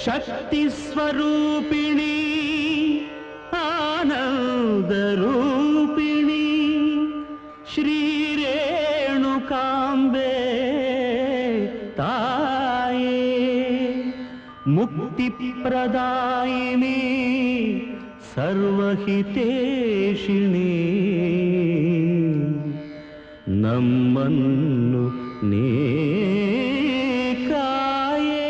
शक्ति स्वरूपिणी आनंद रूपिणी श्री रेणुकांबे ताये मुक्ति प्रदायिनी सर्वहितेशिणी नम्मन्नु नी काये।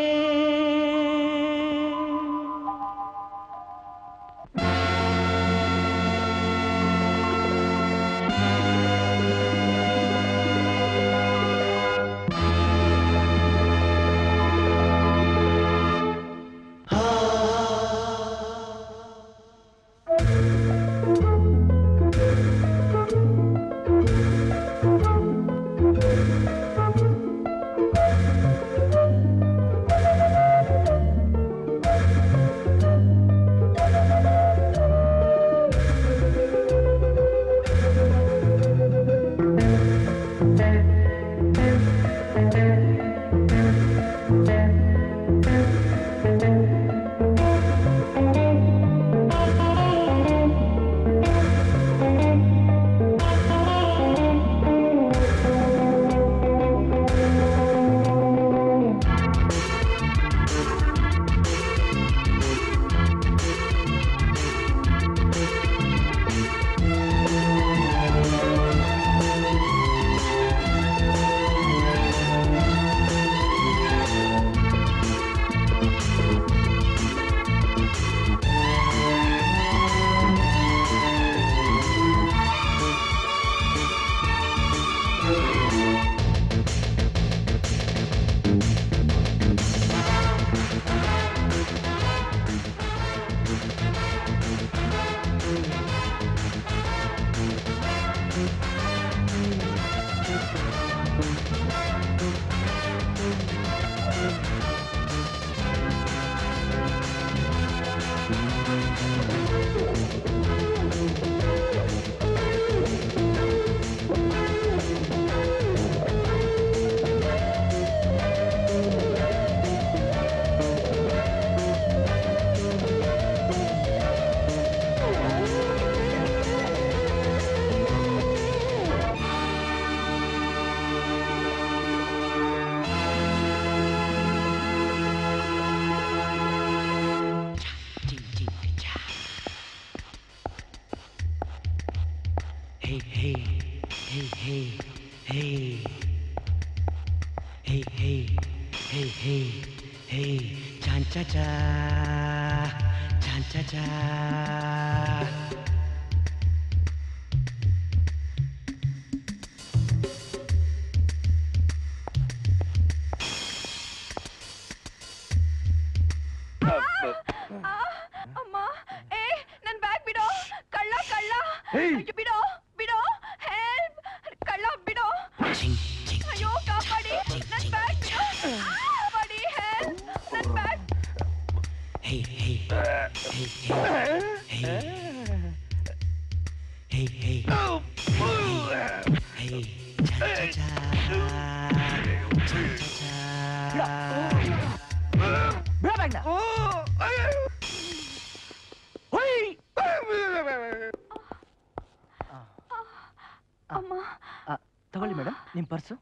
ತಗೊಳ್ಳಿ ಮೇಡಮ್ ನಿಮ್ಮ ಪರ್ಸು.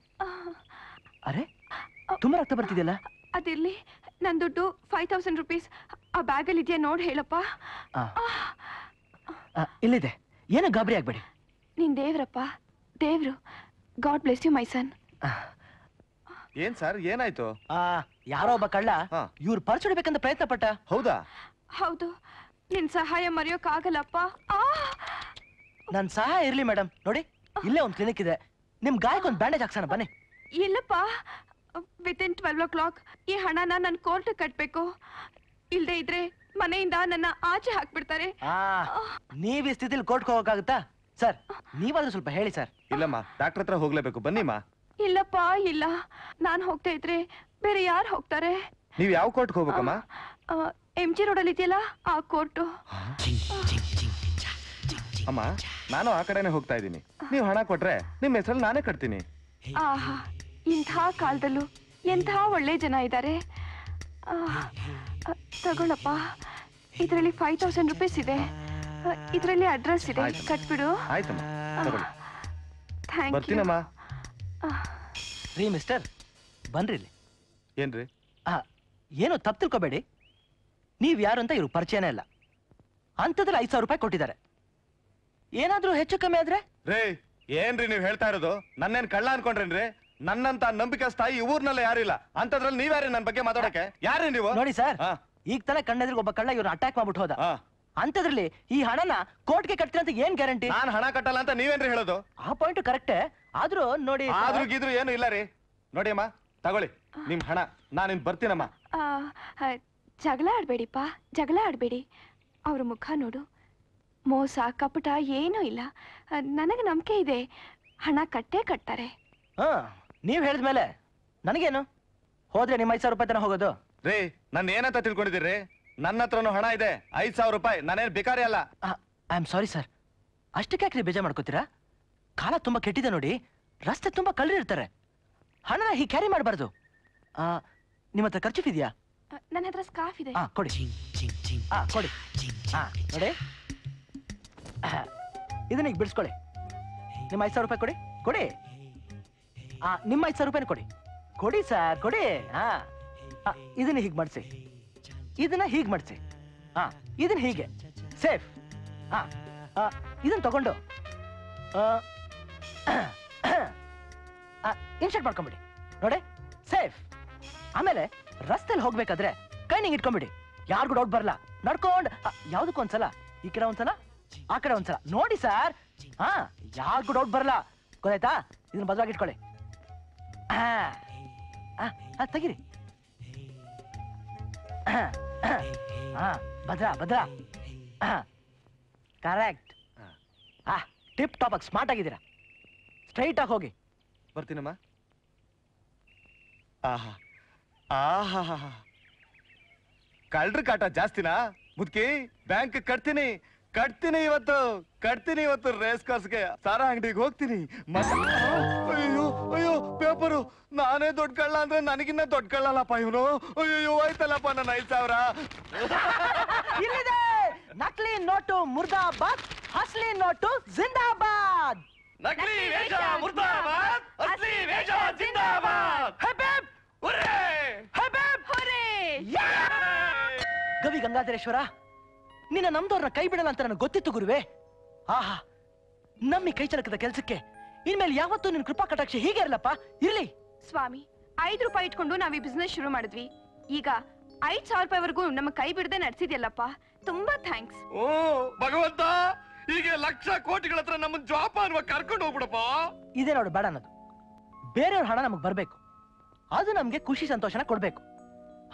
ಅರೆ ತುಂಬಾ ರಕ್ತ ಬರ್ತಿದೆಯಲ್ಲ. ಅದಿರ್ಲಿ, ನನ್ನ ದುಡ್ಡು 5000 ರೂಪೀಸ್ ಆ ಬ್ಯಾಗಲ್ಲಿ ಇದೆಯಾ ನೋಡಿ ಹೇಳಪ್ಪ. ಇಲ್ಲಿದೆ, ಏನೋ ಗಾಬರಿ ಆಗ್ಬೇಡಿ. ನೀನ್ ದೇವ್ರಪ್ಪ, ದೇವ್ರು. ಗಾಡ್ ಬ್ಲೆಸ್ ಯು ಮೈ ಸನ್. ಏನ್ ಸರ್ ಏನಾಯ್ತು? ಯಾರೋ ಒಬ್ಬ ಕಳ್ಳ ಇವ್ರು ಪರ್ಸ್ ಹೊಡಿಬೇಕಂತ ಪ್ರಯತ್ನ ಪಟ್ಟ. ಹೌದಾ? ಹೌದು. ನಿನ್ ಸಹಾಯ ಮರೆಯೋಕ್ ಆಗಲ್ಲಪ್ಪ. ನನ್ ಸಹಾಯ ಇರ್ಲಿ ಮೇಡಮ್. ನೋಡಿ ಇಲ್ಲೇ ಒಂದು ಕ್ಲಿನಿಕ್ ಇದೆ, ನಿಮ್ ಗಾಯಕ್ಕೊಂದು ಬ್ಯಾಂಡೇಜ್ ಹಾಕ್ಸೋಣ ಬನ್ನಿ. ಇಲ್ಲಪ್ಪ, ವಿತಿನ್ 12 o'clock ಈ ಹಣನ ನನ್ ಕೋರ್ಟ್ ಕಟ್ಬೇಕು. ಇಲ್ದೇ ಇದ್ರೆ ಮನೆಯಿಂದ ನನ್ನ ಆಚೆ ಹಾಕ್ಬಿಡ್ತಾರೆ. ನೀವ್ ಈ ಸ್ಥಿತಿಲಿ ಕೋರ್ಟ್ಗೆ ಹೋಗಕ್ಕಾಗುತ್ತಾ ಸರ್? ನೀವಾದ್ರೂ ಸ್ವಲ್ಪ ಹೇಳಿ ಸರ್. ಇಲ್ಲಮ್ಮ, ಡಾಕ್ಟರ್ ಹತ್ರ ಹೋಗ್ಲೇಬೇಕು, ಬನ್ನಿಮ್ಮ. ಇಲ್ಲಪ್ಪ ಇಲ್ಲ, ನಾನ್ ಹೋಗ್ತಾ ಇದ್ರೆ ಬೇರೆ ಯಾರು ಹೋಗ್ತಾರೆ? ನೀವ್ ಯಾವ ಕೋರ್ಟ್ಗೆ ಹೋಗ್ಬೇಕಮ್ಮ? MG ರೋಡಲ್ಲಿ ಇದೆಯಲ್ಲ ಆ ಕೋರ್ಟು. ಅಮ್ಮ, ನಾನು ಆ ಕಡೆನೆ ಹೋಗ್ತಾ ಇದ್ದೀನಿ. ನೀವು ಹಣ ಕೊಟ್ರೆ ನಿಮ್ ಹೆಸರಲ್ಲಿ ನಾನೇ ಕಟ್ತೀನಿ. ಆಹಾ, ಇಂಥ ಕಾಲದಲ್ಲೂ ಎಂಥ ಒಳ್ಳೆ ಜನ ಇದ್ದಾರೆ. ತಗೊಳಪ್ಪ. ಇದರಲ್ಲಿ 5000 ರೂಪೀಸ್ ಇದೆ. ಇದರಲ್ಲಿ ಅಡ್ರೆಸ್ ಇದೆ, ಕಟ್ಬಿಡು. ಆಯ್ತಮ್ಮ ತಗೊಳ್ಳಿ. Thank you. ಬರ್ತೀನಮ್ಮ. ರೀ ಮಿಸ್ಟರ್, ಬನ್ರಿ ಇಲ್ಲಿ. ಏನ್ರಿ? ಏನು ತಪ್ಪು ತಿಳ್ಕೊಬೇಡಿ, ನೀವ್ ಯಾರು ಅಂತ ಇವ್ರು ಪರಿಚಯನೇ ಇಲ್ಲ. ಅಂಥದ್ರಲ್ಲಿ 5000 ರೂಪಾಯಿ ಕೊಟ್ಟಿದ್ದಾರೆ. ಏನಾದ್ರೂ ಹೆಚ್ಚು ಕಮ್ಮಿ ಆದ್ರೆ? ರೇ ಏನ್ರಿ ನೀವ್ ಹೇಳ್ತಾ ಇರೋದು? ನನ್ನೇನ್ ಕಳ್ಳ ಅನ್ಕೊಂಡ್ರೇನ್ರಿ? ನನ್ನಂತ ನಂಬಿಕಸ್ಥ ಈ ಊರ್ನಲ್ಲ ಯಾರಿಲ್ಲ. ಅಂತದ್ರಲ್ಲಿ ನೀವ್ಯಾರಿ ನನ್ ಬಗ್ಗೆ ಮಾತಾಡಕ್ಕೆ? ಯಾರೇ ನೀವು? ನೋಡಿ ಸರ್, ಈಗ ತಾನೇ ಕಣ್ಣೆದ್ರಿಗೆ ಒಬ್ಬ ಕಳ್ಳ ಇವ್ರನ್ನ ಅಟ್ಯಾಕ್ ಮಾಡ್ಬಿಟ್ಟು ಹೋದ. ಅಂತದ್ರಲ್ಲಿ ಈ ಹಣನ ಕೋರ್ಟ್ಗೆ ಕಟ್ತೀನಿ ಅಂತ ಏನ್ ಗ್ಯಾರಂಟಿ? ನಾನ್ ಹಣ ಕಟ್ಟಲ್ಲ ಅಂತ ನೀವೇನ್ರಿ ಹೇಳೋದು? ಆ ಪಾಯಿಂಟ್ ಕರೆಕ್ಟೇ. ಆದ್ರೂ ನೋಡಿ, ಆದ್ರೂ ಗೀದ್ರು ಏನು ಇಲ್ಲ ರೀ. ನೋಡಿ ಅಮ್ಮ, ತಗೊಳ್ಳಿ ನಿಮ್ ಹಣ. ನಾನಿನ್ ಬರ್ತೀನಮ್ಮ. ಜಗಳ ಆಡ್ಬೇಡಿಪ್ಪ, ಜಗಳ ಆಡ್ಬೇಡಿ. ಅವ್ರ ಮುಖ ನೋಡು, ಮೋಸ ಕಪಟ ಏನೂ ಇಲ್ಲ. ನನಗೆ ನಂಬಿಕೆ ಇದೆ, ಹಣ ಕಟ್ಟೇ ಕಟ್ತಾರೆ. ನೀವ್ ಹೇಳಿದ್ಮೇಲೆ ನನಗೇನು? ಹೋದ್ರೆ ನಿಮ್ಮ 5000 ರೂಪಾಯಿ ತನ ಹೋಗೋದು. ರೀ ನನ್ ಏನಂತ ತಿಳ್ಕೊಂಡಿದ್ದೀರಿ? ನನ್ನ ಹತ್ರನೂ ಹಣ ಇದೆ, 5000 ರೂಪಾಯಿ. ನಾನೇನ್ ಬೇಕಾರಿ ಅಲ್ಲ. I am sorry sir. ಅಷ್ಟಕ್ಕೆ ಯಾಕ್ರಿ ಬೇಜಾರ್ ಮಾಡ್ಕೋತೀರಾ? ಕಾಲ ತುಂಬಾ ಕೆಟ್ಟಿದೆ ನೋಡಿ, ರಸ್ತೆ ತುಂಬಾ ಕಳ್ಳರಿರ್ತಾರೆ. ಹಣನ ಹೀಗೆ ಕ್ಯಾರಿ ಮಾಡಬಾರ್ದು. ನಿಮ್ಮ ಹತ್ರ ಖರ್ಚು ಇದೆಯಾ? ನನ್ನ ಹತ್ರ ಸ್ಕಾರ್ಫ್ ಇದೆ. ಕೊಡಿ. ಕೊಡಿ. ನೋಡಿ, ಇದನ್ನ ಈಗ ಬಿಡಿಸ್ಕೊಳ್ಳಿ. ನಿಮ್ಮ 5000 ರೂಪಾಯಿ ಕೊಡಿ. ಕೊಡಿ. ನಿಮ್ಮ 5000 ರೂಪಾಯಿನ ಕೊಡಿ. ಕೊಡಿ ಸರ್, ಕೊಡಿ. ಇದನ್ನ ಹೀಗೆ ಮಾಡಿಸಿ, ಇದನ್ನ ಹೀಗೆ ಮಾಡಿಸಿ. ಇದನ್ನ ಹೀಗೆ ಸೇಫ್. ಇದನ್ನ ತಗೊಂಡು ಇನ್ಶರ್ಟ್ ಮಾಡ್ಕೊಂಬಿಡಿ. ನೋಡಿ, ಸೇಫ್. ಆಮೇಲೆ ರಸ್ತೆಯಲ್ಲಿ ಹೋಗ್ಬೇಕಾದ್ರೆ ಕೈ ನಿಂಗೆ ಇಟ್ಕೊಂಬಿಡಿ. ಯಾರಿಗೂ ಡೌಟ್ ಬರಲ್ಲ. ನಡ್ಕೊಂಡ್ ಯಾವ್ದಕ್ಕೂ ಒಂದ್ಸಲ ಈ ಕಡೆ ಒಂದ್ಸಲ, ಆ ಕಡೆ ಒಂದ್ಸಲ ನೋಡಿ ಸರ್. ಯಾರಿಗೂ ಡೌಟ್ ಬರಲ್ಲ, ಗೊತ್ತಾಯ್ತಾ? ಇದನ್ನ ಭದ್ರವಾಗಿ ಇಟ್ಕೊಳ್ಳಿ. ತೆಗಿರಿ. Bhadra Bhadra. Correct. Tip top ಆಗಿ ಸ್ಮಾರ್ಟ್ ಆಗಿದ್ದೀರಾ. ಸ್ಟ್ರೈಟ್ ಆಗಿ ಹೋಗಿ. ಬರ್ತೀನಮ್ಮ. ಆಹಾ ಆಹಾ, ಕಳ್ರ ಕಾಟ ಜಾಸ್ತಿನಾ ಮುದ್ಕಿ? ಬ್ಯಾಂಕ್ ಕಟ್ತೀನಿ ಇವತ್ತು ರೇಸ್ ಕೋರ್ಸ್ಗೆ, ಸಾರಾ ಅಂಗಡಿಗೆ ಹೋಗ್ತೀನಿ. ಅಯ್ಯೋ ಅಯ್ಯೋ ಪೇಪರು. ನಾನೇ ದೊಡ್ಡ ಕಳ್ಳ ಅಂದ್ರೆ ನನಗಿನ್ನ ದೊಡ್ಡ ಕಳ್ಳಲ್ಲಪ್ಪ ಇವನು. ಅಯ್ಯೋ ಆಯ್ತಲ್ಲಪ್ಪ ನನ್ನ 5000. ಇಲ್ಲಿದೆ ನಕಲಿ ನೋಟು ಮುರ್ದಾಬಾದ್, ಅಸ್ಲಿ ನೋಟು ಜಿಂದಾಬಾದ್. ನಕಲಿ ವೇಷ ಮುರ್ದಾಬಾದ್, ಅಸ್ಲಿ ವೇಷ ಜಿಂದಾಬಾದ್. ಗವಿ ಗಂಗಾಧರೇಶ್ವರ, ನಿನ್ನ ನಮ್ದವ್ರನ್ನ ಕೈ ಬಿಡಲ್ಲ ಅಂತ ನನಗೆ ಗೊತ್ತಿತ್ತು ಗುರುವೆ. ಆಹಾ, ನಮ್ಮಿ ಕೈ ಚಳಕದ ಕೆಲ್ಸಕ್ಕೆ ಇನ್ಮೇಲೆ ಯಾವತ್ತೂ ನಿನ್ ಕೃಪಾ ಕಟಾಕ್ಷ ಹೀಗೆ ಇರಲಪ್ಪ. ಇರ್ಲಿ ಸ್ವಾಮಿ. 5 ರೂಪಾಯಿ ಇಟ್ಕೊಂಡು ನಾವ್ ಈ ಬಿಸ್ನೆಸ್ ಶುರು ಮಾಡಿದ್ವಿ. ಈಗ 5000 ರೂಪಾಯಿವರೆಗೂ ನಮ್ಮ ಕೈ ಬಿಡದೆ ನಡೆಸಿದ್ಯಲ್ಲಪ್ಪ, ತುಂಬಾ ಥ್ಯಾಂಕ್ಸ್. ಓ ಭಗವಂತ, ಹೀಗೆ ಲಕ್ಷ ಕೋಟಿಗಳ ಹತ್ರ ನಮ್ಮನ್ನ ಜೋಪಾನ ಕರ್ಕೊಂಡು ಹೋಗ್ಬಿಡಪ್ಪ. ಇದೇ ನೋಡು ಬೇಡ ಅನ್ನೋದು. ಬೇರೆಯವ್ರ ಹಣ ನಮಗ್ ಬರ್ಬೇಕು, ಅದು ನಮ್ಗೆ ಖುಷಿ ಸಂತೋಷನ ಕೊಡ್ಬೇಕು.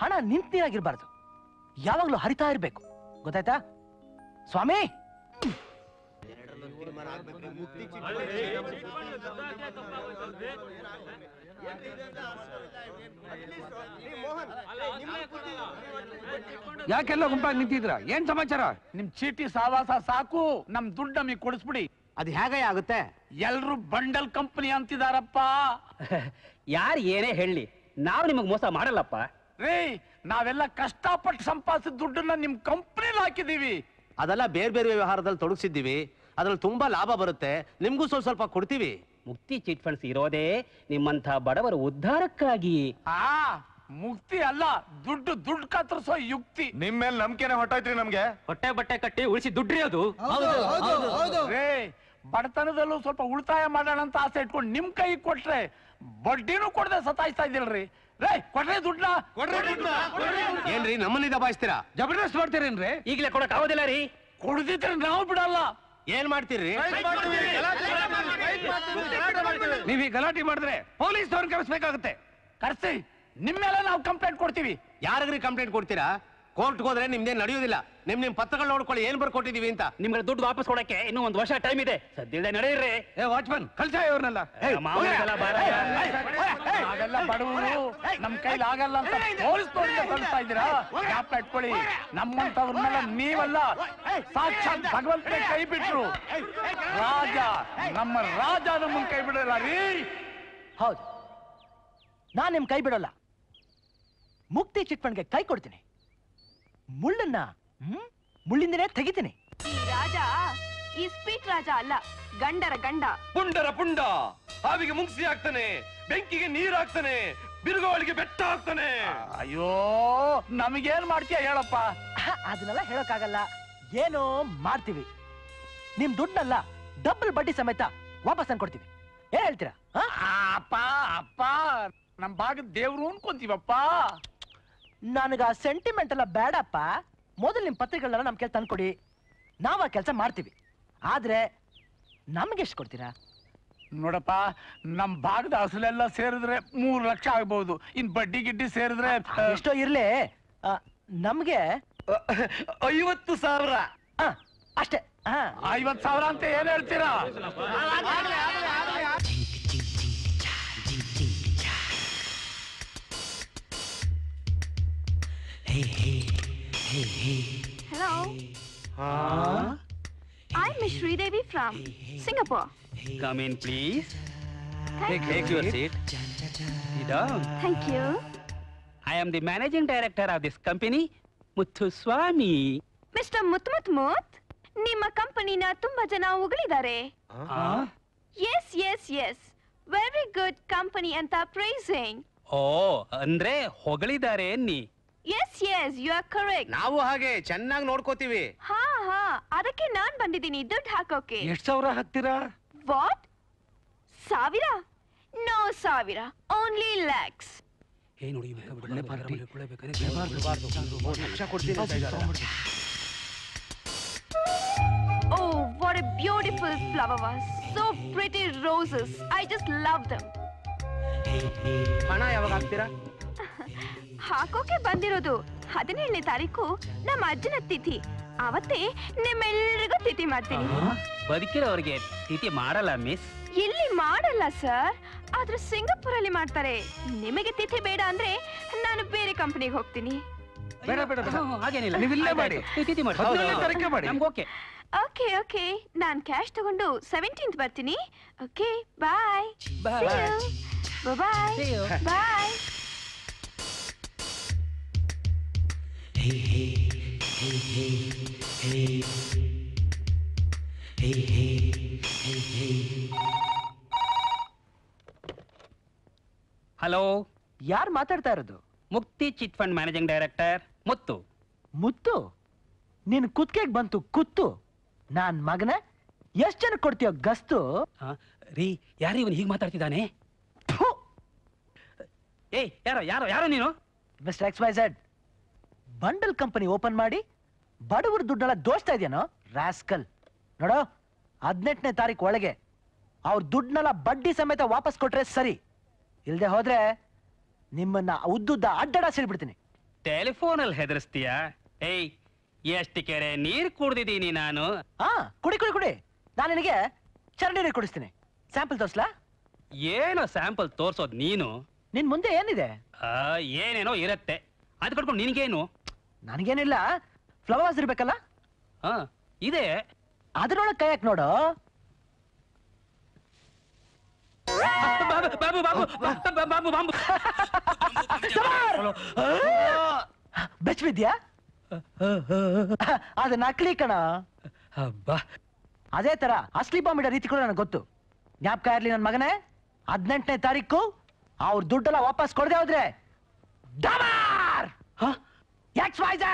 ಹಣ ನಿಂತ ನೀರಾಗಿರ್ಬಾರ್ದು, ಯಾವಾಗ್ಲೂ ಹರಿತಾ ಇರ್ಬೇಕು. ಗೊತ್ತಾಯ್ತಾ ಸ್ವಾಮಿ? ಯಾಕೆಲ್ಲ ಗುಂಪಾಗಿ ನಿಂತಿದ್ರ? ಏನ್ ಸಮಾಚಾರ? ನಿಮ್ ಚೀಟಿ ಸಾವಾಸ ಸಾಕು, ನಮ್ ದುಡ್ಡು ನಮಗೆ ಕೊಡಿಸ್ಬಿಡಿ. ಅದು ಹೇಗೆ ಆಗುತ್ತೆ? ಎಲ್ರು ಬಂಡಲ್ ಕಂಪನಿ ಅಂತಿದಾರಪ್ಪ. ಯಾರು ಏನೇ ಹೇಳಿ, ನಾವು ನಿಮಗ್ ಮೋಸ ಮಾಡಲ್ಲಪ್ಪ. ರೀ, ನಾವೆಲ್ಲ ಕಷ್ಟಪಟ್ಟು ಸಂಪಾದಿಸಿದ ದುಡ್ಡನ್ನ ನಿಮ್ ಕಂಪನಿಲಿ ಹಾಕಿದೀವಿ. ಅದೆಲ್ಲ ಬೇರೆ ಬೇರೆ ವ್ಯವಹಾರದಲ್ಲಿ ತೊಡಗಿಸಿದ್ದೀವಿ. ಅದ್ರಲ್ಲಿ ತುಂಬಾ ಲಾಭ ಬರುತ್ತೆ, ನಿಮ್ಗೂ ಸ್ವಲ್ಪ ಕೊಡ್ತೀವಿ. ಮುಕ್ತಿ ಚಿಟ್ ಫಂಡ್ಸ್ ಇರೋದೇ ನಿಮ್ಮಂತ ಬಡವರ ಉದ್ಧಾರಕ್ಕಾಗಿ. ಮುಕ್ತಿ ಅಲ್ಲ, ದುಡ್ಡು ಕತ್ತರಿಸೋ ಯುಕ್ತಿ. ನಿಮ್ ಮೇಲೆ ನಂಬಿಕೆನೆ ಹೊಟ್ಟೋಯ್ತ್ರಿ ನಮ್ಗೆ. ಹೊಟ್ಟೆ ಬಟ್ಟೆ ಕಟ್ಟಿ ಉಳಿಸಿ ದುಡ್ಡ್ರಿ ಅದು. ರೇ, ಬಡತನದಲ್ಲೂ ಸ್ವಲ್ಪ ಉಳಿತಾಯ ಮಾಡೋಣ ಅಂತ ಆಸೆ ಇಟ್ಕೊಂಡು ನಿಮ್ ಕೈ ಕೊಟ್ರೆ ಬಡ್ಡಿನೂ ಕೊಡದೆ ಸತಾಯಿಸ್ತಾ ಇದ್ದಿಲ್ರಿ. ರೇ, ಕೊಡ್ರಿ ದುಡ್ಡ. ಏನ್ರಿ ನಮ್ಮನ್ನ ದಬಾಯಿಸ್ತೀರಾ? ಜಬರ್ದಸ್ತ್ ಮಾಡ್ತೀರೇನ್ರಿ? ಈಗಲೇ ಕೊಡಕ್ ಆಗೋದಿಲ್ಲ ರೀ. ಕೊಡದಿದ್ರೆ ನಾವು ಬಿಡಲ್ಲ. ಏನ್ ಮಾಡ್ತೀರಿ? ನೀವ್ ಈ ಗಲಾಟೆ ಮಾಡಿದ್ರೆ ಪೊಲೀಸ್ ಅವ್ರನ್ನ ಕರೆಸ್ಬೇಕಾಗುತ್ತೆ. ಕರ್ಸಿ, ನಿಮ್ಮೆಲ್ಲ ನಾವು ಕಂಪ್ಲೇಂಟ್ ಕೊಡ್ತೀವಿ. ಯಾರಿಗ್ರಿ ಕಂಪ್ಲೇಂಟ್ ಕೊಡ್ತೀರಾ? ಕೋರ್ಟ್ಗೆ ಹೋದ್ರೆ ನಿಮ್ದೇನ್ ನಡೆಯೋದಿಲ್ಲ. ನಿಮ್ ಪತ್ರಗಳು ನೋಡ್ಕೊಳ್ಳಿ ಏನ್ ಬರ್ಕೊಟ್ಟಿದೀವಿ ಅಂತ. ನಿಮ್ಗೆ ದುಡ್ಡು ವಾಪಸ್ ಕೊಡಕ್ಕೆ ಇನ್ನೂ 1 ವರ್ಷ ಟೈಮ್ ಇದೆ. ಸದ್ಯಲ್ಲೇ ನಡೆಯಿರಿ. ವಾಚ್ಮನ್ ಕಳ್ಸ ಇವ್ರನ್ನೆಲ್ಲ. ನಾವೆಲ್ಲ ಬಡವರು, ನಮ್ ಕೈಲಿ ಆಗಲ್ಲ ಅಂತ ಪೊಲೀಸ್ ಕಳಿಸ್ತಾ ಇದ್ದೀರಾ? ಜ್ಞಾಪಕ ಇಟ್ಕೊಳ್ಳಿ, ನಮ್ಮಂತವ್ರನ್ನೆಲ್ಲ ನೀವಲ್ಲ, ಸಾಕ್ಷಾತ್ ಭಗವಂತನೇ ಕೈ ಬಿಟ್ರು. ರಾಜ, ನಮ್ಮ ರಾಜ ನಮ್ಮನ್ ಕೈ ಬಿಡಲ್ಲ ರೀ. ಹೌದು, ನಾನ್ ನಿಮ್ ಕೈ ಬಿಡೋಲ್ಲ. ಮುಕ್ತಿ ಚಿಟ್ ಫಂಡ್ಗೆ ಕೈ ಕೊಡ್ತೀನಿ. ಮುಳ್ಳನ್ನ ಮುಳ್ಳಿಂದನೇ ತೆಗಿತೀನಿ. ಈ ರಾಜ ಈ ಸ್ಪೀಟ್ ರಾಜ ಅಲ್ಲ, ಗಂಡರ ಗಂಡ. ಪುಂಡರ ಪುಂಡ, ಹಾವಿಗೆ ಮುಂಗ್ಸಿ ಆಗ್ತಾನೆ, ಬೆಂಕಿಗೆ ನೀರ್ ಹಾಕ್ತಾನೆ, ಬಿರುಗಾಳಿಗೆ ಬೆಟ್ಟ ಹಾಕ್ತಾನೆ. ಅಯ್ಯೋ ನಮಗೇನ್ ಮಾಡ್ತೀಯ ಹೇಳಪ್ಪ. ಅದನ್ನೆಲ್ಲ ಹೇಳಕ್ಕಾಗಲ್ಲ, ಏನೋ ಮಾಡ್ತೀವಿ. ನಿಮ್ ದುಡ್ಡನ್ನ ಡಬಲ್ ಬಡ್ಡಿ ಸಮೇತ ವಾಪಸ್ ತಂದ್ಕೊಡ್ತೀವಿ. ಏನ್ ಹೇಳ್ತೀರಾ? ಅಪ್ಪ ಅಪ್ಪ ನಮ್ ಭಾಗದ ದೇವ್ರು ಅನ್ಕೊಂತೀವಪ್ಪ. ನನಗ ಸೆಂಟಿಮೆಂಟ್ ಎಲ್ಲ ಬೇಡಪ್ಪ. ಮೊದಲು ನಿಮ್ ಪತ್ರಿಕೆಗಳನ್ನ ನಮ್ ಕೆಲ ತಂದ್ಕೊಡಿ, ನಾವ್ ಆ ಕೆಲಸ ಮಾಡ್ತೀವಿ. ಆದ್ರೆ ನಮ್ಗೆ ಎಷ್ಟು ಕೊಡ್ತೀರಾ? ನೋಡಪ್ಪ, ನಮ್ ಭಾಗದ ಅಸಲೆಲ್ಲ ಸೇರಿದ್ರೆ 3 ಲಕ್ಷ ಆಗ್ಬಹುದು. ಇನ್ ಬಡ್ಡಿ ಗಿಡ್ಡಿ ಸೇರಿದ್ರೆ ಎಷ್ಟೋ ಇರ್ಲಿ, ನಮ್ಗೆ 50,000. ಅಷ್ಟೇ. 50,000 ಅಂತ ಏನ್ ಹೇಳ್ತೀರಾ? Hello. I'm Miss Sridevi from Singapore. Come in, please. Thank your seat. Sit down. Thank you. I am the managing director of this company, Muthuswamy. Mr. Mut, ನಿಮ್ಮ ಕಂಪನಿನ ತುಂಬಾ ಜನ ಹೊಗಳಿದ್ದಾರೆ. Yes. Very good company ಅಂತ praising. ಓ, ಅಂದ್ರೆ ಹೊಗಳಿದ್ದಾರೆ ಅನ್ನಿ. Yes, you are correct. ನಾವು ಹಾಗೆ ಚೆನ್ನಾಗಿ ನೋಡ್ಕೋತೀವಿ. ಹಾ, ಅದಕ್ಕೆ ನಾನ್ ಬಂದಿದ್ದೀನಿ ದುಡ್ಡು ಹಾಕೋಕೆ. ಎಷ್ಟು ಸಾವಿರ ಹಾಕ್ತೀರಾ? What? ಸಾವಿರ? No ಸಾವಿರ, only lakhs. Oh, what a beautiful flower vase. So pretty roses. I just love them. ಹಣ ಯಾವಾಗ ಹಾಕ್ತೀರಾ? ಹಾಕೋಕೆ ಬಂದಿರೋದು 17ನೇ ತಾರೀಕು ನಮ್ಮ ಅಜ್ಜನ ತಿಥಿ. ಅವತ್ತೇ ನಿಮ್ಮೆಲ್ಲರಿಗೂ ತಿಥಿ ಮಾಡ್ತೀನಿ. ಬದುಕಿರೋರಿಗೆ ತಿಥಿ ಮಾಡಲ್ಲ ಮಿಸ್. ಇಲ್ಲಿ ಮಾಡಲ್ಲ ಸರ್, ಆದ್ರೆ ಸಿಂಗಾಪುರಲ್ಲಿ ಮಾಡ್ತಾರೆ. ನಿಮಗೆ ತಿಥಿ ಬೇಡ ಅಂದ್ರೆ ನಾನು ಬೇರೆ ಕಂಪನಿಗೆ ಹೋಗ್ತೀನಿ. ಬೇಡ ಹಾಗೇನಿಲ್ಲ, ನೀವು ಇಲ್ಲೇ ಮಾಡಿ. ತಿಥಿ ಮಾಡಿ. 17ನೇ ತಾರೀಕೆ ಮಾಡಿ. ನಮ್ಗೆ ಓಕೆ. ಓಕೆ ನಾನು ಕ್ಯಾಶ್ ತಗೊಂಡು 17th ಬರ್ತೀನಿ. ಓಕೆ, ಬಾಯ್. ಬಾಯ್. ಹಲೋ, ಯಾರು ಮಾತಾಡ್ತಾ ಇರೋದು? ಮುಕ್ತಿ ಚಿಟ್ ಫಂಡ್ ಮ್ಯಾನೇಜಿಂಗ್ ಡೈರೆಕ್ಟರ್ ಮುತ್ತು. ನಿನ್ ಕುತ್ತಿಗೆಗೆ ಬಂತು ಕುತ್ತು. ನಾನ್ ಮಗನ ಎಷ್ಟ್ ಜನ ಕೊಡ್ತೀಯೋ ಗಸ್ತು? ರೀ, ಯಾರು ಇವನು ಹೀಗೆ ಮಾತಾಡ್ತಿದ್ದಾನೆ? ಏಯ್, ಯಾರೋ ನೀನು? Mister XYZ, bundle company open ಮಾಡಿ ಬಡವರ ದುಡ್ಡೆಲ್ಲ ದೋಸ್ತಾ ಇದೆಯೇನೋ ರಾಸ್ಕಲ್. ನೋಡೋ, 18ನೇ ತಾರೀಕು ಒಳಗೆ ಅವ್ರ ದುಡ್ಡನ್ನೆಲ್ಲ ಬಡ್ಡಿ ಸಮೇತ ವಾಪಸ್ ಕೊಟ್ರೆ ಸರಿ. ಇಲ್ದೆ ಹೋದ್ರೆ ನಿಮ್ಮನ್ನ ಉದ್ದುದ್ದ ಅಡ್ಡಡ ಸಿಡ್ಬಿಡ್ತೀನಿ. ಟೆಲಿಫೋನಲ್ಲಿ ಹೆದರ್ಸ್ತೀಯಾ? ಏಯ್, ಎಷ್ಟು ಕೆರೆ ನೀರು ಕುಡ್ದಿದ್ದೀನಿ ನಾನು. ಕುಡಿ. ನಾನು ನಿನಗೆ ಚರಂಡಿ ನೀರು ಕುಡಿಸ್ತೀನಿ. ಸ್ಯಾಂಪಲ್ ತೋರ್ಸ್ಲಾ? ಏನೋ ಸ್ಯಾಂಪಲ್ ತೋರ್ಸೋದ್ ನೀನು? ನಿನ್ ಮುಂದೆ ಏನಿದೆ? ಏನೇನೋ ಇರತ್ತೆ, ಅದು ಕಟ್ಕೊಂಡು ನಿನ್ಗೇನು? ನನಗೇನಿಲ್ಲ, ಫ್ಲವರ್ಸ್ ಇರ್ಬೇಕಲ್ಲ? ಇದೆ. ಅದ್ರೊಳಗೆ ಕೈ ಹಾಕಿ ನೋಡು. ಬೆಚ್ಚಬಿದ್ಯಾ? ಅದು ನಕಲಿ ಕಣ. ಅದೇ ತರ ಅಸ್ಲಿ ಬಾಂಬ್ ಇಡೋ ರೀತಿ ಕೂಡ ನನಗೆ ಗೊತ್ತು. ಜ್ಞಾಪಕ ಇರ್ಲಿ ನನ್ನ ಮಗನೇ, 18ನೇ ತಾರೀಕು ಅವ್ರ ದುಡ್ಡೆಲ್ಲ ವಾಪಸ್ ಕೊಡದೆ ಹೋದ್ರೆ ಡಮಾರ್! XYZ!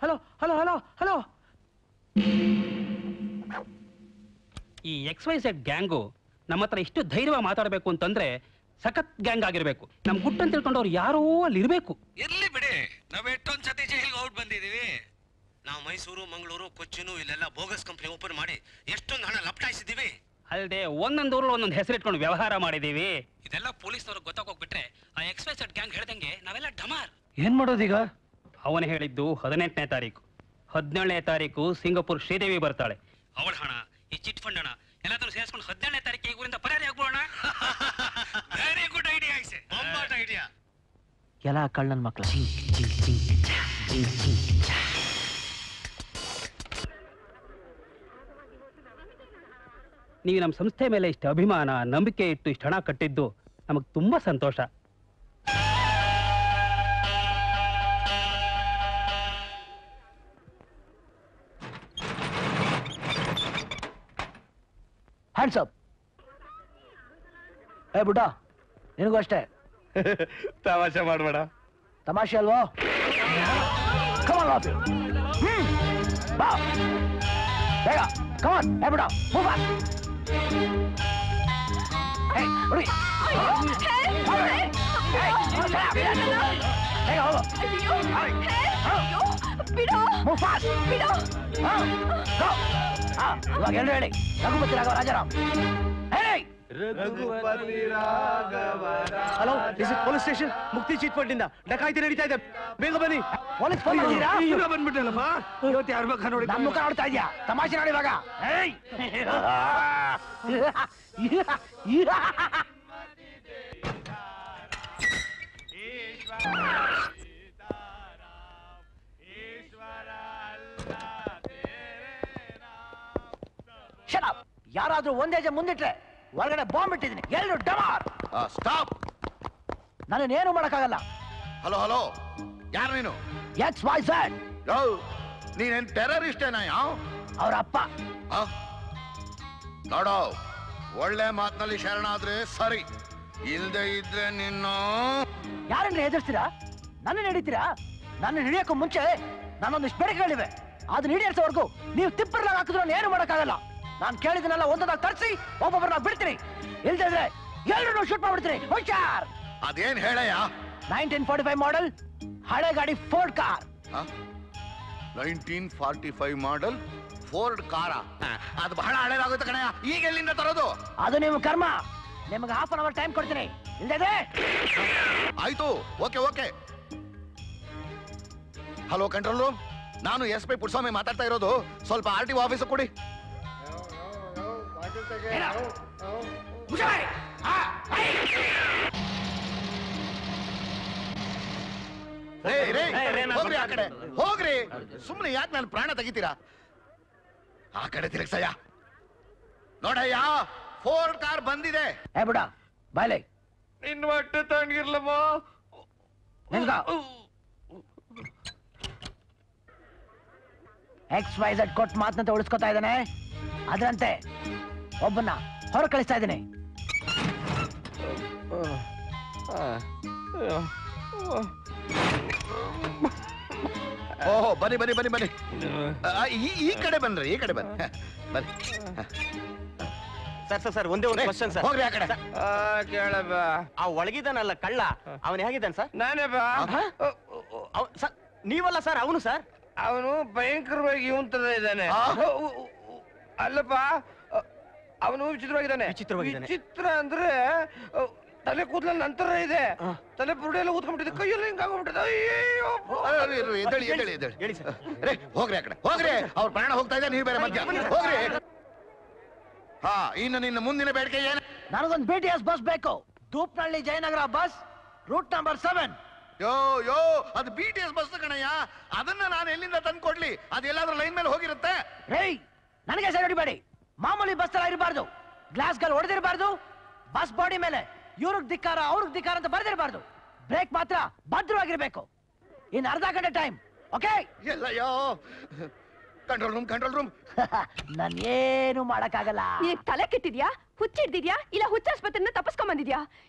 ಹಲೋ. ಈ XYZ ಗ್ಯಾಂಗು ನಮ್ಮ ಹತ್ರ ಇಷ್ಟು ಧೈರ್ಯವಾಗಿ ಮಾತಾಡಬೇಕು ಅಂತಂದ್ರೆ ಸಖತ್ ಗ್ಯಾಂಗ್ ಆಗಿರ್ಬೇಕು. ನಮ್ ಗುಟ್ಟಂತ ತಿಳ್ಕೊಂಡವ್ರು ಯಾರೋ ಅಲ್ಲಿ ಇರ್ಬೇಕು. ಇರ್ಲಿ ಬಿಡಿ, ನಾವ್ ಎಷ್ಟೊಂದ್ ಸತಿ ಜೈಲ್ಗೆ ಔಟ್ ಬಂದಿದೀವಿ. ನಾವು ಮೈಸೂರು, ಮಂಗಳೂರು, ಕೊಚ್ಚಿನು ಇಲ್ಲೆಲ್ಲ ಬೋಗಸ್ ಕಂಪ್ನಿ ಓಪನ್ ಮಾಡಿ ಎಷ್ಟೊಂದು ಹಣ ಲಪಟಾಯಿಸಿದೀವಿ. ಅಲ್ಲದೆ ಒಂದೊಂದು ಊರಲ್ಲಿ ಒಂದೊಂದು ಹೆಸರಿಟ್ಕೊಂಡು ವ್ಯವಹಾರ ಮಾಡಿದೀವಿ. ಇದೆಲ್ಲ ಪೊಲೀಸ್ನವ್ರಿಗೆ ಗೊತ್ತಾಗೋಗ್ಬಿಟ್ರೆ ಆ XYZ ಗ್ಯಾಂಗ್ ಹೇಳ್ದಂಗೆ ನಾವೆಲ್ಲ ಡಮಾರ್. ಏನ್ ಮಾಡೋದೀಗ? ಅವನು ಹೇಳಿದ್ದು 18ನೇ ತಾರೀಕು. 17ನೇ ತಾರೀಕು ಸಿಂಗಾಪುರ್ ಶ್ರೀದೇವಿ ಬರ್ತಾಳೆ. ಅವಳ ಹಣ, ಈ ಚಿಟ್ ಫಂಡ್ ಹಣ ಎಲ್ಲಾದ್ರೂ ಸೇರಿಸ್ಕೊಂಡು 17ನೇ ತಾರೀಕಿಗೆ ಈ ಊರಿಂದ ಪರಾರಿ ಆಗ್ಬೋಣ. ವೆರಿ ಗುಡ್ ಐಡಿಯಾ ಐಸೆ, ಬಾಂಬಾಟ್ ಐಡಿಯಾ. ಎಲ್ಲ ಕಳ್ಳನ್ ಮಕ್ಳು. ನೀವು ನಮ್ಮ ಸಂಸ್ಥೆ ಮೇಲೆ ಇಷ್ಟು ಅಭಿಮಾನ, ನಂಬಿಕೆ ಇಟ್ಟು ಇಷ್ಟು ಹಣ ಕಟ್ಟಿದ್ದು ನಮಗೆ ತುಂಬಾ ಸಂತೋಷ. Hands up. ಏ ಬುಡ್ಡ, ನಿನಗೂ ಅಷ್ಟೇ. ತಮಾಷೆ ಮಾಡ್ಬೇಡ. ತಮಾಷೆ ಅಲ್ವೋ? ಕಮಾನ್ ಬಾಬಿ, ಬಾ ಬೇಗ, ಕಮಾನ್. ಏ ಬುಡ್ಡ, ಮೂವ್ ಆನ್. ಏಯ್ ಹುಡುಗಿ, ಬೇಗ ಹೋಗು. Move fast. ಇವಾಗ ಎಲ್ಲರೂ ಹೇಳಿ, ರಘುಪತಿ ರಾಘವ ರಾಜಾರಾಮ್. ಹೇಳಿ. Hello, this is police station. ಮುಕ್ತಿ ಚೀಟ್ ಫಂಡ್ ಇಂದ ಡಕಾಯಿತಿ ನಡೀತಾ ಇದೆ, ಬೇಗ ಬನ್ನಿ. ಪೊಲೀಸ್ ಫೋನ್ ಮಾಡಿದ್ದೀರಾ? ಬಂದ್ಬಿಟ್ಟಲ್ಲಪ್ಪ, ಇವತ್ತು ಯಾರ ಮುಖ ನೋಡಿ ನಮ್ಮ ಮುಖ ನೋಡ್ತಾ ಇದೀಯಾ? ತಮಾಷೆ ನೋಡಿ ಇವಾಗ. Shut up. ಯಾರಾದ್ರೂ ಒಂದೇ ಹೆಜ್ಜೆ ಮುಂದಿಟ್ರೆ ಹೊರಗಡೆ ಬಾಂಬ್ ಇಟ್ಟಿದ್ದೀನಿ. ಎಲ್ಲರೂ ಡಮಾರ್. ಸ್ಟಾಪ್. ನಾನೇನು ಮಾಡಕ್ಕಾಗಲ್ಲ. ಹಲೋ ಹಲೋ, ಯಾರು ನೀನು? XYZ. ನೀನೇನ್ ಟೆರರಿಸ್ಟೇನಾ? ಯಾವ ಅವ್ರ ಅಪ್ಪ. ನೋಡೋ, ಒಳ್ಳೆ ಮಾತಿನಲ್ಲಿ ಶರಣಾದ್ರೆ ಸರಿ, ಇಲ್ದೆ ಇದ್ರೆ ನಿನ್ನ. ಯಾರನ್ನ ಹೆದರ್ಸ್ತೀರಾ? ನನ್ನ ಹಿಡಿತೀರಾ? ನನ್ನ ಹಿಡಿಯೋಕ್ಕೂ ಮುಂಚೆ ನಾನೊಂದಿಷ್ಟು ಬೇಡಿಕೆಗಳಿವೆ. ಅದನ್ನ ಹಿಡಿಯೋವರೆಗೂ ನೀವು ತಿಪ್ಪರ್ಲಾಗ ಹಾಕಿದ್ರು ಏನು ಮಾಡಕ್ಕಾಗಲ್ಲ. ನಾನು ಕೇಳಿದನ್ನೆಲ್ಲ ಒಂದೊಂದಾಗ ತರಿಸಿ ಒಬ್ಬೊಬ್ಬರನ್ನ ಬಿಡ್ತೀನಿ. ಇಲ್ದಿದ್ರೆ ಎಲ್ಲರೂ ಶೂಟ್ ಮಾಡ್ಬಿಡ್ತೀನಿ. ಹುಷಾರ್. ಅದೇನ್ ಹೇಳಯ್ಯ? 1945 ಮಾಡೆಲ್ ಹಳೆ ಗಾಡಿ ಫೋರ್ಡ್ ಕಾರ್. 1945 ಮಾಡೆಲ್ ಫೋರ್ಡ್ ಕಾರ? ಅದು ಬಹಳ ಹಳೇದಾಗುತ್ತೆ ಕಣಯ್ಯ. ಈಗ ಎಲ್ಲಿಂದ ತರೋದು? ಅದು ನಿಮ್ಮ ಕರ್ಮ. ನಿಮಗೆ ಹಾಫ್ ಅನ್ ಅವರ್ ಟೈಮ್ ಕೊಡ್ತೀನಿ. ಇಲ್ದಿದ್ರೆ ಆಯ್ತು, okay okay. Hello control room, ನಾನು SP ಪುಟ್ಸ್ವಾಮಿ ಮಾತಾಡ್ತಾ ಇರೋದು. ಸ್ವಲ್ಪ RTO ಆಫೀಸ್ ಕೊಡಿ. ಹೋಗ್ರಿ ಆ ಕಡೆ, ಹೋಗ್ರಿ. ಸುಮ್ಮನೆ ಯಾಕೆ ನಾನು ಪ್ರಾಣ ತೆಗಿತೀರಾ? ಆ ಕಡೆ ತಿರುಗ್ಸಯ್ಯ. ನೋಡಯ್ಯ, ಫೋರ್ಡ್ ಕಾರ್ ಬಂದಿದೆ. ಏ ಬಿಡ ಬಾಯ್ಲೆ. ನಿನ್ನ ಹೊಟ್ಟೆ ತಣ್ಣಗಿರ್ಲಮ್ಮ. XYZ ಕೊಟ್ಟು ಮಾತನ್ನ ಉಳಿಸ್ಕೊತಾ ಇದ್ದಾನೆ. ಅದರಂತೆ ಒಬ್ಬನ್ನ ಹೊರ ಕಳಿಸ್ತಾ ಇದ್ದೀನಿ. ಓಹೋ, ಬನ್ನಿ ಬನ್ನಿ ಬನ್ನಿ ಬನ್ನಿ. ಈ ಕಡೆ ಬನ್ರಿ, ಈ ಕಡೆ ಬನ್ನಿ ಬನ್ನಿ. ಸರ್ ಒಂದೇ ಒಂದು ಕ್ವಶನ್ ಸರ್. ಹೋಗ್ರಿ ಆ ಕಡೆ. ಕೇಳಪ್ಪ, ಆ ಒಳಗಿದಾನಲ್ಲ ಕಳ್ಳ, ಅವನು ಹೇಗಿದ್ದಾನೆ ಸರ್? ನಾನೇ ಬಾ. ಸರ್ ನೀವಲ್ಲ ಸರ್, ಅವನು ಸರ್. ಅವನು ಭಯಂಕರವಾಗಿ ಇವನ್ ತರ ಇದ್ದಾನೆ. ಅಲ್ಲಪ್ಪ, ಅವನು ವಿಚಿತ್ರವಾಗಿದ್ದಾನೆ. ವಿಚಿತ್ರ ಅಂದ್ರೆ ತಲೆ ಕೂದಲ ನಂತರ ಇದೆ, ತಲೆ ಬುರುಡೆ ಎಲ್ಲ ಊದ್ಕೊಂಡ್ಬಿಟ್ಟಿದೆ, ಕೈಯೆಲ್ಲ ಹಿಂಗಾಗ್ಬಿಟ್ಟಿದೆ. ಅಯ್ಯೋ, ಎದ್ದೇಳಿ ಎದ್ದೇಳಿ ಎದ್ದೇಳಿ. ಹೇಳಿ ಸರ್. ಹೋಗ್ರಿ ಆ ಕಡೆ, ಹೋಗ್ರಿ. ಅವ್ರ ಪ್ರಾಣ ಹೋಗ್ತಾ ಇದೆ, ನೀವು ಬೇರೆ ಮಧ್ಯ ಹೋಗ್ರಿ. ಹಾ, ಇನ್ನು ನಿನ್ನ ಮುಂದಿನ ಬೇಡಿಕೆ ಏನು? ನನಗೊಂದು BTS ಬಸ್ ಬೇಕು. ದೂಪ್ನಹಳ್ಳಿ ಜಯನಗರ ಬಸ್, ರೂಟ್ ನಂಬರ್ 7. ಯೋ ಯೋ, ಅದು BTS ಬಸ್ ಕಣಯ್ಯ. ಅದನ್ನ ನಾನು ಎಲ್ಲಿಂದ ತಂದು ಕೊಡ್ಲಿ? ಅದೆಲ್ಲಾದ್ರೂ ಲೈನ್ ಮೇಲೆ ಹೋಗಿರುತ್ತೆ. ರೇಯ್, ನನಗೆ ಸರಿ ಹೊಡಿಬೇಡಿ. ಮಾಮೂಲಿ ಬಸ್ ತರ ಇರಬಾರ್ದು. ಗ್ಲಾಸ್ಗಳು ಹೊಡೆದಿರಬಾರ್ದು. ಬಸ್ ಬಾಡಿ ಮೇಲೆ ಇವ್ರಿಗೆ ಧಿಕ್ಕಾರ ಅವ್ರಿಗೆ ಧಿಕ್ಕಾರ ಅಂತ ಬರೆದಿರಬಾರ್ದು. ಬ್ರೇಕ್ ಮಾತ್ರ ಭದ್ರವಾಗಿರ್ಬೇಕು. ಇನ್ನು ಅರ್ಧ ಗಂಟೆ ಟೈಮ್. ಓಕೆ? ಎಲ್ಲಯ್ಯೋ, ಕಂಟ್ರೋಲ್ ರೂಮ್, ಕಂಟ್ರೋಲ್ ರೂಮ್. ನಾನು ಏನು ಮಾಡಕ್ಕಾಗಲ್ಲ. ನೀನ್ ತಲೆ ಕೆಟ್ಟಿದ್ಯಾ? ಹುಚ್ಚಿಡ್ದಿದ್ಯಾ? ಇಲ್ಲ ಹುಚ್ಚಾಸ್ಪತ್ರೆಯಿಂದ ತಪ್ಪಿಸ್ಕೊಂಡ್ ಬಂದಿದ್ಯಾ?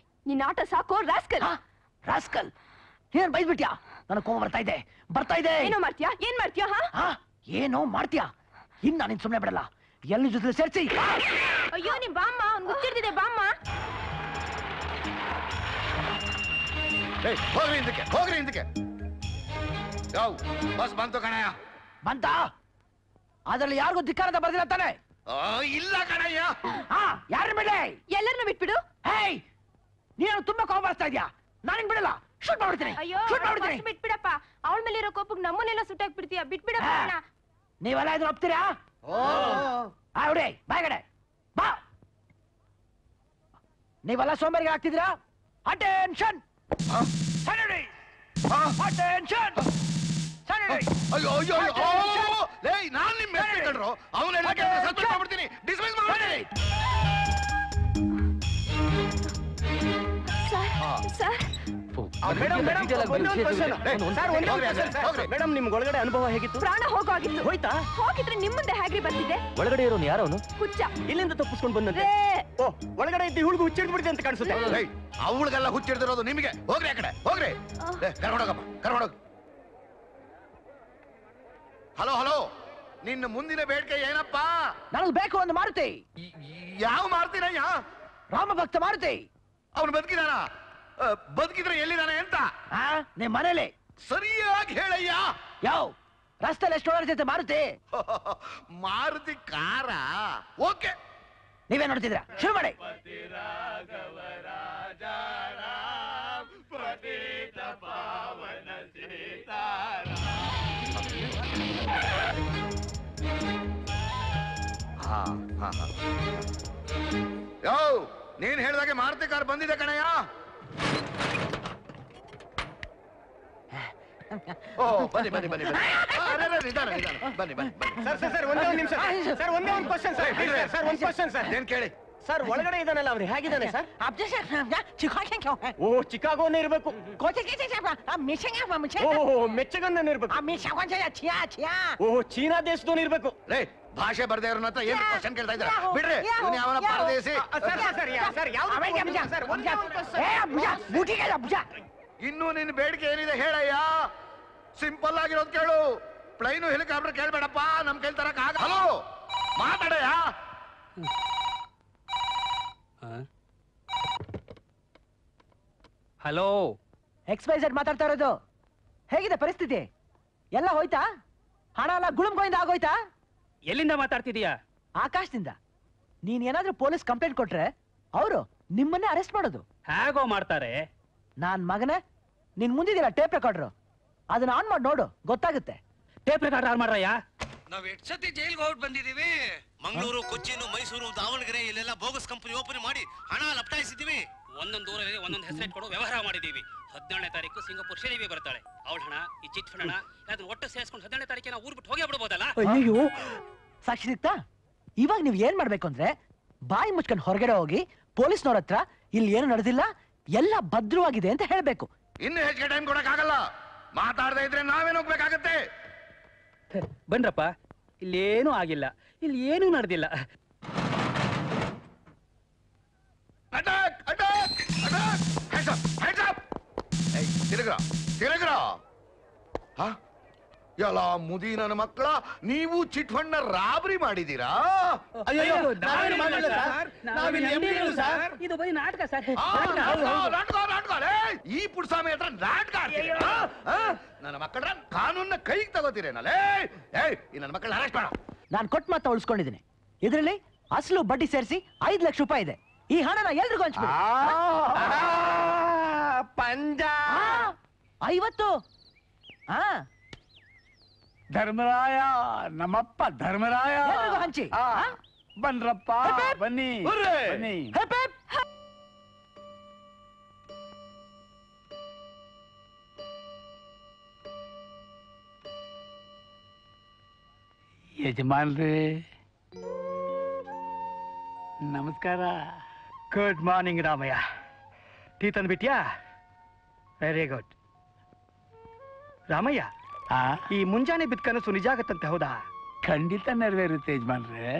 ನಿನ್ನ ಆಟ ಸಾಕೋ ರಾಸ್ಕಲ್. ರಾಸ್ಕಲ್, ಏನ್ ಬೈದ್ಬಿಟ್ಯಾ? ನನಗೆ ಕೋಪ ಬರ್ತಾ ಇದೆ, ಬರ್ತಾ ಇದೆ. ಏನೋ ಮಾಡ್ತೀಯಾ? ಏನ್ ಮಾಡ್ತೀಯಾ? ಏನೋ ಮಾಡ್ತೀಯಾ? ಇನ್ನ ನೀನ್ ಸುಮ್ನೆ ಬಿಡಲ್ಲ. ಎಲ್ಲಿ ಜೊತೆ ಸೇರ್ಸಿ. ಅಯ್ಯೋ, ನಿಮ್ ಬಾಮ್ಮ, ಅವ್ನ್ ಗೊತ್ತಿರ್ತಿದೆ ಬಾಮ್ಮ. ಹೋಗ್ರಿ ಹಿಂದಕ್ಕೆ, ಹೋಗ್ರಿ ಹಿಂದಕ್ಕೆ. ಯಾವ ಬಸ್ ಬಂತು ಕಣಯ್ಯ? ಬಂತ? ಅದ್ರಲ್ಲಿ ಯಾರಿಗೂ ಧಿಕ್ಕಾರ ಅಂತ ಬರ್ದಿಲ್ಲ ತಾನೆ? ಇಲ್ಲ ಕಣಯ್ಯ. ಯಾರು ಬಿಡ್ಲಿ? ಎಲ್ಲರನ್ನು ಬಿಟ್ಬಿಡು. ಹೇಯ್, ನೀನು ತುಂಬಾ ಕೋಪ ಬರ್ತಾ ಇದ್ಯಾ? ನಾನು ಬಿಡಲ್ಲ. ಶೂಟ್ ಮಾಡ್ಬಿಡ್ತೀನಿ. ಅಯ್ಯೋ, ಶೂಟ್ ಮಾಡ್ಬಿಡ್ತೀನಿ. ಬಿಟ್ಬಿಡಪ್ಪ. ಅವಳ ಮೇಲೆ ಇರೋ ಕೋಪಕ್ಕೆ ನಮ್ಮನ್ನೆಲ್ಲ ಸುಟ್ಟಾಕ್ಬಿಡ್ತೀಯ. ಬಿಟ್ಬಿಡಪ್ಪ. ನೀವೆಲ್ಲ ಇದ್ರ ಒಪ್ತೀರಾ? ಹುಡಿ ಬಾಯ್ಗಡೆ ಬಾ. ನೀವೆಲ್ಲ ಸೋಂಬೇರಿಗೆ ಆಗ್ತಿದ್ದೀರಾ? Attention, attention. ಅಯ್ಯೋ ಅಯ್ಯೋ ಅಯ್ಯೋ, ನಾನು ನಿಮ್ಮ ಮೇಲೆ ಕಂಡ್ರು. ಅವನು ಹೇಳಕ್ಕೆ ಸಸ್ಪೆಂಡ್ ಮಾಡ್ಬಿಡ್ತೀನಿ, ಡಿಸ್ಮಿಸ್ ಮಾಡ್ಬಿಡ್ತೀನಿ. ಸರ್, ಮೇಡಮ್ ನಿಮ್ಗೆ ಒಳಗಡೆ ಅನುಭವ ಹೇಗಿತ್ತು? ಪ್ರಾಣ ಹೋಗೋಗಿತ್ತು. ಹೋಯ್ತಾ? ಹೋಗಿದ್ರೆ ನಿಮ್ ಮುಂದೆ ಹೇಗ್ರಿ ಬಂದಿದೆ? ಒಳಗಡೆ ಇರೋನು ಯಾರವನು? ಹುಚ್ಚ. ಇಲ್ಲಿಂದ ತಪ್ಪಿಸ್ಕೊಂಡು ಬಂದಂತೆ. ಓ, ಒಳಗಡೆ ಇದ್ದು ಹುಡುಗ ಹುಚ್ಚಿಡ್ಬಿಡಿದೆ ಅಂತ ಕಾಣಿಸುತ್ತೆ. ಅವಳಿಗೆಲ್ಲ ಹುಚ್ಚಿಡ್ದಿರೋದು ನಿಮಗೆ. ಹೋಗ್ರಿ ಆ ಕಡೆ ಹೋಗ್ರಿ. ಕರ್ಕೊಂಡೋಗಪ್ಪ, ಕರ್ಕೊಂಡೋಗ. ಹಲೋ ಹಲೋ, ನಿನ್ನ ಮುಂದಿನ ಬೇಡಿಕೆ ಏನಪ್ಪಾ? ನನಗೆ ಬೇಕು ಒಂದು ಮಾರುತಿ. ಯಾವ ಮಾರುತಿನಯ್ಯ? ರಾಮ ಭಕ್ತ ಮಾರುತಿ. ಅವನು ಬದುಕಿದಾನ? ಬದುಕಿದ್ರೆ ಎಲ್ಲಿದಾನೆ ಅಂತ? ನಿಮ್ ಮನೇಲಿ. ಸರಿಯಾಗಿ ಹೇಳಯ್ಯ. ಯಾವ ರಸ್ತೆಲಿ ಎಷ್ಟು ಓಡಾಡ್ತೈತೆ ಮಾರುತಿ? ಮಾರುತಿ ಕಾರ. ಓಕೆ, ನೀವೇ ನೋಡ್ತಿದ್ರ? ಶುರು ಮಾಡಿ. ಯೋ, ನೀನ್ ಹೇಳ್ದಾಗೆ ಮಾರುತಿ ಕಾರ್ ಬಂದಿದೆ ಕಣಯ್ಯ. ಓ, ಬನ್ನಿ ಬನ್ನಿ ಬನ್ನಿ ಬನ್ನಿ. ನಿಧಾನ ನಿಧಾನ, ಬನ್ನಿ ಬನ್ನಿ ಬನ್ನಿ. ಸರ್ ಒಂದೇ ಒಂದು ನಿಮಿಷ ಸರ್, ಒಂದೇ ಒಂದು ಕ್ವಶನ್ ಸರ್, ಒಂದು ಕ್ವಶನ್ ಸರ್. ಏನ್ ಕೇಳಿ ಸರ್, ಒಳಗಡೆ ಇದಾನಲ್ಲ ಅವ್ರು ಹೇಗಿದ್ದಾನೆ ಸರ್? ಓ, ಚಿಕಾಗೋನೇ ಇರ್ಬೇಕು. ಓ, ಮೆಚ್ಚಗನ್ನ ಇರ್ಬೇಕು. ಓ, ಚೀನಾ ದೇಶದವನು ಇರ್ಬೇಕು. ಲೇ, ಭಾಷೆ ಬರ್ದೇ ಇರೋನ ಹತ್ರ ಏನ್ ಕ್ವಶನ್ ಕೇಳ್ತಾ ಇದ್ದಾರೆ? ಬಿಡ್ರಿ, ಇವನು ಯಾವನ ಪರದೇಸಿ. ಇನ್ನು ನಿನ್ನ ಬೇಡಿಕೆ ಏನಿದೆ ಹೇಳಯ್ಯ. ಸಿಂಪಲ್ ಆಗಿರೋದು ಕೇಳು. ಪ್ಲೈನು ಹೆಲಿಕಾಪ್ಟರ್ ಕೇಳ್ಬೇಡಪ್ಪ, ನಮ್ ಕೈಲಿ ತರಕ್ ಆಗ. ಹಲೋ, ಮಾತಾಡಯ್ಯ. ಹಲೋ, XYZ ಮಾತಾಡ್ತಾ ಇರೋದು. ಹೇಗಿದೆ ಪರಿಸ್ಥಿತಿ? ಎಲ್ಲ ಹೋಯ್ತಾ? ಹಣ ಎಲ್ಲ ಗುಳುಮ್ಗೋಯಿಂದ ಆಗೋಯ್ತಾ? ಎಲ್ಲಿಂದ ಮಾತಾಡ್ತಿದೀಯಾ? ಆಕಾಶದಿಂದ. ನೀನ್ ಏನಾದ್ರೂ ಪೊಲೀಸ್ ಕಂಪ್ಲೇಂಟ್ ಕೊಟ್ರೆ ಅವರು ನಿಮ್ಮನ್ನೇ ಅರೆಸ್ಟ್ ಮಾಡೋದು. ಹೇಗೋ ಮಾಡ್ತಾರೆ. ನಾನ್ ಮಗನೇ, ನಿನ್ ಮುಂದಿದ್ದೀರಾ ಟೇಪ್ ರೆಕಾರ್ಡರ್, ಅದನ್ನ ಆನ್ ಮಾಡಿ ನೋಡು, ಗೊತ್ತಾಗುತ್ತೆ. ಟೇಪ್ ರೆಕಾರ್ಡರ್ ಆನ್ ಮಾಡ್ರಯ್ಯ. ನಾವ್ ಎಷ್ಟು ಸತಿ ಜೈಲ್ಗೆ ಹೋಗಿ ಬಂದಿದೀವಿ. ಮಂಗಳೂರು, ಕೊಚ್ಚಿನು, ಮೈಸೂರು, ದಾವಣಗೆರೆ ಇಲ್ಲೆಲ್ಲ ಬೋಗಸ್ ಕಂಪನಿ ಓಪನ್ ಮಾಡಿ ಹಣ ಲಪ್ಟಾಯಿಸಿದೀವಿ. ಒಂದೊಂದು ಊರಲ್ಲಿ ಒಂದೊಂದು ಹೆಸರಿಟ್ಕೊಂಡು ವ್ಯವಹಾರ ಮಾಡಿದೀವಿ. 17ನೇ ತಾರೀಕು ಸಿಂಗಾಪುರ್ ಶ್ರೀದೇವಿ ಬರ್ತಾಳೆ. ಅವಳ ಹಣ, ಈ ಚಿಟ್ ಫಂಡ್ ಹಣ ಅದನ್ನ ಒಟ್ಟು ಸೇರಿಸ್ಕೊಂಡು 17ನೇ ತಾರೀಕಿನ ಊರ್ ಬಿಟ್ಟು ಹೋಗಿ ಬಿಡ್ಬೋದಲ್ಲ? ಅಯ್ಯೋ, ಸಾಕ್ಷಿ ಸಿಕ್ತಾ? ಇವಾಗ ನೀವ್ ಏನ್ ಮಾಡ್ಬೇಕು ಅಂದ್ರೆ, ಬಾಯಿ ಮುಚ್ಕೊಂಡು ಹೊರಗಡೆ ಹೋಗಿ ಪೊಲೀಸ್ನವ್ರ ಹತ್ರ ಇಲ್ಲಿ ಏನು ನಡೆದಿಲ್ಲ, ಎಲ್ಲ ಭದ್ರವಾಗಿದೆ ಅಂತ ಹೇಳ್ಬೇಕು. ಇನ್ನು ಹೆಚ್ಚಿಗೆ ಟೈಮ್ ಕೊಡಕ್ ಆಗಲ್ಲ. ಮಾತಾಡದೇ ಇದ್ರೆ ನಾವೇನ್ ಹೋಗ್ಬೇಕಾಗತ್ತೆ? ಬನ್ರಪ್ಪ, ಇಲ್ಲೇನೂ ಆಗಿಲ್ಲ, ಇಲ್ಲಿ ಏನೂ ನಡೆದಿಲ್ಲ. Attack attack attack! Heads up heads up! ಏಯ್, ತಿರುಗ್ರ ತಿರುಗ್ರ. ಎಲ್ಲ ಮುದಿ ನನ್ನ ಮಕ್ಕಳ, ನೀವು ಚಿಟ್ ಫಂಡ್ ನ ರಾಬರಿ ಮಾಡಿದೀರಾ? ಇದು ಬರೀ ನಾಟಕ ಸರ್. ಈ ಪುಡ್ಸಾಮಿ ಹತ್ರ ನಾಟಕ ಆಡ್ತೀರಾ? ನನ್ನ ಮಕ್ಕಳ ಕಾನೂನ್ನ ಕೈಗೆ ತಗೋತೀರೇನಲ್ಲೇ? ಏಯ್, ಈ ನನ್ನ ಮಕ್ಕಳನ್ನ ಅರೆಸ್ಟ್ ಮಾಡ. ನಾನ್ ಕೊಟ್ಟು ಮಾತ್ರ ಉಳಿಸ್ಕೊಂಡಿದ್ದೀನಿ. ಇದರಲ್ಲಿ ಅಸಲು ಬಡ್ಡಿ ಸೇರಿಸಿ 5 ಲಕ್ಷ ರೂಪಾಯಿ ಇದೆ. ಈ ಹಣನ ಎಲ್ರಿಗೂ ಹಂಚ್ಬಿಡಿ. ಪಂಜ 50. ಧರ್ಮರಾಯ, ನಮ್ಮಪ್ಪ ಧರ್ಮರಾಯ. ಎಲ್ರಿಗೂ ಹಂಚಿ. ಬನ್ರಪ್ಪ, ಬನ್ನಿ ಬನ್ನಿ. ಯಜಮಾನ್ರಿ ನಮಸ್ಕಾರ. Good morning Ramayya. ಟೀ ತಂದ್ಬಿಟ್ಯಾ? Very good. ರಾಮಯ್ಯ, ಈ ಮುಂಜಾನೆ ಬಿದ್ದ ಕನಸು ನಿಜ ಆಗತ್ತಂತೆ, ಹೌದಾ? ಖಂಡಿತ ನೆರವೇರುತ್ತೆ ಯಜಮಾನ್ರೆ.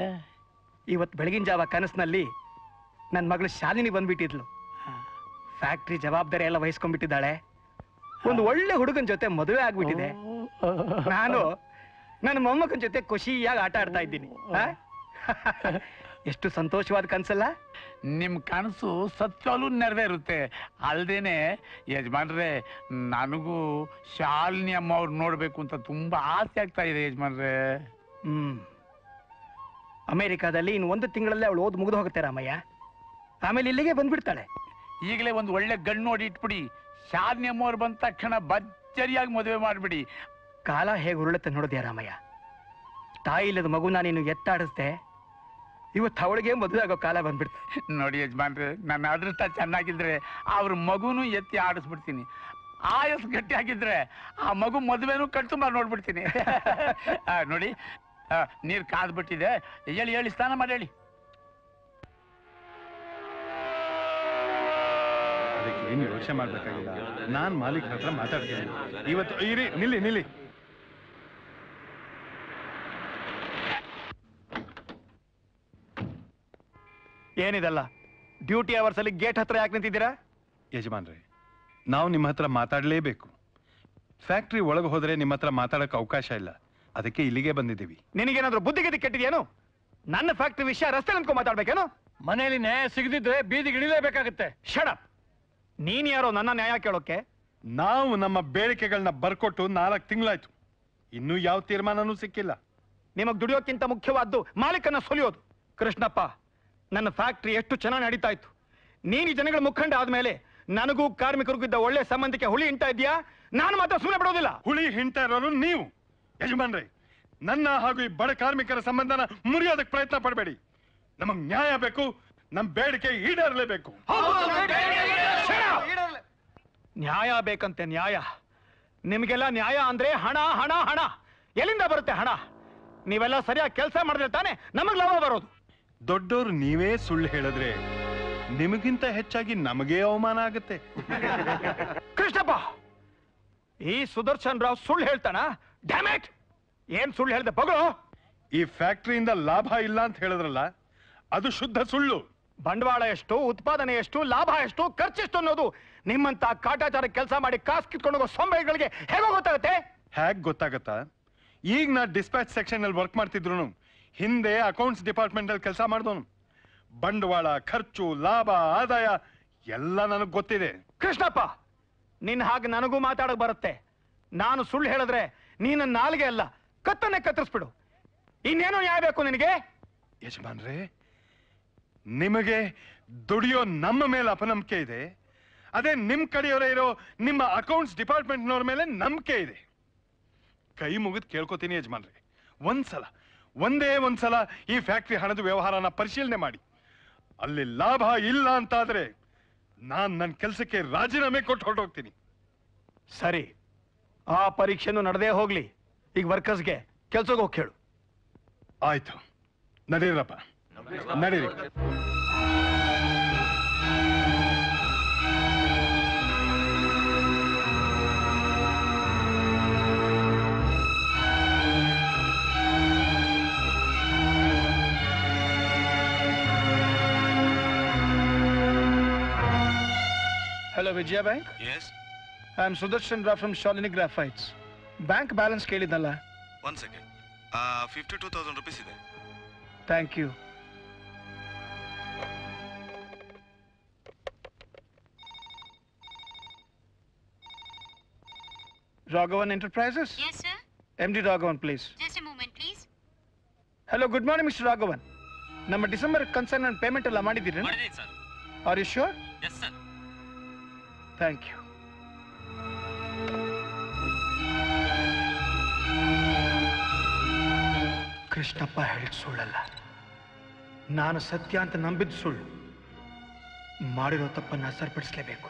ಇವತ್ತು ಬೆಳಗಿನ ಜಾವ ಕನಸಿನಲ್ಲಿ ನನ್ನ ಮಗಳು ಶಾಲಿನಿ ಬಂದ್ಬಿಟ್ಟಿದ್ಲು. ಫ್ಯಾಕ್ಟ್ರಿ ಜವಾಬ್ದಾರಿ ಎಲ್ಲ ವಹಿಸ್ಕೊಂಡ್ಬಿಟ್ಟಿದ್ದಾಳೆ. ಒಂದು ಒಳ್ಳೆ ಹುಡುಗನ ಜೊತೆ ಮದುವೆ ಆಗ್ಬಿಟ್ಟಿದೆ. ನಾನು ನನ್ನ ಮೊಮ್ಮಗನ ಜೊತೆ ಖುಷಿಯಾಗಿ ಆಟ ಆಡ್ತಾ ಇದ್ದೀನಿ. ಎಷ್ಟು ಸಂತೋಷವಾದ ಕನಸಲ್ಲ? ನಿಮ್ ಕನಸು ಸತ್ಯಲ್ಲೂ ನೆರವೇರುತ್ತೆ. ಅಲ್ದೇನೆ ಯಜಮಾನ್ರೆ, ನನಗೂ ಶಾಲಿನಿ ಅಮ್ಮ ಅವ್ರು ನೋಡ್ಬೇಕು ಅಂತ ತುಂಬಾ ಆಸೆ ಆಗ್ತಾ ಇದೆ ಯಜಮಾನ್ರೆ. ಅಮೆರಿಕಾದಲ್ಲಿ ಇನ್ನು 1 ತಿಂಗಳಲ್ಲೇ ಅವಳು ಓದ್ ಮುಗಿದು ಹೋಗುತ್ತೆ ರಾಮಯ್ಯ. ಆಮೇಲೆ ಇಲ್ಲಿಗೆ ಬಂದ್ಬಿಡ್ತಾಳೆ. ಈಗಲೇ ಒಂದು ಒಳ್ಳೆ ಗಂಡು ನೋಡಿ ಇಟ್ಬಿಡಿ. ಶಾಲಿನಿ ಅಮ್ಮ ಅವ್ರು ಬಂದ ತಕ್ಷಣ ಭರ್ಜರಿಯಾಗಿ ಮದುವೆ ಮಾಡ್ಬಿಡಿ. ಕಾಲ ಹೇಗೆ ಉರುಳುತ್ತೆ ನೋಡಿದ್ಯಾ ರಾಮಯ್ಯ? ತಾಯಿ ಇಲ್ಲದ ಮಗುನ ನೀನು ಎತ್ತಾಡಿಸ್ದೆ, ಇವತ್ತು ಅವಳಿಗೆ ಮದುವೆ ಆಗೋ ಕಾಲ ಬಂದ್ಬಿಡ್ತು. ನೋಡಿ ಯಜಮಾನ್ರೆ, ನನ್ನ ಅದೃಷ್ಟ ಚೆನ್ನಾಗಿದ್ರೆ ಅವ್ರ ಮಗುನು ಎತ್ತಿ ಆಡಿಸ್ಬಿಡ್ತೀನಿ. ಆಯಸ್ ಗಟ್ಟಿ ಆಗಿದ್ರೆ ಆ ಮಗು ಮದುವೆನೂ ಕಣ್ತುಂಬ ನೋಡ್ಬಿಡ್ತೀನಿ. ನೋಡಿ, ನೀರು ಕಾದ್ಬಿಟ್ಟಿದೆ, ಹೇಳಿ ಸ್ನಾನ ಮಾಡಿ ಹೇಳಿ. ಅದಕ್ಕೆ ಏನು ಯೋಚನೆ ಮಾಡ್ಬೇಕಾಗಿಲ್ಲ. ನಾನ್ ಮಾಲೀಕ್ ಹತ್ರ ಮಾತಾಡ್ತೀನಿ ಇವತ್ತು. ಇರಿ, ನಿಲ್ಲಿ ನಿಲ್ಲಿ. ಏನಿದಲ್ಲ ಡ್ಯೂಟಿ ಅವರ್ಸ್ ಅಲ್ಲಿ ಗೇಟ್ ಹತ್ರ ಯಾಕೆ ನಿಂತಿದ್ದೀರಾ? ಯಜಮಾನ್ರೆ, ನಾವು ನಿಮ್ಮ ಹತ್ರ ಮಾತಾಡಲೇಬೇಕು. ಫ್ಯಾಕ್ಟ್ರಿ ಒಳಗೆ ಹೋದ್ರೆ ನಿಮ್ಮ ಹತ್ರ ಮಾತಾಡಕ್ಕೆ ಅವಕಾಶ ಇಲ್ಲ, ಅದಕ್ಕೆ ಇಲ್ಲಿಗೆ ಬಂದಿದ್ದೀವಿ. ನಿನಗೇನಾದ್ರೂ ಬುದ್ಧಿಗಿದ್ದಿ ಕೆಟ್ಟಿದ್ಯೇನು? ನನ್ನ ಫ್ಯಾಕ್ಟ್ರಿ ವಿಷಯ ರಸ್ತೆ ನಿಂತ್ಕೊಂಡು ಮಾತಾಡ್ಬೇಕೇನು? ಮನೆಯಲ್ಲಿ ನ್ಯಾಯ ಸಿಗದಿದ್ರೆ ಬೀದಿಗೆ ಇಳಿಲೇಬೇಕಾಗುತ್ತೆ. ಶಡಪ್! ನೀನ್ ಯಾರೋ ನನ್ನ ನ್ಯಾಯ ಕೇಳೋಕೆ? ನಾವು ನಮ್ಮ ಬೇಡಿಕೆಗಳನ್ನ ಬರ್ಕೊಟ್ಟು 4 ತಿಂಗಳಾಯ್ತು, ಇನ್ನೂ ಯಾವ ತೀರ್ಮಾನನೂ ಸಿಕ್ಕಿಲ್ಲ. ನಿಮಗ್ ದುಡಿಯೋಕ್ಕಿಂತ ಮುಖ್ಯವಾದ್ದು ಮಾಲೀಕನ ಸೊಲಿಯೋದು. ಕೃಷ್ಣಪ್ಪ, ನನ್ನ ಫ್ಯಾಕ್ಟ್ರಿ ಎಷ್ಟು ಚೆನ್ನಾಗಿ ನಡೀತಾ ಇತ್ತು. ನೀನು ಈ ಜನಗಳ ಮುಖಂಡ ಆದ್ಮೇಲೆ ನನಗೂ ಕಾರ್ಮಿಕರಿಗೂ ಇದ್ದ ಒಳ್ಳೆ ಸಂಬಂಧಕ್ಕೆ ಹುಳಿ ಹಿಂಡ್ತಾ ಇದೆಯಾ? ನಾನು ಮಾತ್ರ ಸುಮ್ಮನೆ ಬಿಡೋದಿಲ್ಲ. ಹುಳಿ ಹಿಂಡ್ತಾ ಇರೋರು ನೀವು. ಯಜಮಾನ್ರೆ, ನನ್ನ ಹಾಗೂ ಈ ಬಡ ಕಾರ್ಮಿಕರ ಸಂಬಂಧನ ಮುರಿಯೋದಕ್ಕೆ ಪ್ರಯತ್ನ ಪಡಬೇಡಿ. ನಮಗ್ ನ್ಯಾಯ ಬೇಕು, ನಮ್ ಬೇಡಿಕೆ ಈಡೇರಲೇಬೇಕು. ನ್ಯಾಯ ಬೇಕಂತೆ ನ್ಯಾಯ? ನಿಮ್ಗೆಲ್ಲ ನ್ಯಾಯ ಅಂದ್ರೆ ಹಣ ಹಣ ಹಣ. ಎಲ್ಲಿಂದ ಬರುತ್ತೆ ಹಣ? ನೀವೆಲ್ಲ ಸರಿಯಾಗಿ ಕೆಲಸ ಮಾಡಿದ್ರೆ ತಾನೆ ನಮಗ್ ಲಾಭ ಬರೋದು. ದೊಡ್ಡೋರು ನೀವೇ ಸುಳ್ಳು ಹೇಳಿದ್ರೆ ನಿಮಗಿಂತ ಹೆಚ್ಚಾಗಿ ನಮಗೇ ಅವಮಾನ ಆಗುತ್ತೆ. ಕೃಷ್ಣಪ್ಪ, ಈ ಸುದರ್ಶನ್ ರಾವ್ ಸುಳ್ಳು ಹೇಳ್ತಾನ? ಡ್ಯಾಮೇಟ್! ಏನ್ ಸುಳ್ಳು ಹೇಳ್ದೆ ಬಗಳು? ಈ ಫ್ಯಾಕ್ಟ್ರಿಯಿಂದ ಲಾಭ ಇಲ್ಲ ಅಂತ ಹೇಳಿದ್ರಲ್ಲ, ಅದು ಶುದ್ಧ ಸುಳ್ಳು. ಬಂಡವಾಳ ಎಷ್ಟು, ಉತ್ಪಾದನೆ ಎಷ್ಟು, ಲಾಭ ಎಷ್ಟು, ಖರ್ಚೆಷ್ಟು ಅನ್ನೋದು ನಿಮ್ಮಂತ ಕಾಟಾಚಾರ ಕೆಲಸ ಮಾಡಿ ಕಾಸು ಕಿತ್ಕೊಂಡು ಹೋಗೋ ಸೊಂಬೆಗಳಿಗೆ ಹೇಗೋ ಗೊತ್ತಾಗುತ್ತೆ? ಹೇಗ್ ಗೊತ್ತಾಗತ್ತಾ? ಈಗ ನಾ ಡಿಸ್ಪ್ಯಾಚ್ ಸೆಕ್ಷನ್ ಅಲ್ಲಿ ವರ್ಕ್ ಮಾಡ್ತಿದ್ರು, ಹಿಂದೆ ಅಕೌಂಟ್ಸ್ ಡಿಪಾರ್ಟ್ಮೆಂಟ್ ಅಲ್ಲಿ ಕೆಲಸ ಮಾಡಿದವನು. ಬಂಡವಾಳ, ಖರ್ಚು, ಲಾಭ, ಆದಾಯ ಎಲ್ಲ ನನಗ್ ಗೊತ್ತಿದೆ. ಕೃಷ್ಣಪ್ಪ, ನಿನ್ ಹಾಗೆ ನನಗೂ ಮಾತಾಡಕ್ ಬರುತ್ತೆ. ನಾನು ಸುಳ್ಳು ಹೇಳಿದ್ರೆ ನೀನ ನಾಲ್ಗೆ ಅಲ್ಲ ಕತ್ತನ್ನೇ ಕತ್ತರಿಸ್ಬಿಡು. ಇನ್ನೇನು ನ್ಯಾಯ ಬೇಕು ನಿನಗೆ? ಯಜಮಾನ್ರೆ, ನಿಮಗೆ ದುಡಿಯೋ ನಮ್ಮ ಮೇಲೆ ಅಪನಂಬಿಕೆ ಇದೆ, ಅದೇ ನಿಮ್ ಕಡೆಯವರೇ ಇರೋ ನಿಮ್ಮ ಅಕೌಂಟ್ಸ್ ಡಿಪಾರ್ಟ್ಮೆಂಟ್ನವ್ರ ಮೇಲೆ ನಂಬಿಕೆ ಇದೆ. ಕೈ ಮುಗಿದು ಕೇಳ್ಕೊತೀನಿ ಯಜಮಾನ್ರೆ, ಒಂದೇ ಒಂದ್ಸಲ ಈ ಫ್ಯಾಕ್ಟ್ರಿ ಹಣದ ವ್ಯವಹಾರನ ಪರಿಶೀಲನೆ ಮಾಡಿ. ಅಲ್ಲಿ ಲಾಭ ಇಲ್ಲ ಅಂತಾದ್ರೆ ನಾನ್ ನನ್ನ ಕೆಲಸಕ್ಕೆ ರಾಜೀನಾಮೆ ಕೊಟ್ಟು ಹೊರಟೋಗ್ತೀನಿ. ಸರಿ, ಆ ಪರೀಕ್ಷೆನೂ ನಡೆದೇ ಹೋಗ್ಲಿ. ಈಗ ವರ್ಕರ್ಸ್ಗೆ ಕೆಲ್ಸಕ್ಕೆ ಹೋಗಿ ಕೇಳು. ಆಯ್ತು, ನಡೀರಪ್ಪ, ನಡೀರಿ. Hello, Vijaya Bank. Yes. I am Sudarshan Rao from Shalini Graphites. Bank balance ಕೇಳಿದಲ್ಲ? 1 second. 52,000 rupees ಇದೆ. Thank you. Raghavan Enterprises? Yes, sir. MD Raghavan, please. Just a moment, please. Hello, good morning, Mr. Raghavan. ನಮ್ಮ December concern and payment ಎಲ್ಲ ಮಾಡಿದ್ದೀರಿ? ಮಾಡಿದ್ದೀನಿ sir. Are you sure? Yes sir. Thank you. Krishnappa ಹೇಳಿದ ಸುಳ್ಳಲ್ಲ, ನಾನು ಸತ್ಯ ಅಂತ ನಂಬಿದ ಸುಳ್ಳು. ಮಾಡಿರೋ ತಪ್ಪನ್ನ ಸರಿಪಡಿಸಲೇಬೇಕು.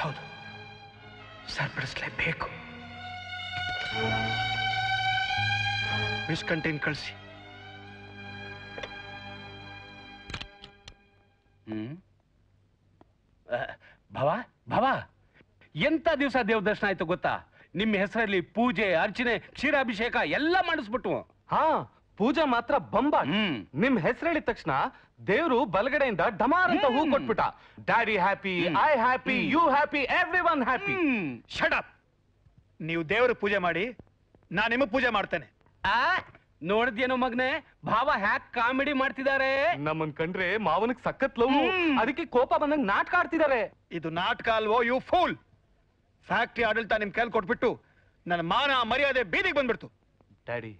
ಹೌದು, ಸರಿಪಡಿಸಲೇಬೇಕು. ವಿಶ್ ಕಂಟೈನ್ ಕಳಿಸಿ. ಭವ, ಎಂತ ದಿವಸ ದೇವ ದರ್ಶನ ಆಯ್ತು ಗೊತ್ತಾ? ನಿಮ್ಮ ಹೆಸರಲ್ಲಿ ಪೂಜೆ, ಅರ್ಚನೆ, ಕ್ಷೀರಾಭಿಷೇಕ ಎಲ್ಲ ಮಾಡಿಸ್ಬಿಟ್ಟು. ಹಾ, ಪೂಜಾ ಮಾತ್ರ ಬಂಬ. ನಿಮ್ ಹೆಸರು ಹೇಳಿದ ತಕ್ಷಣ ದೇವ್ರು ಬಲಗಡೆಯಿಂದ ಡಮಾರ್ ಅಂತ ಹೂ ಕೊಟ್ಬಿಟ್ಟ. Daddy happy, I happy, you happy, everyone happy. Shut up! ನೀವು ದೇವ್ರ ಪೂಜೆ ಮಾಡಿ, ನಾ ನಿಮಗ್ ಪೂಜೆ ಮಾಡ್ತೇನೆ. ನೋಡಿದ್ಯೇನೋ ಮಗ್ನೆ, ಭಾವ ಹ್ಯಾಕ್ ಕಾಮಿಡಿ ಮಾಡ್ತಿದ್ದಾರೆ. ನಮ್ಮನ್ ಕಂಡ್ರೆ ಮಾವನಿಗೆ ಸಖತ್ ಲವ್, ಅದಕ್ಕೆ ಕೋಪ ಬಂದಂಗ್ ನಾಟಕ ಆಡ್ತಿದ್ದಾರೆ. ಇದು ನಾಟಕ ಅಲ್ವೋ, ಯು ಫೂಲ್! ಫ್ಯಾಕ್ಟ್ರಿ ಆಡಳಿತ ನಿಮ್ ಕೈಲಿ ಕೊಟ್ಬಿಟ್ಟು ನನ್ನ ಮಾನ ಮರ್ಯಾದೆ ಬೀದಿಗೆ ಬಂದ್ಬಿಡ್ತು. ಡ್ಯಾಡಿ,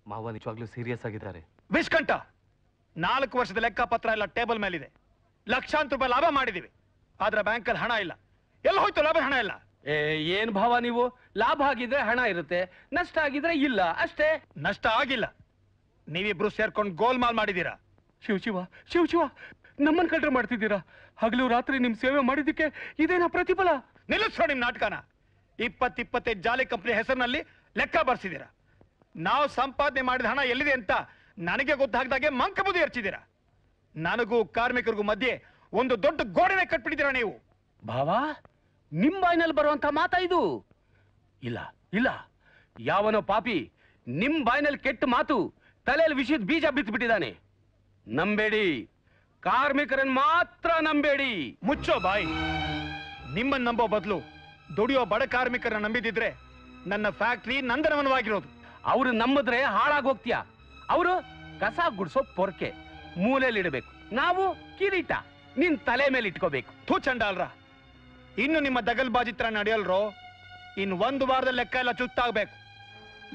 ಮಾವ ನಿಜವಾಗ್ಲೂ ಸೀರಿಯಸ್ ಆಗಿದ್ದಾರೆ. ವಿಷ್ಕಂಠ, 4 ವರ್ಷದ ಲೆಕ್ಕಪತ್ರ ಎಲ್ಲ ಟೇಬಲ್ ಮೇಲಿದೆ. ಲಕ್ಷಾಂತರ ರೂಪಾಯಿ ಲಾಭ ಮಾಡಿದೀವಿ, ಆದ್ರೆ ಬ್ಯಾಂಕಲ್ಲಿ ಹಣ ಇಲ್ಲ. ಎಲ್ಲ ಹೋಯ್ತು ಲಾಭ, ಹಣ ಇಲ್ಲ. ಏನ್ ಭಾವ ನೀವು? ಲಾಭ ಆಗಿದ್ರೆ ಹಣ ಇರುತ್ತೆ, ನಷ್ಟ ಆಗಿದ್ರೆ ಇಲ್ಲ ಅಷ್ಟೇ. ನಷ್ಟ ಆಗಿಲ್ಲ, ನೀವಿಬ್ರು ಸೇರ್ಕೊಂಡು ಗೋಲ್ಮಾಲ್ ಮಾಡಿದೀರಾ. ಶಿವ, ನಮ್ಮನ್ ಕಂಡ್ರೆ ಮಾಡ್ತಿದ್ದೀರಾ? ಹಗಲು ರಾತ್ರಿ ನಿಮ್ ಸೇವೆ ಮಾಡಿದ್ದಕ್ಕೆ ಇದೇನಾ ಪ್ರತಿಫಲ? ನಿಲ್ಲಿಸೋ ನಿಮ್ ನಾಟಕನ. 25 ಜಾಲಿ ಕಂಪ್ನಿ ಹೆಸರಿನಲ್ಲಿ ಲೆಕ್ಕ ಬರ್ಸಿದೀರಾ. ನಾವು ಸಂಪಾದನೆ ಮಾಡಿದ ಹಣ ಎಲ್ಲಿದೆ ಅಂತ ನನಗೆ ಗೊತ್ತಾಗ್ದಾಗೆ ಮಂಕ ಬುದ್ಧಿ ಹರ್ಚಿದ್ದೀರಾ. ನನಗೂ ಕಾರ್ಮಿಕರಿಗೂ ಮಧ್ಯೆ ಒಂದು ದೊಡ್ಡ ಗೋಡೆನೆ ಕಟ್ಬಿಟ್ಟಿದ್ದೀರಾ ನೀವು. ಭಾವ ನಿಮ್ ಬಾಯಿನಲ್ಲಿ ಬರುವಂತ ಮಾತಾ ಇದು? ಇಲ್ಲ ಇಲ್ಲ, ಯಾವನೋ ಪಾಪಿ ನಿಮ್ ಬಾಯಿನಲ್ಲಿ ಕೆಟ್ಟ ಮಾತು, ತಲೆಯಲ್ಲಿ ವಿಷಯದ ಬೀಜ ಬಿತ್ಬಿಟ್ಟಿದ್ದಾನೆ. ನಂಬೇಡಿ, ಕಾರ್ಮಿಕರನ್ನ ಮಾತ್ರ ನಂಬೇಡಿ. ಮುಚ್ಚೋ ಬಾಯಿ. ನಿಮ್ಮನ್ನ ನಂಬೋ ಬದಲು ದುಡಿಯೋ ಬಡ ಕಾರ್ಮಿಕರನ್ನ ನಂಬಿದಿದ್ರೆ ನನ್ನ ಫ್ಯಾಕ್ಟ್ರಿ ನಂದನವನವಾಗಿರೋದು. ಅವ್ರು ನಂಬಿದ್ರೆ ಹಾಳಾಗೋಗ್ತೀಯ. ಅವರು ಕಸ ಗುಡ್ಸೋ ಪೊರ್ಕೆ ಮೂಲೆಯಲ್ಲಿ ಇಡಬೇಕು, ನಾವು ಕಿರೀಟ ನಿನ್ ತಲೆ ಮೇಲೆ ಇಟ್ಕೋಬೇಕು. ಥೂ ಚಂಡಾಲ್ರ, ಇನ್ನು ನಿಮ್ಮ ದಗಲ್ಬಾಜಿ ತರ ನಡೆಯಲ್ರೋ. ಇನ್ನು 1 ವಾರದ ಲೆಕ್ಕ ಎಲ್ಲ ಚುತ್ತಾಗ್ಬೇಕು.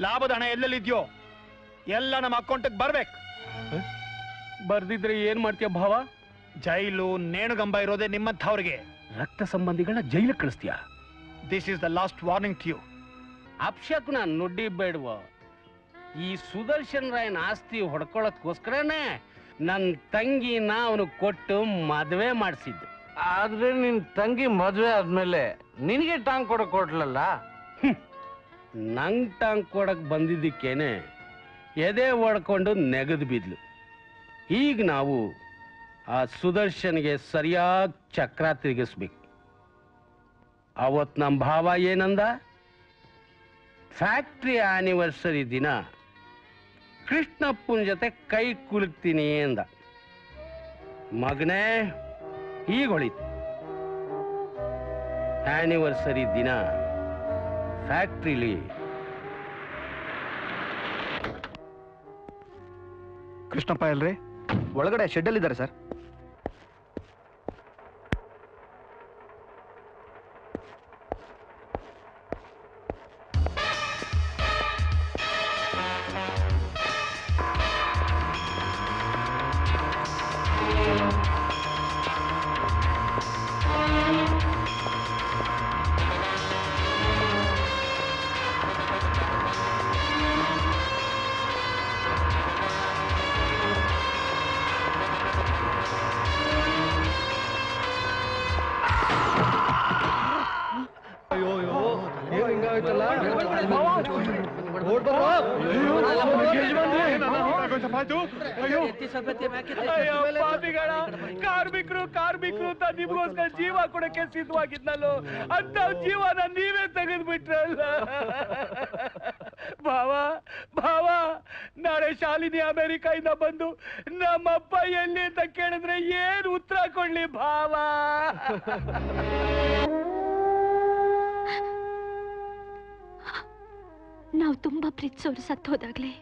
ಲಾಭದ ಹಣ ಎಲ್ಲೆಲ್ಲಿದ್ಯೋ ಎಲ್ಲ ನಮ್ಮ ಅಕೌಂಟಿಗೆ ಬರ್ಬೇಕು. ಬರ್ದಿದ್ರೆ ಏನ್ ಮಾಡ್ತೀಯ ಭಾವ? ಜೈಲು ನೇಣುಗಂಬ ಇರೋದೇ ನಿಮ್ಮಂಥವ್ರಿಗೆ. ರಕ್ತ ಸಂಬಂಧಿಗಳನ್ನ ಜೈಲಿಗೆ ಕಳಿಸ್ತೀಯ? This is the last warning to you. ಅಪ್ಶಕ್ನ ನುಡ್ಡಿ ಬೇಡ್ವ. ಈ ಸುದರ್ಶನ್ ರಾಯನ್ ಆಸ್ತಿ ಹೊಡ್ಕೊಳ್ಳೋದಕ್ಕೋಸ್ಕರನೇ ನನ್ನ ತಂಗಿನ ಅವನು ಕೊಟ್ಟು ಮದುವೆ ಮಾಡಿಸಿದ್ದು. ಆದ್ರೆ ನಿನ್ ತಂಗಿ ಮದ್ವೆ ಆದ್ಮೇಲೆ ನಿನಗೆ ಟಾಂಗ್ ಕೊಡಕ್ ಕೊಡ್ಲಲ್ಲ? ನಂಗ್ ಟಾಂಗ್ ಕೊಡಕ್ ಬಂದಿದ್ದಕ್ಕೇನೆ ಎದೆ ಹೊಡ್ಕೊಂಡು ನೆಗೆದು ಬಿದ್ಲು. ಈಗ ನಾವು ಆ ಸುದರ್ಶನ್ಗೆ ಸರಿಯಾಗಿ ಚಕ್ರ ತಿರುಗಿಸ್ಬೇಕು. ಅವತ್ ನಮ್ಮ ಭಾವ ಏನಂದ? ಫ್ಯಾಕ್ಟ್ರಿ ಆನಿವರ್ಸರಿ ದಿನ ಕೃಷ್ಣಪ್ಪನ ಜೊತೆ ಕೈ ಕುಲುಕ್ತೀನಿ ಅಂದ. ಮಗನೇ, ಈಗ ಹೊಳಿತು. ಆನಿವರ್ಸರಿ ದಿನ ಫ್ಯಾಕ್ಟ್ರಿಲಿ ಕೃಷ್ಣಪ್ಪ ಎಲ್ರಿ? ಒಳಗಡೆ ಶೆಡ್ ಇದ್ದಾರೆ ಸರ್. ಕಾರ್ಮಿಕರು ಕಾರ್ಮಿಕರು ಅಂತ ನಿಮ್ಗೋಸ್ಕರ ಜೀವ ಕೊಡಕ್ಕೆ ಸಿದ್ಧವಾಗಿದ್ನಲ್ಲೋ ಅಂತ ಜೀವನ ನೀವೇ ತೆಗೆದ್ಬಿಟ್ರಲ್ಲ. ಭಾವ ಭಾವ, ನಾಳೆ ಶಾಲಿನಿ ಅಮೆರಿಕಾಯಿಂದ ಬಂದು ನಮ್ಮಪ್ಪ ಎಲ್ಲಿ ಅಂತ ಕೇಳಿದ್ರೆ ಏನ್ ಉತ್ತರ ಕೊಡ್ಲಿ ಭಾವ? ನಾವು ತುಂಬಾ ಪ್ರೀತಿಸೋರು ಸತ್ತು ಹೋದಾಗ್ಲೇ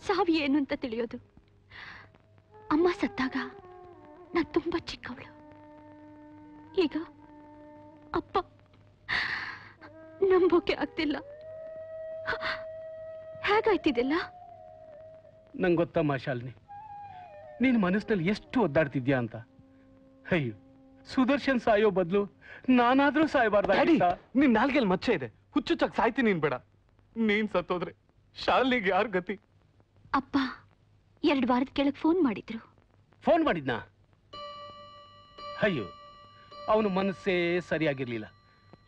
ಸಾವು ಏನು ಅಂತ ತಿಳಿಯೋದು. ಅಮ್ಮ ಸತ್ತಾಗ ನಾ ತುಂಬಾ ಚಿಕ್ಕವಳು. ಈಗ ಅಪ್ಪ ನಂಬೋಕೆ ಆಗ್ತಿಲ್ಲ. ಹೇಗಾಯ್ತಿದೆಲ್ಲ? ನಂಗೆ ಗೊತ್ತಮ್ಮ ಶಾಲಿನಿ, ನೀನ್ ಮನಸ್ಸಿನಲ್ಲಿ ಎಷ್ಟು ಒದ್ದಾಡ್ತಿದ್ಯಾ ಅಂತ. ಅಯ್ಯೋ, ಸುದರ್ಶನ್ ಸಾಯೋ ಬದಲು ನಾನಾದ್ರೂ ಸಾಯಬಾರ್ದಾಗಿತ್ತ. ನಿನ್ ನಾಲ್ಗೆಲ್ ಮಚ್ಚೆ ಇದೆ, ಹುಚ್ಚುಚ್ಚಾಗಿ ಸಾಯ್ತೀನಿ ನೀನ್ ಬೇಡ. ನೀನ್ ಸತ್ತೋದ್ರೆ ಶಾಲಿನಿಗೆ ಯಾರ್ ಗತಿ? ಅಪ್ಪ 2 ವಾರದ ಕೆಳಗೆ ಫೋನ್ ಮಾಡಿದ್ರು. ಫೋನ್ ಮಾಡಿದ್ನಾ? ಅಯ್ಯೋ, ಅವನು ಮನಸ್ಸೇ ಸರಿಯಾಗಿರ್ಲಿಲ್ಲ.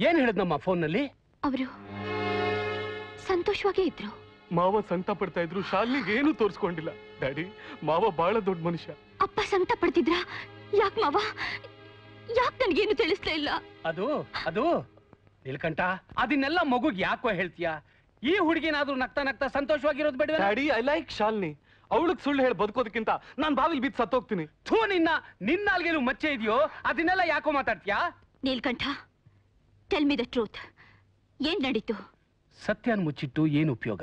ಏನ್ ಹೇಳಿದ್ನಮ್ಮ ಫೋನ್ನಲ್ಲಿ? ಅವರು ಸಂತೋಷವಾಗೇ ಇದ್ರು. ಮಾವ ಸಂಕಟ ಪಡ್ತಾ ಇದ್ರು, ಶಾಲಿನಿಗೆ ಏನು ತೋರಿಸ್ಕೊಂಡಿಲ್ಲ. ಡ್ಯಾಡಿ, ಮಾವ ಬಹಳ ದೊಡ್ಡ ಮನುಷ್ಯ. ಅಪ್ಪ ಸಂಕಟ ಪಡ್ತಿದ್ರ? ಯಾಕೆ ಮಾವ, ಯಾಕೆ ನನಗೇನು ತಿಳಿಸ್ಲೇ ಇಲ್ಲ? ಅದು ಅದು ನೀಲ್ಕಂಠ, ಅದನ್ನೆಲ್ಲ ಮಗುಗೆ ಯಾಕೋ ಹೇಳ್ತೀಯ? ಈ ಹುಡುಗಿನಾದ್ರೂ ನಗ್ತಾ ನಗ್ತಾ ಸಂತೋಷವಾಗಿರೋದು ಬೇಡ? Daddy, I like Shalini. ಅವಳಿಗೆ ಸುಳ್ಳು ಹೇಳಿ ಬದುಕೋದಕ್ಕಿಂತ ನಾನ್ ಬಾವಿಲ್ ಬಿದ್ದು ಸತ್ತೋಗ್ತೀನಿ. ಥೂ, ನಿನ್ನಾಲ್ಗೇನು ಮಚ್ಚೆ ಇದೆಯೋ ಅದನ್ನೆಲ್ಲ ಯಾಕೋ ಮಾತಾಡ್ತೀಯಾ? Neelkanth, tell me the truth. ಏನ್ ನಡೀತು? ಸತ್ಯನ ಮುಚ್ಚಿಟ್ಟು ಏನು ಉಪಯೋಗ?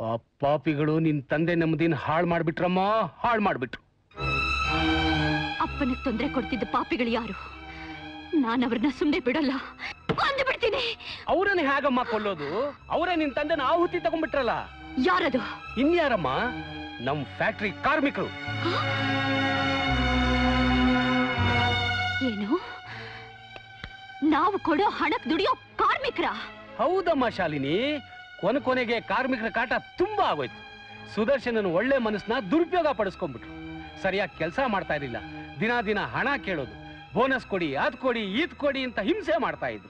ಆ ಪಾಪಿಗಳು ನಿನ್ ತಂದೆ ನೆಮ್ಮದಿನ ಹಾಳು ಮಾಡ್ಬಿಟ್ರಮ್ಮ, ಹಾಳು ಮಾಡ್ಬಿಟ್ರು. ಅಪ್ಪನಿಗೆ ತೊಂದರೆ ಕೊಡ್ತಿದ್ದ ಪಾಪಿಗಳು ಯಾರು? ನಾನು ಅವ್ರನ್ನ ಸುಮ್ಮನೆ ಬಿಡಲ್ಲ, ಕೊಂದು ಬಿಡ್ತೀನಿ. ಅವರನ್ನ ಹೇಗಮ್ಮ ಕೊಲ್ಲೋದು? ಅವರೇ ನಿನ್ ತಂದೆನ ಆಹುತಿ ತಗೊಂಡ್ಬಿಟ್ರಲ್ಲ. ಯಾರದು? ಇನ್ಯಾರಮ್ಮ? ನಮ್ ಫ್ಯಾಕ್ಟ್ರಿ ಕಾರ್ಮಿಕರು. ಏನು? ನಾವು ಕೊಡೋ ಹಣಕ್ಕೆ ದುಡಿಯೋ ಕಾರ್ಮಿಕರ? ಹೌದಮ್ಮ ಶಾಲಿನಿ, ಕೊನೆಗೆ ಕಾರ್ಮಿಕರ ಕಾಟ ತುಂಬಾ ಆಗೋಯ್ತು. ಸುದರ್ಶನನ ಒಳ್ಳೆ ಮನಸ್ಸನ್ನ ದುರುಪಯೋಗ ಪಡಿಸ್ಕೊಂಡ್ಬಿಟ್ರು. ಸರಿಯಾಗಿ ಕೆಲಸ ಮಾಡ್ತಾ ಇರಲಿಲ್ಲ. ದಿನ ಹಣ ಕೇಳೋದು, ಬೋನಸ್ ಕೊಡಿ, ಅದ್ ಕೊಡಿ, ಇದ್ ಕೊಡಿ ಅಂತ ಹಿಂಸೆ ಮಾಡ್ತಾ ಇದ್ರು.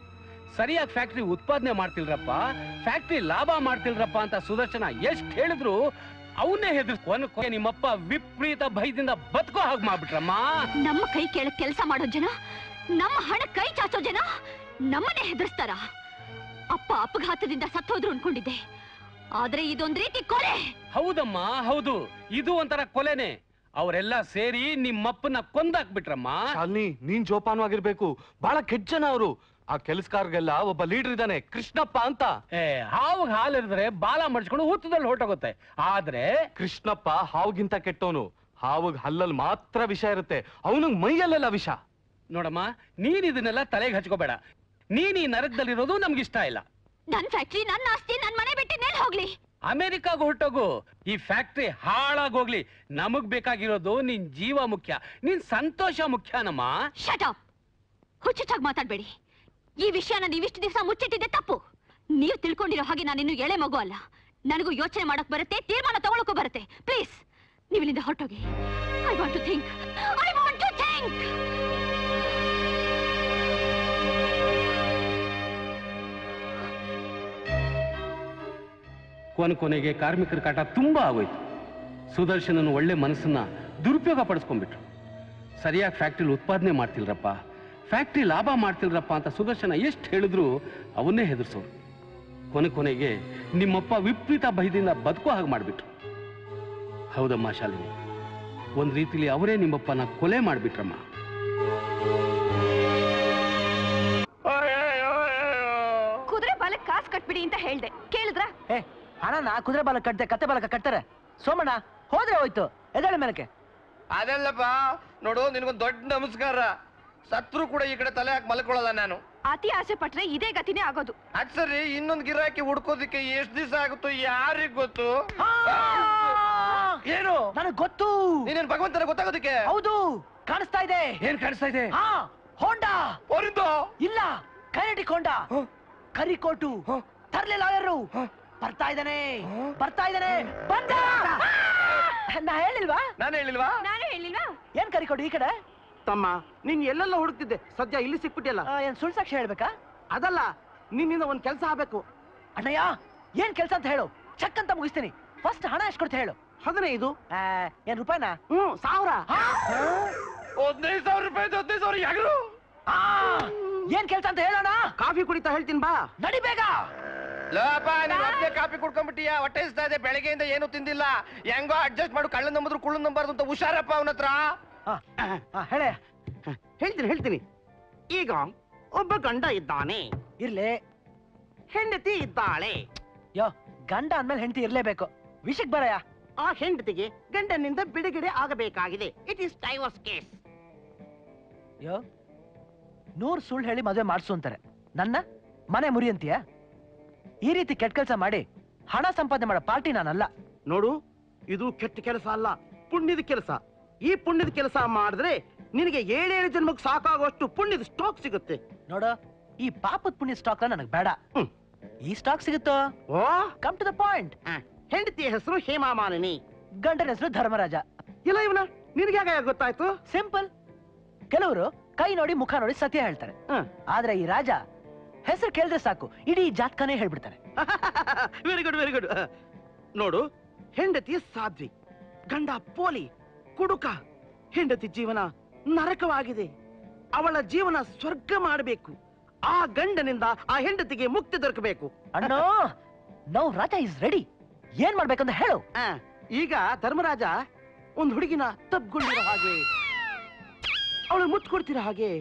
ಸರಿಯಾಗಿ ಫ್ಯಾಕ್ಟ್ರಿ ಉತ್ಪಾದನೆ ಮಾಡ್ತಿಲ್ರಪ್ಪ, ಫ್ಯಾಕ್ಟ್ರಿ ಲಾಭ ಮಾಡ್ತಿಲ್ರಪ್ಪ ಅಂತ ಸುದರ್ಶನ ಎಷ್ಟ್ ಹೇಳಿದ್ರು ಅವನ್ನೇ ಹೆದರ್ಸ್ಕೊ. ನಿಮ್ಮಪ್ಪ ವಿಪರೀತ ಭಯದಿಂದ ಬದುಕೋ ಹಾಗೆ ಮಾಡ್ಬಿಟ್ರಮ್ಮ. ನಮ್ಮ ಕೈ ಕೆಳಗ್ ಕೆಲಸ ಮಾಡೋ ಜನ ನಮ್ಮ ಹಣ ಕೈ ಚಾಚೋ ಜನ ನಮ್ಮನ್ನೇ ಹೆದರ್ಸ್ತಾರ. ಅಪ್ಪ ಅಪಘಾತದಿಂದ ಸತ್ತೋದ್ರು ಅನ್ಕೊಂಡಿದ್ದೆ, ಆದ್ರೆ ಇದೊಂದ್ ರೀತಿ ಕೊಲೆ. ಹೌದಮ್ಮ, ಹೌದು, ಇದು ಒಂಥರ ಕೊಲೆನೆ. ಅವರೆಲ್ಲ ಸೇರಿ ನಿಮ್ಮಪ್ಪನ ಕೊಂದಾಕ್ಬಿಟ್ರಮ್ಮ. ಶಾಲಿನಿ, ನೀನ್ ಜೋಪಾನವಾಗಿರ್ಬೇಕು. ಬಹಳ ಕೆಟ್ಟ ಜನ ಅವರು. ಆ ಕೆಲಸಗಾರ್ಗೆಲ್ಲ ಒಬ್ಬ ಲೀಡರ್ ಇದ್ದಾನೆ, ಕೃಷ್ಣಪ್ಪ ಅಂತ. ಹಾವು ಹಾಲಿರಿದ್ರೆ ಬಾಲ ಮಡ್ಸ್ಕೊಂಡು ಹುತ್ತದಲ್ಲಿ ಹೊರಟೋಗುತ್ತೆ. ಆದ್ರೆ ಕೃಷ್ಣಪ್ಪ ಹಾವುಗಿಂತ ಕೆಟ್ಟವನು. ಹಾವುಗ್ ಹಲ್ಲಲ್ಲಿ ಮಾತ್ರ ವಿಷ ಇರುತ್ತೆ, ಅವನಿಗೆ ಮೈಯಲ್ಲೆಲ್ಲ ವಿಷ. ನೋಡಮ್ಮ, ನೀನ್ ಇದನ್ನೆಲ್ಲ ತಲೆಗೆ ಹಚ್ಕೋಬೇಡ. ನೀನ್ ಈ ನರಕದಲ್ಲಿರೋದು ನಮ್ಗಿಷ್ಟ ಇಲ್ಲ. ನನ್ ಫ್ಯಾಕ್ಟ್ರಿ, ನನ್ನ ಆಸ್ತಿ, ನನ್ ಮನೆ ಬಿಟ್ಟು ನೆಲ್ ಹೋಗ್ಲಿ. ಅಮೆರಿಕಾಗ ಹೊರಟೋಗು. ಈ ಫ್ಯಾಕ್ಟ್ರಿ ಹಾಳಾಗೋಗ್ಲಿ. ನಮಗ್ ಬೇಕಾಗಿರೋದು ನಿನ್ ಜೀವ ಮುಖ್ಯ, ನಿನ್ ಸಂತೋಷ ಮುಖ್ಯನಮ್ಮ. Shut up! ಹುಚ್ಚುಚ್ಚಾಗಿ ಮಾತಾಡ್ಬೇಡಿ. ಈ ವಿಷಯನ ನೀವಿಷ್ಟು ದಿವಸ ಮುಚ್ಚಿಟ್ಟಿದ್ದೆ ತಪ್ಪು. ನೀವು ತಿಳ್ಕೊಂಡಿರೋ ಹಾಗೆ ನಾನಿನ್ನು ಎಳೆ ಮಗು ಅಲ್ಲ. ನನಗೂ ಯೋಚನೆ ಮಾಡಕ್ ಬರುತ್ತೆ, ತೀರ್ಮಾನ ತಗೊಳಕ್ಕೂ ಬರುತ್ತೆ. ಪ್ಲೀಸ್, ನೀವು ಇಲ್ಲಿಂದ ಹೊರಟೋಗಿ. I want to think. I want to think. ಕೊನೆಗೆ ಕಾರ್ಮಿಕರ ಕಾಟ ತುಂಬಾ ಆಗೋಯ್ತು. ಸುದರ್ಶನನ ಒಳ್ಳೆ ಮನಸ್ಸನ್ನ ದುರುಪಯೋಗ ಪಡಿಸ್ಕೊಂಡ್ಬಿಟ್ರು. ಸರಿಯಾಗಿ ಫ್ಯಾಕ್ಟ್ರಿಲಿ ಉತ್ಪಾದನೆ ಮಾಡ್ತಿಲ್ರಪ್ಪ, ಫ್ಯಾಕ್ಟ್ರಿ ಲಾಭ ಮಾಡ್ತಿಲ್ರಪ್ಪ ಅಂತ ಸುದರ್ಶನ ಎಷ್ಟು ಹೇಳಿದ್ರು ಅವನ್ನೇ ಹೆದರ್ಸೋರು. ಕೊನೆಗೆ ನಿಮ್ಮಪ್ಪ ವಿಪರೀತ ಭಯದಿಂದ ಬದುಕೋ ಹಾಗೆ ಮಾಡಿಬಿಟ್ರು. ಹೌದಮ್ಮ ಶಾಲಿನಿ, ಒಂದ್ ರೀತಿಲಿ ಅವರೇ ನಿಮ್ಮಪ್ಪನ ಕೊಲೆ ಮಾಡಿಬಿಟ್ರಮ್ಮ. ಕುದುರೆ ಬಾಲಕ್ ಕಾಸು ಕಟ್ಬಿಡಿ ಅಂತ ಹೇಳ್ದೆ, ಕೇಳಿದ್ರ? ಹಣನ ಕುದುರೆ ಬಾಲಕ್ ಕಟ್ತೆ, ಕತ್ತೆ ಬಾಲಕ ಕಟ್ತಾರೆ. ಸೋಮಣ್ಣ ಹೋದ್ರೆ ಹೋಯ್ತು, ಎದಳ ಮೇಲಕ್ಕೆ. ಅದಲ್ಲಪ್ಪ ನೋಡು, ನಿನ್ಗೊಂದು ದೊಡ್ಡ ನಮಸ್ಕಾರ. ಸತ್ರು ಕೂಡ ಈ ಕಡೆ ತಲೆ ಹಾಕಿ ಮಲ್ಕೊಳ್ಳೋದ ನಾನು. ಅತಿ ಆಸೆ ಪಟ್ರೆ ಇದೇ ಗತಿನೇ ಆಗೋದು. ಅದ್ ಸರಿ, ಇನ್ನೊಂದು ಗಿರಾಕಿ ಹುಡ್ಕೋದಿಕ್ಕೆ ಎಷ್ಟ್ ದಿವಸ ಆಗುತ್ತೋ ಯಾರಿಗ್ ಗೊತ್ತು? ಏನು? ನನಗ್ ಗೊತ್ತು. ನೀನೇನ್ ಭಗವಂತನ ಗೊತ್ತಾಗೋದಕ್ಕೆ? ಹೌದು, ಕಾಣಿಸ್ತಾ ಇದೆ. ಏನ್ ಕಾಣಿಸ್ತಾ ಇದೆ? ಹೋಂಡಾ. ಅವರಿಂದ ಇಲ್ಲ, ಕೈನೆಟಿಕ್ ಹೋಂಡಾ. ಕರಿಕೋಟು ತರ್ಲೆ ಲಾಯರು. ಬರ್ತಾ ಇದ್ದಾನೆ, ಬರ್ತಾ ಇದ್ದಾನೆ, ಬಂದ. ನಾ ಹೇಳಿಲ್ವಾ? ನಾನು ಹೇಳಿಲ್ವಾ? ನಾನು ಹೇಳಿಲ್ವಾ? ಏನ್ ಕರಿಕೋಟು ಈ ಕಡೆ? ತಮ್ಮ, ನೀನ್ ಎಲ್ಲೆಲ್ಲ ಹುಡುಕ್ತಿದ್ದೆ, ಸದ್ಯ ಇಲ್ಲಿ ಸಿಕ್ಬಿಟ್ಟಿಯಲ್ಲ. ಏನ್ ಸುಳ್ಳು ಸಾಕ್ಷಿ ಹೇಳ್ಬೇಕಾ? ಅದಲ್ಲ, ನಿನ್ನಿಂದ ಒಂದ್ ಕೆಲಸ ಆಗ್ಬೇಕು. ಅಣ್ಣಯ್ಯ, ಏನ್ ಕೆಲಸ ಅಂತ ಹೇಳು, ಚೆಕ್ ಅಂತ ಮುಗಿಸ್ತೀನಿ. ಫಸ್ಟ್ ಹಣ ಎಷ್ಟು ಕೊಡ್ತಾ ಹೇಳು. 15. ಏನ್ ರೂಪಾಯಿನ? 1000. 15,000 ರೂಪಾಯಿ. 15,000 ಯಾರು? ಏನ್ ಕೆಲಸ ಅಂತ ಹೇಳೋಣ. ಕಾಫಿ ಕುಡಿತಾ ಹೇಳ್ತೀನಿ, ಬಾ. ನಡಿ ಬೇಗ. ಲೋಪ, ನೀನ್ ಒಬ್ಬನೇ ಕಾಫಿ ಕುಡ್ಕೊಂಡ್ಬಿಟ್ಟಿಯಾ? ಹೊಟ್ಟೆ ಇಸ್ತಾ ಇದೆ, ಬೆಳಗ್ಗೆಯಿಂದ ಏನು ತಿಂದಿಲ್ಲ. ಹೆಂಗೋ ಅಡ್ಜಸ್ಟ್ ಮಾಡು. ಕಳ್ಳ ನಂಬುದ್ರು ಕುಳ್ಳು ನಂಬಾರ್ದು ಅಂತ ಹುಷಾರಪ್ಪ ಅವನ ಹತ್ರ. ಹೇಳ. ಹೇಳ್ತೀನಿ. ಈಗ ಒಬ್ಬ ಗಂಡ ಇದ್ದಾನೆ, ಇರ್ಲಿ. ಹೆಂಡತಿ ಇದ್ದಾಳೆ. ಯೋ, ಗಂಡ ಅಂದ್ಮೇಲೆ ಹೆಂಡತಿ ಇರ್ಲೇಬೇಕು. ವಿಷಯಕ್ಕೆ ಬರಯ್ಯ. ಆ ಹೆಂಡತಿಗೆ ಗಂಡನಿಂದ ಬಿಡುಗಡೆ ಆಗಬೇಕಾಗಿದೆ. It is divorce case. ಯೋ, 100 ಸುಳ್ಳು ಹೇಳಿ ಮದುವೆ ಮಾಡಿಸು ಅಂತಾರೆ. ನನ್ನ ಮನೆ ಮುರಿ ಅಂತೀಯ? ಈ ರೀತಿ ಕೆಟ್ಟ ಕೆಲಸ ಮಾಡಿ ಹಣ ಸಂಪಾದನೆ ಮಾಡೋ ಪಾರ್ಟಿ ನಾನಲ್ಲ. ನೋಡು, ಇದು ಕೆಟ್ಟ ಕೆಲಸ ಅಲ್ಲ, ಪುಣ್ಯದ ಕೆಲಸ. ಈ ಪುಣ್ಯದ ಕೆಲಸ ಮಾಡಿದ್ರೆ ನಿನಗೆ 7 ಜನ್ಮಕ್ಕೆ ಸಾಕಾಗುವಷ್ಟು ಪುಣ್ಯದ ಸ್ಟಾಕ್ ಸಿಗುತ್ತೆ. ನೋಡು, ಈ ಪಾಪದ ಪುಣ್ಯ ಸ್ಟಾಕ್ ನನಗೆ ಬೇಡ. ಈ ಸ್ಟಾಕ್ ಸಿಗುತ್ತೋ? ಓ, ಕಮ್ ಟು ದ ಪಾಯಿಂಟ್. ಹೆಂಡತಿಯ ಹೆಸರು ಹೇಮಾಮಾಲಿನಿ, ಗಂಡನ ಹೆಸರು ಧರ್ಮರಾಜ. ಇಲ್ಲ, ಇವನ ನಿನಗೆ ಹೇಗೆ ಗೊತ್ತಾಯ್ತು? ಸಿಂಪಲ್. ಕೆಲವರು ಕೈ ನೋಡಿ ಮುಖ ನೋಡಿ ಸತ್ಯ ಹೇಳ್ತಾರೆ, ಆದ್ರೆ ಈ ರಾಜ ಹೆಸರು ಕೇಳಿದ್ರೆ ಸಾಕು ಇಡೀ ಜಾತಕನೇ ಹೇಳ್ಬಿಡ್ತಾರೆ. Very good, very good. ನೋಡು, ಹೆಂಡತಿ ಸಾಧ್ವಿ, ಗಂಡ ಪೋಲಿ, ಕುಡುಕ. ಹೆಂಡತಿ ಜೀವನ ನರಕವಾಗಿದೆ. ಅವಳ ಜೀವನ ಸ್ವರ್ಗ ಮಾಡಬೇಕು. ಆ ಗಂಡನಿಂದ ಆ ಹೆಂಡತಿಗೆ ಮುಕ್ತಿ ದೊರಕಬೇಕು. ಅಣ್ಣೋ, ನೌ ರಾಜ ಇಸ್ ರೆಡಿ. ಏನ್ ಮಾಡ್ಬೇಕಂತ ಹೇಳು. ಈಗ ಧರ್ಮರಾಜ ಒಂದು ಹುಡುಗಿನ ತಬ್ಕೊಂಡಿರೋ ಹಾಗೆ, ಅವಳು ಮುತ್ತು ಕೊಡ್ತಿರೋ ಹಾಗೆ,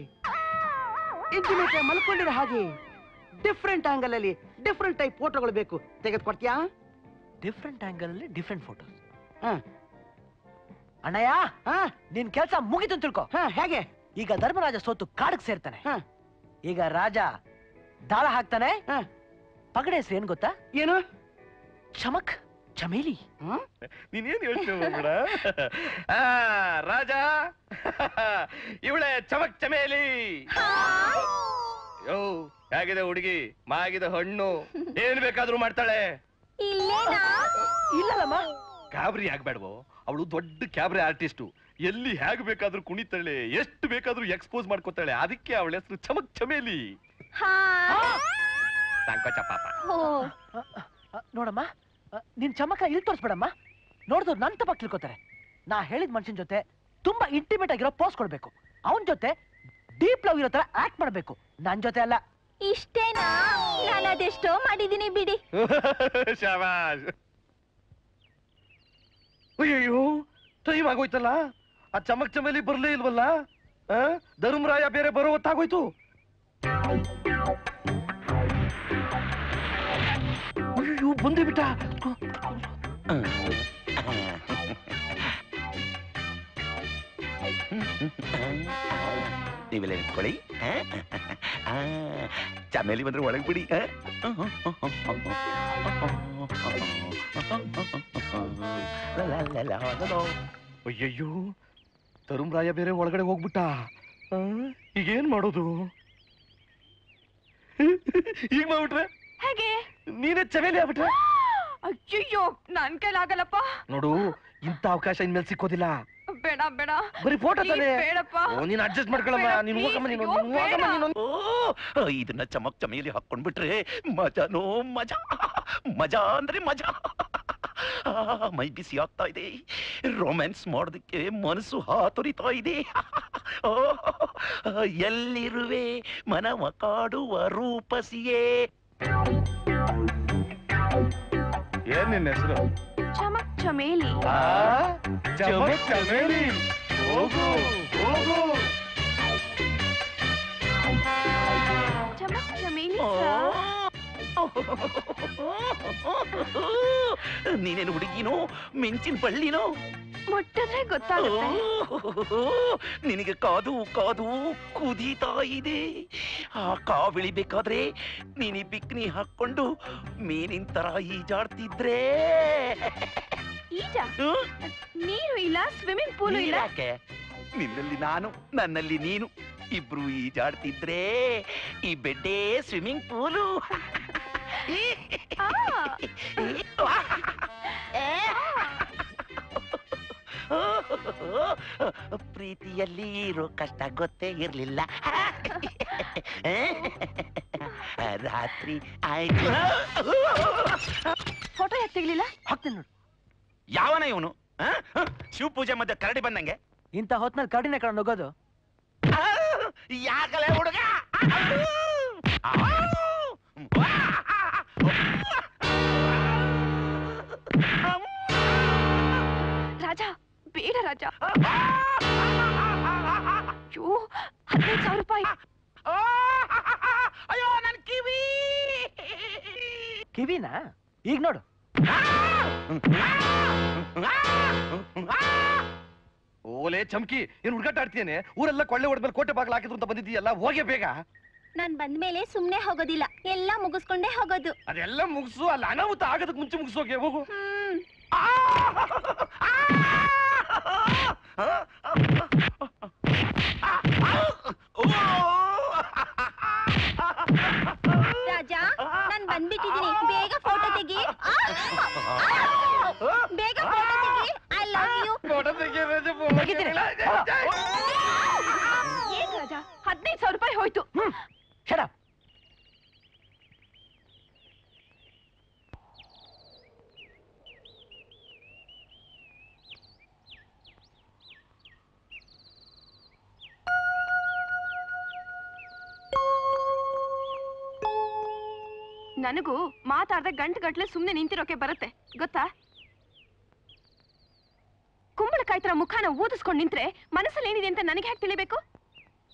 ಇಂಟಿಮೇಟ್ ಮಲ್ಕೊಂಡಿರೋ ಹಾಗೆ, ಡಿಫ್ರೆಂಟ್ ಆಂಗಲ್ ಅಲ್ಲಿ ಡಿಫ್ರೆಂಟ್ ಟೈಪ್ ಫೋಟೋಗಳು ಬೇಕು. ತೆಗೆದುಕೊಡ್ತೀಯಾ? ಡಿಫ್ರೆಂಟ್ ಆಂಗಲ್ ಅಲ್ಲಿ ಡಿಫ್ರೆಂಟ್ ಫೋಟೋಸ್. ಅಣ್ಣಯ್ಯ, ನಿನ್ ಕೆಲಸ ಮುಗಿತು ಅಂತ ತಿಳ್ಕೊ. ಹೇಗೆ? ಈಗ ಧರ್ಮರಾಜ ಸೋತು ಕಾಡಕ್ ಸೇರ್ತಾನೆ. ಈಗ ರಾಜ ದಾಳ ಹಾಕ್ತಾನೆ. ಪಗಡೆ ಹೆಸರು ಏನ್ ಗೊತ್ತಾ? ಏನು? ಚಮಕ್ ಚಮೇಲಿ. ನೀನೇನ್ ಹೇಳ್ತೀಯ ರಾಜ? ಇವಳೆ ಚಮಕ್ ಚಮೇಲಿ. ಯೋ, ಹೇಗಿದೆ ಹುಡುಗಿ? ಮಾಗಿದೆ ಹಣ್ಣು, ಏನ್ ಬೇಕಾದ್ರೂ ಮಾಡ್ತಾಳೆ. ಇಲ್ಲಲ್ಲಮ್ಮ, ಕ್ಯಾಬ್ರಿ ಆಗ್ಬೇಡ್ವೋ. ಅವಳು ದೊಡ್ಡ ಕ್ಯಾಬ್ರೆ ಆರ್ಟಿಸ್ಟು. ಎಲ್ಲಿ ಹೇಗ್ ಬೇಕಾದ್ರೂ ಕುಣಿತಾಳೆ, ಎಷ್ಟು ಬೇಕಾದ್ರೂ ಎಕ್ಸ್ಪೋಸ್ ಮಾಡ್ಕೋತಾಳೆ. ಅದಕ್ಕೆ ಅವಳ ಹೆಸರು ಚಮಕ್ ಚಮೇಲಿ. ಸಂಕೋಚ ಪಾಪ. ನೋಡಮ್ಮ, ನಿನ್ ಚಮಕ ಇಲ್ಲಿ ತೋರಿಸ್ಬೇಡಮ್ಮ. ನೋಡಿದ್ರು ನನ್ ತಪ್ಪ ತಿಳ್ಕೊತಾರೆ. ನಾ ಹೇಳಿದ ಮನುಷ್ಯನ ಜೊತೆ ತುಂಬಾ ಇಂಟಿಮೇಟ್ ಆಗಿರೋ ಪೋಸ್ ಕೊಡ್ಬೇಕು. ಅವನ್ ಜೊತೆ ಡೀಪ್ ಲವ್ ಇರೋ ತರ ಆಕ್ಟ್ ಮಾಡ್ಬೇಕು, ನನ್ ಜೊತೆ ಅಲ್ಲ. ಇಷ್ಟೇನಾ? ನಾನು ಅದೆಷ್ಟೋ ಮಾಡಿದೀನಿ ಬಿಡಿ. ಶಾಬಾಷ್. ಅಯ್ಯೋ ಟೈಮ್ ಆಗೋಯ್ತಲ್ಲ, ಆ ಚಮಕ್ ಚಮೇಲಿ ಬರ್ಲೇ ಇಲ್ವಲ್ಲ. ಧರ್ಮರಾಯ ಬೇರೆ ಬರೋ ಹೊತ್ತಾಗೋಯ್ತು. ಅಯ್ಯೋ ಬಂದೇ ಬಿಟ್ಟ. ನೀವೆಲ್ಲ ನಿಂತ್ಕೊಳ್ಳಿ. ಚಮೇಲಿ ಬಂದ್ರೆ ಒಳಗೆ ಬಿಡಿ. ಅಯ್ಯಯ್ಯೋ ಧರ್ಮರಾಯ ಬೇರೆ ಒಳಗಡೆ ಹೋಗ್ಬಿಟ್ಟ. ಈಗೇನ್ ಮಾಡೋದು? ಈಗ ಮಾಡ್ಬಿಟ್ರೆ ಹೇಗೆ? ನೀನೇ ಚಮೇಲಿ ಆಗ್ಬಿಟ್ರೆ? ಅಯ್ಯಯ್ಯೋ ನನ್ ಕೈಲಾಗಲ್ಲಪ್ಪ. ನೋಡು, ಇಂಥ ಅವಕಾಶ ಇನ್ಮೇಲೆ ಸಿಕ್ಕೋದಿಲ್ಲ. ಬೇಡ ಬೇಡ, ಬರೀ ಫೋಟೋ ತಾನೆ. ಬೇಡಪ್ಪ. ನೀನ್ ಅಡ್ಜಸ್ಟ್ ಮಾಡ್ಕೊಳಮ್ಮ. ನೀನು ಹೋಗಮ್ಮ, ನೀನು ಹೋಗಮ್ಮ ನೀನು. ಇದನ್ನ ಚಮಕ್ ಚಮೇಲಿ ಹಾಕೊಂಡ್ಬಿಟ್ರೆ ಮಜಾನೋ ಮಜಾ. ಮಜಾ ಅಂದ್ರೆ ಮಜಾ. ಮೈ ಬಿಸಿ ಆಗ್ತಾ ಇದೆ, ರೊಮ್ಯಾನ್ಸ್ ಮಾಡೋದಕ್ಕೆ ಮನಸ್ಸು ಹಾತೊರಿತಾ ಇದೆ. ಎಲ್ಲಿರುವೆ ಮನವ ಕಾಡುವ ರೂಪಸಿಯೇ. ಏನ್ ನಿನ್ನ ಹೆಸರು? ಚಮಕ್ ಚಮೇಲಿ. ಚಮಕ್ ಚಮೇಲಿ. ಹೋಗು ಹೋಗು. ಚಮಕ್ ಚಮೇಲಿ. ನೀನೇನು ಹುಡುಗಿನೋ ಮೆಂಚಿನ ಬಳ್ಳಿನೋ? ಮುಟ್ಟಿದ್ರೆ ಗೊತ್ತಾಗುತ್ತೆ. ನಿನಗೆ ಕಾದು ಕಾದು ಕುದೀತಾ ಇದೆ. ಆ ಕಾವಿಳಿಬೇಕಾದ್ರೆ ನೀನಿ ಬಿಕ್ನಿ ಹಾಕೊಂಡು ಮೀನಿನ ತರ ಈಜಾಡ್ತಿದ್ರೆ. ಈಜ? ನೀರು ಇಲ್ಲ, ಸ್ವಿಮ್ಮಿಂಗ್ ಪೂಲ್ ಇಲ್ಲ. ನಿನ್ನಲ್ಲಿ ನಾನು, ನನ್ನಲ್ಲಿ ನೀನು, ಇಬ್ರು ಈಜಾಡ್ತಿದ್ರೆ ಈ ಬೆಡ್ಡೇ ಸ್ವಿಮ್ಮಿಂಗ್ ಪೂಲು. ಪ್ರೀತಿಯಲ್ಲಿ ಇರೋ ಕಷ್ಟ ಗೊತ್ತೇ ಇರ್ಲಿಲ್ಲ. ರಾತ್ರಿ ಆಯ್ತು. ಫೋಟೋ ಯಾಕೆ ತೆಗಿಲಿಲ್ಲ? ಹಾಕ್ತೀನಿ ನೋಡು. ಯಾವನ ಇವನು? ಶಿವ ಪೂಜೆ ಮಧ್ಯೆ ಕರಡಿ ಬಂದಂಗೆ. ಇಂಥ ಹೊತ್ನಲ್ಲಿ ಕರಡಿನ ಕಡೆ ನುಗ್ಗೋದು? ಯಾಕಲೇ ಹುಡುಗ? ರಾಜ ಬೇಡ ರಾಜ. ಅಯ್ಯೋ 15,000 ರೂಪಾಯಿ. ಅಯ್ಯೋ ನನ್ ಕಿವಿ. ಕಿವಿನಾ? ಈಗ ನೋಡು. ಓಲೆ ಚಮ್ಕಿ, ಏನ್ ಹುಡುಗಾಟ ಆಡ್ತೀಯೇನೆ? ಊರೆಲ್ಲ ಕೊಳ್ಳೆ ಹೊಡೆದ್ಮೇಲೆ ಕೋಟೆ ಬಾಗಿಲು ಹಾಕಿದ್ರು ಅಂತ ಬಂದಿದ್ದೀಯಲ್ಲ, ಹೋಗೇ ಬೇಗ. ನಾನ್ ಬಂದ್ಮೇಲೆ ಸುಮ್ನೆ ಹೋಗೋದಿಲ್ಲ, ಎಲ್ಲ ಮುಗಿಸ್ಕೊಂಡೇ ಹೋಗೋದು. ಅದೆಲ್ಲ ಮುಗಿಸು, ಅಲ್ಲ ಅನಾಹುತ ಆಗೋದಕ್ಕೆ ಮುಂಚೆ ಮುಗಿಸೋಕೆ ಹೋಗು. ರಾಜ ನಾನ್ ಬಂದ್ಬಿಟ್ಟಿದೀನಿ, ಬೇಗ ಫೋಟೋ ತೆಗಿ. ಬೇಗ ಫೋಟೋ ತೆಗಿ. I love you. ಫೋಟೋ ತೆಗಿ. ಏನ್ ರಾಜ 15,000 ರೂಪಾಯಿ ಹೋಯ್ತು. Shut up. ನನಗೂ ಮಾತಾಡ್ದೆ ಗಂಟೆ ಸುಮ್ನೆ ನಿಂತಿರೋಕೆ ಬರುತ್ತೆ ಗೊತ್ತಾ? ಕುಂಬಳಕಾಯಿ ತರ ಮುಖಾನ ಊದಿಸ್ಕೊಂಡು ನಿಂತ್ರೆ ಮನಸ್ಸಲ್ಲಿ ಏನಿದೆ ಅಂತ ನನಗೆ ಹೇಗೆ ತಿಳಿಬೇಕು?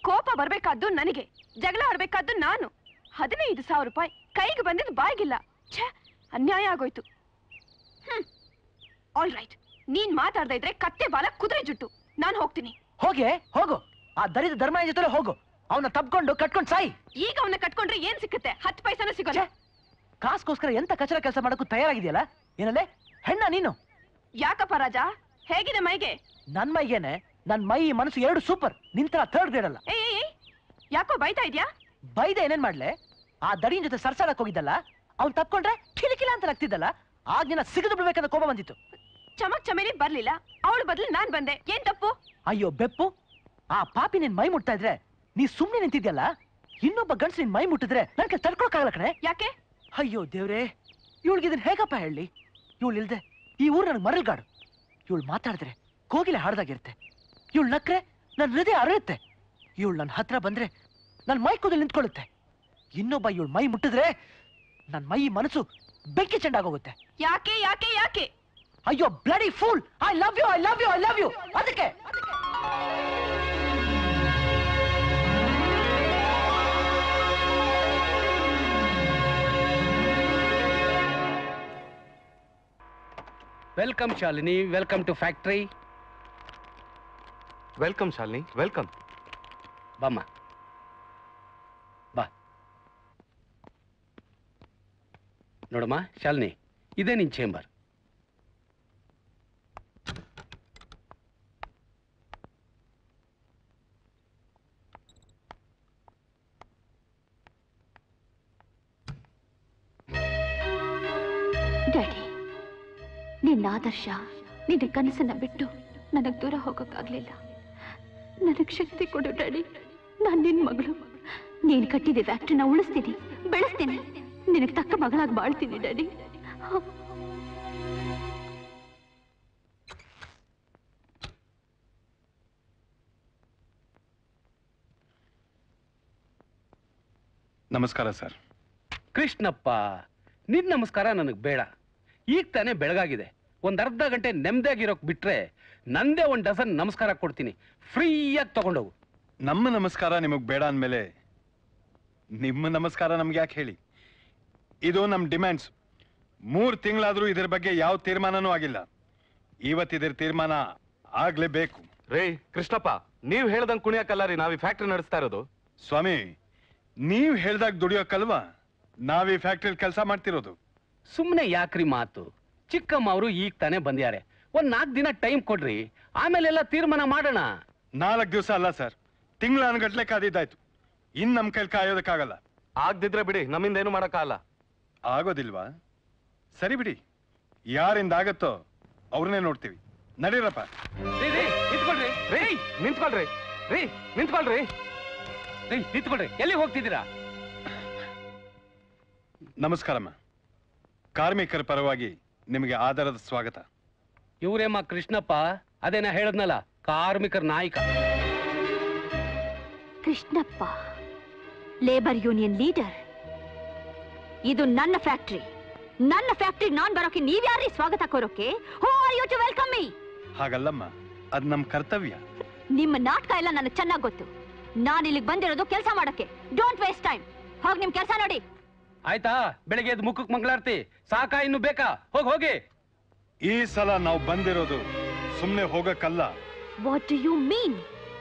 ಕೋಪ ಬರ್ಬೇಕಾದ್ದು ನನಗೆ, ಜಗಳ ಆಡ್ಬೇಕಾದ್ದು ನಾನು. 15,000 ರೂಪಾಯಿ ಕೈಗೆ ಬಂದಿದ್ದು ಬಾಯ್ಗಿಲ್ಲ. ಛೇ, ಅನ್ಯಾಯ ಆಗೋಯ್ತು. ಆಲ್ ರೈಟ್, ನೀನ್ ಮಾತಾಡ್ತಾ ಇದ್ರೆ ಕತ್ತೆ ಬಾಲ ಕುದುರೆ ಜುಟ್ಟು. ನಾನು ಹೋಗ್ತೀನಿ. ಹೋಗೆ ಹೋಗು, ಆ ದರಿದ್ರ ಧರ್ಮರಾಯ ಜೊತೆ ಹೋಗು. ಅವನ್ನ ತಪ್ಕೊಂಡು ಕಟ್ಕೊಂಡು ಸಾಯಿ. ಈಗ ಅವನ್ನ ಕಟ್ಕೊಂಡ್ರೆ ಏನ್ ಸಿಕ್ಕತ್ತೆ? 10 ಪೈಸಾನೂ ಸಿಗೋಲ್ಲ. ಕಾಸ್ಗೋಸ್ಕರ ಎಂತ ಕಚರ ಕೆಲಸ ಮಾಡಕ್ಕೂ ತಯಾರಾಗಿದೆಯಲ್ಲ? ಏನಲ್ಲೇ ಹೆಣ್ಣ ನೀನು? ಯಾಕಪ್ಪ ರಾಜ, ಹೇಗಿದೆ ಮೈಗೆ? ನನ್ ಮೈಗೇನೆ, ನನ್ ಮೈ ಮನಸ್ಸು ಎರಡು ಸೂಪರ್. ನಿಂತರ ಥರ್ಡ್ ಗ್ರೇಡ್ ಅಲ್ಲ. ಏಯ್ ಯಾಕೋ ಬೈತಾ ಇದ್ಯಾ? ಬೈದೆ ಏನೇನ್ ಮಾಡ್ಲೆ? ಆ ದಡಿಯನ್ ಜೊತೆ ಸರ್ಸಾಡಕ್ ಹೋಗಿದ್ದಲ್ಲ, ಅವ್ನ್ ತಪ್ಕೊಂಡ್ರೆ ಕಿಲಿಕಿಲ ಅಂತ ಆಗ್ತಿದ್ದಲ್ಲ, ಆಗ ನಿನ್ನ ಸಿಗದು ಬಿಡ್ಬೇಕಂತ ಕೋಪ ಬಂದಿತ್ತು. ಚಮಕ್ ಚಮೇಲಿ ಬರ್ಲಿಲ್ಲ, ಅವಳು ಬದಲು ನಾನ್ ಬಂದೆ. ಏನ್ ತಪ್ಪು? ಅಯ್ಯೋ ಬೆಪ್ಪು, ಆ ಪಾಪಿ ನಿನ್ ಮೈ ಮುಟ್ತಾ ಇದ್ರೆ ನೀ ಸುಮ್ನೆ ನಿಂತಿದ್ಯಲ್ಲ, ಇನ್ನೊಬ್ಬ ಗಂಡ್ಸ್ ನಿನ್ ಮೈ ಮುಟ್ಟಿದ್ರೆ ನನ್ ಕೈ ತಡ್ಕೊಳಕ್ಕಾಗಲ್ಲ ಕಣೆ. ಯಾಕೆ? ಅಯ್ಯೋ ದೇವ್ರೆ, ಇವಳಿಗಿದನ್ ಹೇಗಪ್ಪ ಹೇಳಿ? ಇವಳು ಇಲ್ದೆ ಈ ಊರು ನನಗೆ ಮರಳುಗಾಡು. ಇವಳು ಮಾತಾಡಿದ್ರೆ ಕೋಗಿಲೆ ಹಾಡ್ದಾಗಿರುತ್ತೆ, ಇವಳು ನಕ್ರೆ ನನ್ನ ಹೃದಯ ಅರಳುತ್ತೆ. ಇವಳು ನನ್ನ ಹತ್ರ ಬಂದ್ರೆ ನನ್ನ ಮೈ ಕೂದಲು ನಿಂತ್ಕೊಳ್ಳುತ್ತೆ. ಇನ್ನೊಬ್ಬ ಇವಳು ಮೈ ಮುಟ್ಟಿದ್ರೆ ನನ್ನ ಮೈ ಮನಸ್ಸು ಬೆಂಕಿ ಚೆಂಡಾಗೋಗುತ್ತೆ. ಯಾಕೆ ಯಾಕೆ ಯಾಕೆ? ಅಯ್ಯೋ bloody fool, I love you, I love you, I love you. ಅದಕ್ಕೆ welcome Shalini, welcome to factory. Welcome Shalini, welcome. ಬಮ್ಮ ಬಾ. ನೋಡಮ್ಮ ಶಾಲಿನಿ, ಇದೇ ನಿನ್ ಚೇಂಬರ್. ಡ್ಯಾಡಿ, ನಿನ್ನ ಆದರ್ಶ, ನಿನ್ನ ಕನಸನ್ನ ಬಿಟ್ಟು ನನಗೆ ದೂರ ಹೋಗೋಕ್ಕಾಗ್ಲಿಲ್ಲ. ನನಗೆ ಶಕ್ತಿ ಕೊಡು ಡ್ಯಾಡಿ. ನಾನು ನಿನ್ನ ಮಗಳು. ನೀನು ಕಟ್ಟಿದ ಫ್ಯಾಕ್ಟ್ರಿನ ಉಳಿಸ್ತೀನಿ, ಬೆಳೆಸ್ತೀನಿ. ನಿನಗೆ ತಕ್ಕ ಮಗಳಾಗಿ ಬಾಳ್ತೀನಿ ಡ್ಯಾಡಿ. ನಮಸ್ಕಾರ ಸರ್. ಕೃಷ್ಣಪ್ಪ, ನಿನ್ ನಮಸ್ಕಾರ ನನಗೆ ಬೇಡ. ಈಗ ತಾನೇ ಬೆಳಗಾಗಿದೆ. ಒಂದ್ ಅರ್ಧ ಗಂಟೆ ನೆಮ್ಮದಿಯಾಗಿರೋಕ್ ಬಿಟ್ರೆ ನಂದೇ 1 ಡಜನ್ ನಮಸ್ಕಾರ ಕೊಡ್ತೀನಿ. ಫ್ರೀಯಾಗಿ ತಗೊಂಡೋಗು. ನಮ್ಮ ನಮಸ್ಕಾರ ನಿಮಗ್ ಬೇಡ ಅಂದ್ಮೇಲೆ ನಿಮ್ಮ ನಮಸ್ಕಾರ ನಮ್ಗೆ ಯಾಕೆ ಹೇಳಿ? ಇದು ನಮ್ಮ ಡಿಮ್ಯಾಂಡ್ಸ್. 3 ತಿಂಗಳಾದ್ರೂ ಇದ್ರ ಬಗ್ಗೆ ಯಾವ ತೀರ್ಮಾನನೂ ಆಗಿಲ್ಲ. ಇವತ್ತಿದ್ರ ತೀರ್ಮಾನ ಆಗ್ಲೇಬೇಕು. ರೇ ಕೃಷ್ಣಪ್ಪ, ನೀವ್ ಹೇಳ್ದಂಗ್ ಕುಣಿಯಕ್ಕಲ್ಲ ರೀ ನಾವ್ ಈ ಫ್ಯಾಕ್ಟ್ರಿ ನಡೆಸ್ತಾ ಇರೋದು. ಸ್ವಾಮಿ, ನೀವ್ ಹೇಳ್ದಾಗ ದುಡಿಯೋಕಲ್ವಾ ನಾವೀ ಫ್ಯಾಕ್ಟ್ರಿಲಿ ಕೆಲಸ ಮಾಡ್ತಿರೋದು. ಸುಮ್ಮನೆ ಯಾಕ್ರಿ ಮಾತು? ಚಿಕ್ಕಮ್ಮ ಅವರು ಈಗ ತಾನೇ ಬಂದ್ಯಾರೆ. ಒಂದ್ 4 ದಿನ ಟೈಮ್ ಕೊಡ್ರಿ, ಆಮೇಲೆಲ್ಲ ತೀರ್ಮಾನ ಮಾಡೋಣ. 4 ದಿವಸ ಅಲ್ಲ ಸರ್, ತಿಂಗಳಾನುಗಟ್ಲೆ ಕಾದಿದ್ದಾಯ್ತು. ಇನ್ ನಮ್ ಕೈಲಿ ಕಾಯೋದಕ್ಕಾಗಲ್ಲ. ಆಗ್ದಿದ್ರೆ ಬಿಡಿ, ನಮ್ಮಿಂದ ಏನು ಮಾಡಕ್ಕಾಗಲ್ಲ. ಆಗೋದಿಲ್ವಾ? ಸರಿ ಬಿಡಿ, ಯಾರಿಂದ ಆಗತ್ತೋ ಅವ್ರನ್ನೇ ನೋಡ್ತೀವಿ. ನಡೀರಪ್ಪ. ನಿಂತ್ಕೊಳ್ರಿ ರೀ, ನಿಂತ್ಕೊಳ್ರಿ ರೀ, ನಿಂತ್ಕೊಳ್ರಿ ರೀ, ನಿಂತ್ಕೊಳ್ರಿ. ಎಲ್ಲಿ ಹೋಗ್ತಿದ್ದೀರಾ? ನಮಸ್ಕಾರಮ್ಮ. ಕಾರ್ಮಿಕರ ಪರವಾಗಿ ನಿಮಗೆ ಆಧಾರದ ಸ್ವಾಗತ. ಇವರೇಮ್ಮ ಕೃಷ್ಣಪ್ಪ, ಅದೇನಾ ಹೇಳದ್ನಲ್ಲ, ಕಾರ್ಮಿಕರ ನಾಯಕ. Krishnappa, labour union leader. ಇದು ನನ್ನ ಫ್ಯಾಕ್ಟ್ರಿ. ನನ್ನ ಫ್ಯಾಕ್ಟ್ರಿ ನಾನ್ ಬರೋಕೆ ನೀವ್ಯಾರೀ ಸ್ವಾಗತ ಕೋರೋಕೆ? Who are you to welcome me? ಹಾಗಲ್ಲಮ್ಮ, ಅದ್ ನಮ್ ಕರ್ತವ್ಯ. ನಿಮ್ಮ ನಾಟಕ ಎಲ್ಲ ನನಗೆ ಚೆನ್ನಾಗಿ ಗೊತ್ತು. ನಾನು ಇಲ್ಲಿಗೆ ಬಂದಿರೋದು ಕೆಲಸ ಮಾಡಕ್ಕೆ. Don't waste time. ಹೋಗಿ ನಿಮ್ ಕೆಲಸ ನೋಡಿ. ಆಯ್ತಾ? ಬೆಳಗ್ಗೆ ಎದ್ದು ಮುಖಕ್ಕೆ ಮಂಗಳಾರತಿ ಸಾಕಾ? ಇನ್ನು ಬೇಕಾ? ಹೋಗಿ. ಈ ಸಲ ನಾವು ಬಂದಿರೋದು ಸುಮ್ನೆ ಹೋಗಕ್ಕಲ್ಲ. What do you mean?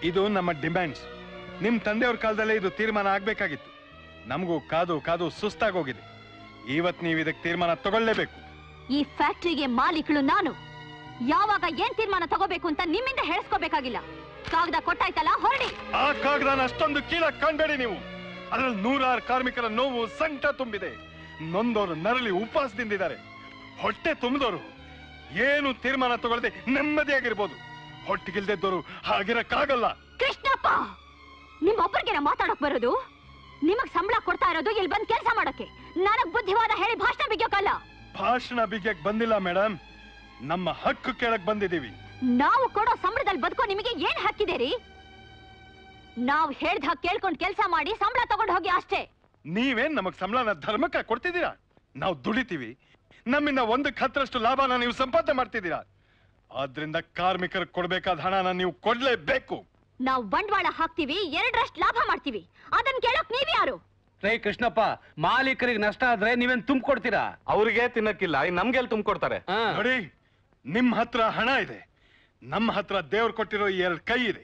ಇದು ನಮ್ಮ ಡಿಮ್ಯಾಂಡ್ಸ್. ನಿಮ್ ತಂದೆಯವ್ರ ಕಾಲದಲ್ಲೇ ಇದು ತೀರ್ಮಾನ ಆಗ್ಬೇಕಾಗಿತ್ತು. ನಮಗೂ ಕಾದು ಕಾದು ಸುಸ್ತಾಗೋಗಿದೆ. ಇವತ್ ನೀವು ಇದಕ್ಕೆ ತೀರ್ಮಾನ ತಗೊಳ್ಳೇಬೇಕು. ಈ ಫ್ಯಾಕ್ಟ್ರಿಗೆ ಮಾಲೀಕಳು ನಾನು. ಯಾವಾಗ ಏನ್ ತೀರ್ಮಾನ ತಗೋಬೇಕು ಅಂತ ನಿಮ್ಮಿಂದ ಹೇಳಿಸ್ಕೋಬೇಕಾಗಿಲ್ಲ. ಕಾಗದ ಕೊಟ್ಟಾಯ್ತಲ್ಲ, ಹೊರಡಿ. ಆ ಕಾಗದಾನ ಅಷ್ಟೊಂದು ಕೀಳಾಗಿ ಕಾಣ್ಬೇಡಿ ನೀವು. ಅದ್ರಲ್ಲಿ 100 ಕಾರ್ಮಿಕರ ನೋವು, ಸಂಕಟ ತುಂಬಿದೆ. ನೊಂದವರು ನರಳಿ ಉಪವಾಸದಿಂದಿದ್ದಾರೆ. ಹೊಟ್ಟೆ ತುಂಬಿದವರು ಏನು ತೀರ್ಮಾನ ತಗೊಳ್ಳದೆ ನೆಮ್ಮದಿಯಾಗಿರ್ಬೋದು. ಹೊಟ್ಟಿಗಿಲ್ದಿದ್ದವರು ಹಾಗಿರಕ್ಕಾಗಲ್ಲ. ಕೃಷ್ಣಪ್ಪ, ನಿಮ್ಮೊಬ್ಬರಿಗೆ ಮಾತಾಡಕ್ ಬರೋದು? ನಿಮಗ್ ಸಂಬಳ ಕೊಡ್ತಾ ಇರೋದು ಇಲ್ಲಿ ಬಂದ್ ಕೆಲಸ ಮಾಡಕ್ಕೆ. ನನಗ್ ಬುದ್ಧಿವಾದ ಹೇಳಿ ಭಾಷಣ ಬಿಗ್ಯೋಕಲ್ಲ. ಭಾಷಣ ಬಿಗ್ಯಕ್ ಬಂದಿಲ್ಲ ಮೇಡಮ್, ನಮ್ಮ ಹಕ್ಕು ಕೇಳಕ್ ಬಂದಿದ್ದೀವಿ. ನಾವು ಕೊಡೋ ಸಂಬಳದಲ್ಲಿ ಬದುಕೋ ನಿಮಗೆ ಏನ್ ಹಕ್ಕಿದೆ ರೀ? ನಾವು ಹೇಳ್ದ ಕೇಳ್ಕೊಂಡ್ ಕೆಲಸ ಮಾಡಿ ಸಂಬಳ ತಗೊಂಡು ಹೋಗಿ ಅಷ್ಟೇ. ನೀವೇನ್ ನಮಗ್ ಸಂಬಳನ ಧರ್ಮಕ್ಕ ಕೊಡ್ತಿದ್ದೀರಾ? ನಾವು ದುಡಿತೀವಿ, ನಮ್ಮಿಂದ 1/10 ಲಾಭನ ನೀವು ಸಂಪಾದನೆ ಮಾಡ್ತಿದ್ದೀರಾ. ಆದ್ರಿಂದ ಕಾರ್ಮಿಕರಿಗೆ ಕೊಡ್ಬೇಕಾದ ಹಣನ ನೀವು ಕೊಡ್ಲೇಬೇಕು. ನಾವು ಬಂಡವಾಳ ಹಾಕ್ತಿವಿ, 2ರಷ್ಟು ಲಾಭ ಮಾಡ್ತೀವಿ. ಅದನ್ನ ಕೇಳೋಕ್ ನೀವ್ ಯಾರು? ರೇ ಕೃಷ್ಣಪ್ಪ, ಮಾಲೀಕರಿಗೆ ನಷ್ಟ ಆದ್ರೆ ನೀವೇನ್ ತುಂಬಿಕೊಡ್ತೀರಾ? ಅವ್ರಿಗೆ ತಿನ್ನಕ್ಕಿಲ್ಲ, ನಮ್ಗೆಲ್ ತುಂಬಿಕೊಡ್ತಾರೆ. ನೋಡಿ, ನಿಮ್ ಹತ್ರ ಹಣ ಇದೆ, ನಮ್ಮ ಹತ್ರ ದೇವ್ರು ಕೊಟ್ಟಿರೋ 2 ಕೈ ಇದೆ.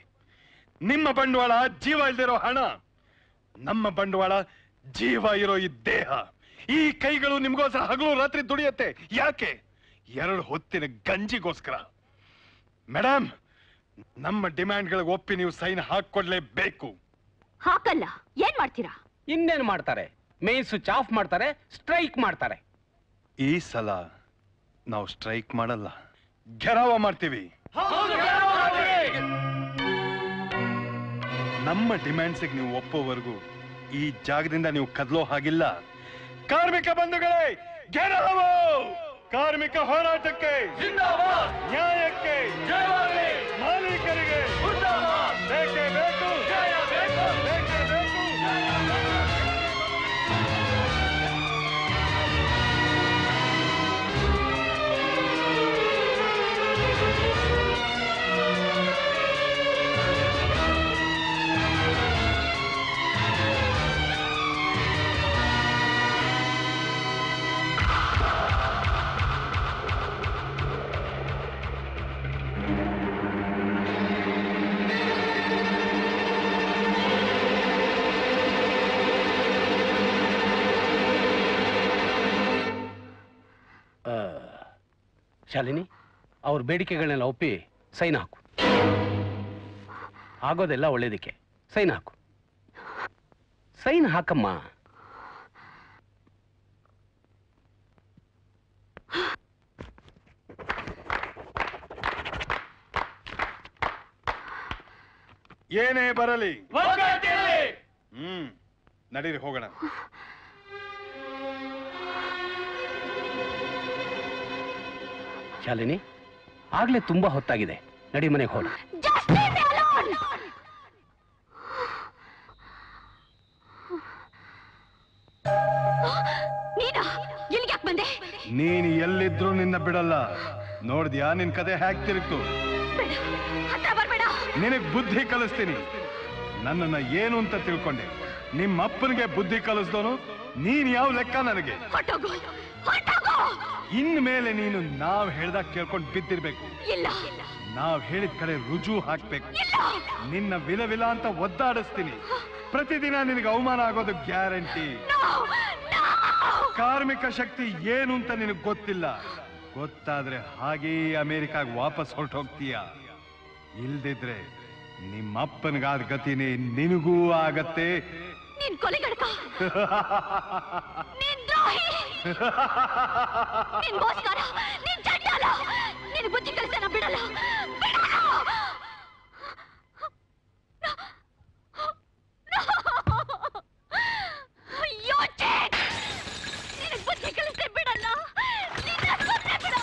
ನಿಮ್ಮ ಬಂಡವಾಳ ಜೀವ ಇಲ್ದಿರೋ ಹಣ, ನಮ್ಮ ಬಂಡವಾಳ ಜೀವ ಇರೋ ಈ ದೇಹ. ಈ ಕೈಗಳು ನಿಮ್ಗೋಸ್ಕರ ಹಗಲು ರಾತ್ರಿ ದುಡಿಯತ್ತೆ. ಯಾಕೆ? 2 ಹೊತ್ತಿನ ಗಂಜಿಗೋಸ್ಕರ. ಮೇಡಮ್, ನಮ್ಮ ಡಿಮ್ಯಾಂಡ್ಗಳಿಗೆ ಒಪ್ಪಿ ನೀವು ಸೈನ್ ಹಾಕೊಡ್ಲೇಬೇಕು. ಹಾಕಲ್ಲ. ಏನ್ ಮಾಡ್ತೀರಾ? ಇನ್ನೇನ್ ಮಾಡ್ತಾರೆ? ಮೇನ್ ಸ್ವಿಚ್ ಆಫ್ ಮಾಡ್ತಾರೆ, ಸ್ಟ್ರೈಕ್ ಮಾಡ್ತಾರೆ. ಈ ಸಲ ನಾವು ಸ್ಟ್ರೈಕ್ ಮಾಡಲ್ಲ, ಘೆರಾವ ಮಾಡ್ತೀವಿ. ನಮ್ಮ ಡಿಮ್ಯಾಂಡ್ಸಿಗೆ ನೀವು ಒಪ್ಪೋವರೆಗೂ ಈ ಜಾಗದಿಂದ ನೀವು ಕದಲೋ ಹಾಗಿಲ್ಲ. ಕಾರ್ಮಿಕ ಬಂಧುಗಳೇ, ಘೆರಾವ! ಕಾರ್ಮಿಕ ಹೋರಾಟಕ್ಕೆ, ನ್ಯಾಯಕ್ಕೆ, ಮಾಲೀಕರಿಗೆ ಬೇಕೇ ಬೇಕು. ಶಾಲಿನಿ, ಅವ್ರ ಬೇಡಿಕೆಗಳನ್ನೆಲ್ಲ ಒಪ್ಪಿ ಸೈನ್ ಹಾಕು. ಆಗೋದೆಲ್ಲ ಒಳ್ಳೇದಕ್ಕೆ. ಸೈನ್ ಹಾಕು. ಸೈನ್ ಹಾಕಮ್ಮ. ಏನೇ ಬರಲಿ, ನಡೀರಿ ಹೋಗೋಣ. ಶಾಲಿನಿ, ಆಗ್ಲೇ ತುಂಬಾ ಹೊತ್ತಾಗಿದೆ, ನಡಿ ಮನೆಗೆ ಹೋಗೋಣ. ನೀನ್ ಎಲ್ಲಿದ್ರು ನಿನ್ನ ಬಿಡಲ್ಲ. ನೋಡ್ದ್ಯಾ ನಿನ್ ಕತೆ ಹ್ಯಾಕ್ ತಿರುಗ್ತು? ನಿನಗ್ ಬುದ್ಧಿ ಕಲಿಸ್ತೀನಿ. ನನ್ನನ್ನ ಏನು ಅಂತ ತಿಳ್ಕೊಂಡೆ? ನಿಮ್ಮ ಅಪ್ಪನಿಗೆ ಬುದ್ಧಿ ಕಲಿಸ್ದೋನು ನೀನ್ ಯಾವ ಲೆಕ್ಕ ನನಗೆ? ಇನ್ಮೇಲೆ ನೀನು ನಾವ್ ಹೇಳ್ದಾಗ ಕೇಳ್ಕೊಂಡು ಬಿದ್ದಿರ್ಬೇಕು. ನಾವ್ ಹೇಳಿದ ಕಡೆ ರುಜು ಹಾಕ್ಬೇಕು. ನಿನ್ನ ವಿಲ ವಿಲ ಅಂತ ಒದ್ದಾಡಿಸ್ತೀನಿ. ಪ್ರತಿದಿನ ನಿನಗೆ ಅವಮಾನ ಆಗೋದು ಗ್ಯಾರಂಟಿ. ಕಾರ್ಮಿಕ ಶಕ್ತಿ ಏನು ಅಂತ ನಿನಗೆ ಗೊತ್ತಿಲ್ಲ. ಗೊತ್ತಾದ್ರೆ ಹಾಗೇ ಅಮೆರಿಕಾಗ್ ವಾಪಸ್ ಹೊರಟೋಗ್ತೀಯ. ಇಲ್ದಿದ್ರೆ ನಿಮ್ಮಪ್ಪನಿಗಾದ ಗತಿನೇ ನಿನಗೂ ಆಗತ್ತೆ. ನೀನ್ ಕೊಲೆಗಡಕ, ನೀನ್ ದ್ರೋಹಿ, ನೀನ್ ಮೋಸಗಾರ, ನೀನ್ ಚಂಡಾಲ. ನೀನ್ ಬುದ್ಧಿ ಕಲಿಸನ ಬಿಡಲ್ಲ. ನಿನಗ್ ಬುದ್ಧಿ ಕಲಿಸೆ ಬಿಡಲ್ಲ. ಬಿಡ.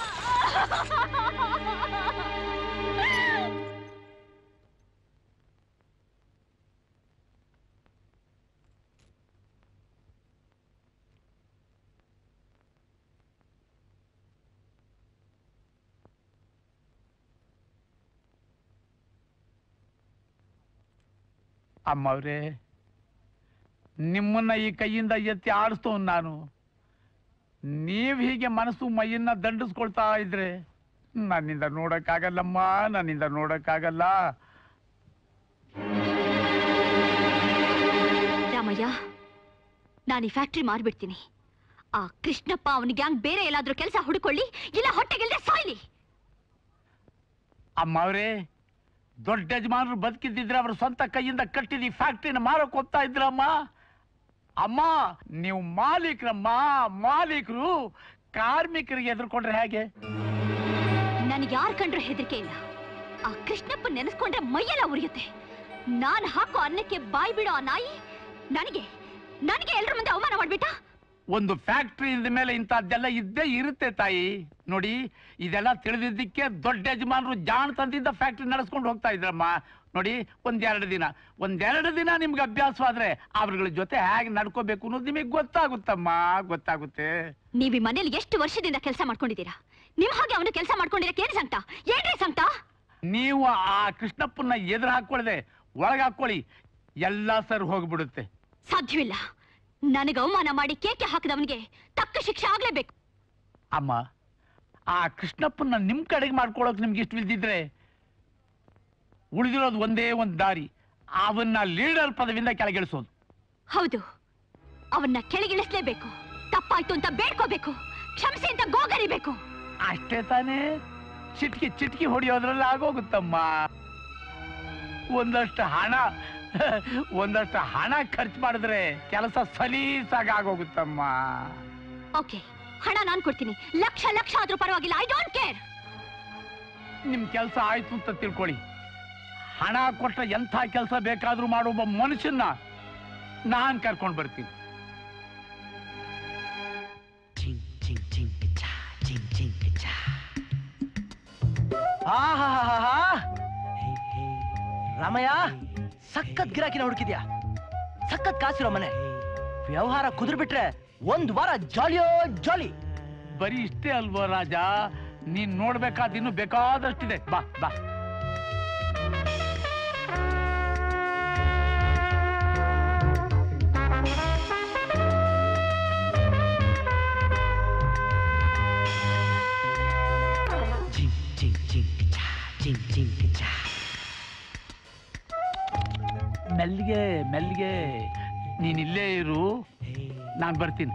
ಅಮ್ಮವ್ರೆ, ನಿಮ್ಮನ್ನ ಈ ಕೈಯಿಂದ ಎತ್ತಿ ಆಡಿಸ್ತವ್ ನಾನು. ನೀವ್ ಹೀಗೆ ಮನಸ್ಸು ಮೈಯನ್ನ ದಂಡಿಸ್ಕೊಳ್ತಾ ಇದ್ರೆ ನನ್ನಿಂದ ನೋಡಕ್ಕಾಗಲ್ಲಮ್ಮ, ನನ್ನಿಂದ ನೋಡಕ್ಕಾಗಲ್ಲ. ರಾಮಯ್ಯ, ನಾನು ಈ ಫ್ಯಾಕ್ಟ್ರಿ ಮಾರ್ಬಿಡ್ತೀನಿ. ಆ ಕೃಷ್ಣಪ್ಪ ಅವನ ಗ್ಯಾಂಗ್ ಬೇರೆ ಎಲ್ಲಾದ್ರೂ ಕೆಲಸ ಹುಡುಕೊಳ್ಳಿ, ಇಲ್ಲ ಹೊಟ್ಟೆಗಿಲ್ದೆ ಸಾಯ್ಲಿ. ಅಮ್ಮವ್ರೆ, ದೊಡ್ಡ ಯಜಮಾನರು ಬದುಕಿದ್ದಿದ್ರೆ ಅವ್ರ ಸ್ವಂತ ಕೈಯಿಂದ ಕಟ್ಟಿದ ಫ್ಯಾಕ್ಟ್ರಿನ ಮಾರಕ್ ಹೋಗ್ತಾ ಇದ್ರಮ್ಮ. ಅಮ್ಮ, ನೀವು ಮಾಲೀಕರಮ್ಮ, ಮಾಲೀಕರು. ಕಾರ್ಮಿಕರಿಗೆ ಎದುರ್ಕೊಂಡ್ರೆ ಹೇಗೆ? ನನಗೆ ಯಾರು ಕಂಡ್ರೆ ಹೆದರಿಕೆ ಇಲ್ಲ. ಆ ಕೃಷ್ಣಪ್ಪ ನೆನೆಸ್ಕೊಂಡ್ರೆ ಮೈಯೆಲ್ಲ ಉರಿಯುತ್ತೆ. ನಾನು ಹಾಕೋ ಅನ್ನಕ್ಕೆ ಬಾಯಿ ಬಿಡೋ ಆ ನಾಯಿ ನನಗೆ ಎಲ್ಲರ ಮುಂದೆ ಅವಮಾನ ಮಾಡ್ಬಿಟ್ಟ. ಒಂದು ಫ್ಯಾಕ್ಟ್ರಿ ಇಂದ ಮೇಲೆ ಇಂಥದ್ದೆಲ್ಲ ಇದ್ದೇ ಇರುತ್ತೆ ತಾಯಿ. ನೋಡಿ, ಇದೆಲ್ಲ ತಿಳಿದಿದ್ದಕ್ಕೆ ದೊಡ್ಡ ಯಜಮಾನರು ಜಾಣ ತಂದಿಂದ ಫ್ಯಾಕ್ಟ್ರಿ ನಡೆಸ್ಕೊಂಡು ಹೋಗ್ತಾ ಇದ್ರಮ್ಮ. ನೋಡಿ, ಒಂದೆರಡು ದಿನ ನಿಮ್ಗೆ ಅಭ್ಯಾಸವಾದ್ರೆ ಅವ್ರಗಳ ಜೊತೆ ಹೇಗೆ ನಡ್ಕೋಬೇಕು ಅನ್ನೋದು ನಿಮಗೆ ಗೊತ್ತಾಗುತ್ತಮ್ಮ, ಗೊತ್ತಾಗುತ್ತೆ. ನೀವ್ ಈ ಮನೇಲಿ ಎಷ್ಟು ವರ್ಷದಿಂದ ಕೆಲಸ ಮಾಡ್ಕೊಂಡಿದ್ದೀರಾ? ನಿಮ್ ಹಾಗೆ ಅವನು ಕೆಲಸ ಮಾಡ್ಕೊಂಡಿರಕ್ಕೆ ಏನ್ ಸಂಕಟ? ಏನ್ರಿ ಸಂಕಟ? ನೀವು ಆ ಕೃಷ್ಣಪ್ಪನ ಎದುರು ಹಾಕೊಳ್ಳದೆ ಒಳಗೆ ಹಾಕೊಳ್ಳಿ, ಎಲ್ಲ ಸರ್ ಹೋಗ್ಬಿಡುತ್ತೆ. ಸಾಧ್ಯವಿಲ್ಲ. ನನಗೆ ಅವಮಾನ ಮಾಡಿ ಕೇಕೆ ಹಾಕಿದವನಿಗೆ ತಕ್ಕ ಶಿಕ್ಷೆ ಆಗ್ಲೇಬೇಕು. ಅಮ್ಮ, ಆ ಕೃಷ್ಣಪ್ಪನ ನಿಮ್ ಕಡೆಗೆ ಮಾಡ್ಕೊಳ್ಳೋಕೆ ನಿಮ್ಗೆ ಇಷ್ಟ ಇಲ್ದಿದ್ರೆ ಉಳಿದಿರೋದು ಒಂದೇ ಒಂದು ದಾರಿ, ಅವನ್ನ ಲೀಡರ್ ಪದವಿಯಿಂದ ಕೆಳಗಿಳಿಸೋದು. ಹೌದು, ಅವನ್ನ ಕೆಳಗಿಳಿಸ್ಲೇಬೇಕು. ತಪ್ಪಾಯ್ತು ಅಂತ ಬೇಡ್ಕೋಬೇಕು, ಕ್ಷಮಿಸಿ ಅಂತ ಗೋಗರಿಬೇಕು. ಅಷ್ಟೇ ತಾನೇ? ಚಿಟ್ಕಿ ಹೊಡಿಯೋದ್ರಲ್ಲಿ ಆಗೋಗುತ್ತಮ್ಮ. ಒಂದಷ್ಟು ಹಣ ಖರ್ಚು ಮಾಡಿದ್ರೆ ಕೆಲಸ ಸಲೀಸಾಗಿ ಆಗೋಗುತ್ತಮ್ಮ. ಓಕೆ, ಹಣ ನಾನ್ ಕೊಡ್ತೀನಿ. ಲಕ್ಷ ಆದ್ರೂ ಪರವಾಗಿಲ್ಲ. I don't care. ನಿಮ್ ಕೆಲಸ ಆಯ್ತು ಅಂತ ತಿಳ್ಕೊಳ್ಳಿ. ಹಣ ಕೊಟ್ಟ ಎಂಥ ಕೆಲಸ ಬೇಕಾದ್ರೂ ಮಾಡುವ ಮನುಷ್ಯನ್ನ ನಾನ್ ಕರ್ಕೊಂಡು ಬರ್ತೀನಿ. ರಾಮಯ್ಯ, ಸಖತ್ ಗಿರಾಕಿನ ಹುಡುಕಿದ್ಯಾ? ಸಖತ್ ಕಾಸಿರೋ ಮನೆ. ವ್ಯವಹಾರ ಕುದುರ್ ಬಿಟ್ರೆ 1 ವಾರ ಜಾಲಿಯೋ ಜಾಲಿ. ಬರೀ ಇಷ್ಟೇ ಅಲ್ವೋ ರಾಜ? ನೀನ್ ನೋಡ್ಬೇಕಾದ ಇನ್ನು ಬೇಕಾದಷ್ಟಿದೆ. ಬಾ ಬಾ. ಮೆಲ್ಗೆ ನೀನಿಲ್ಲೇ ಇರು, ನಾನ್ ಬರ್ತೀನಿ.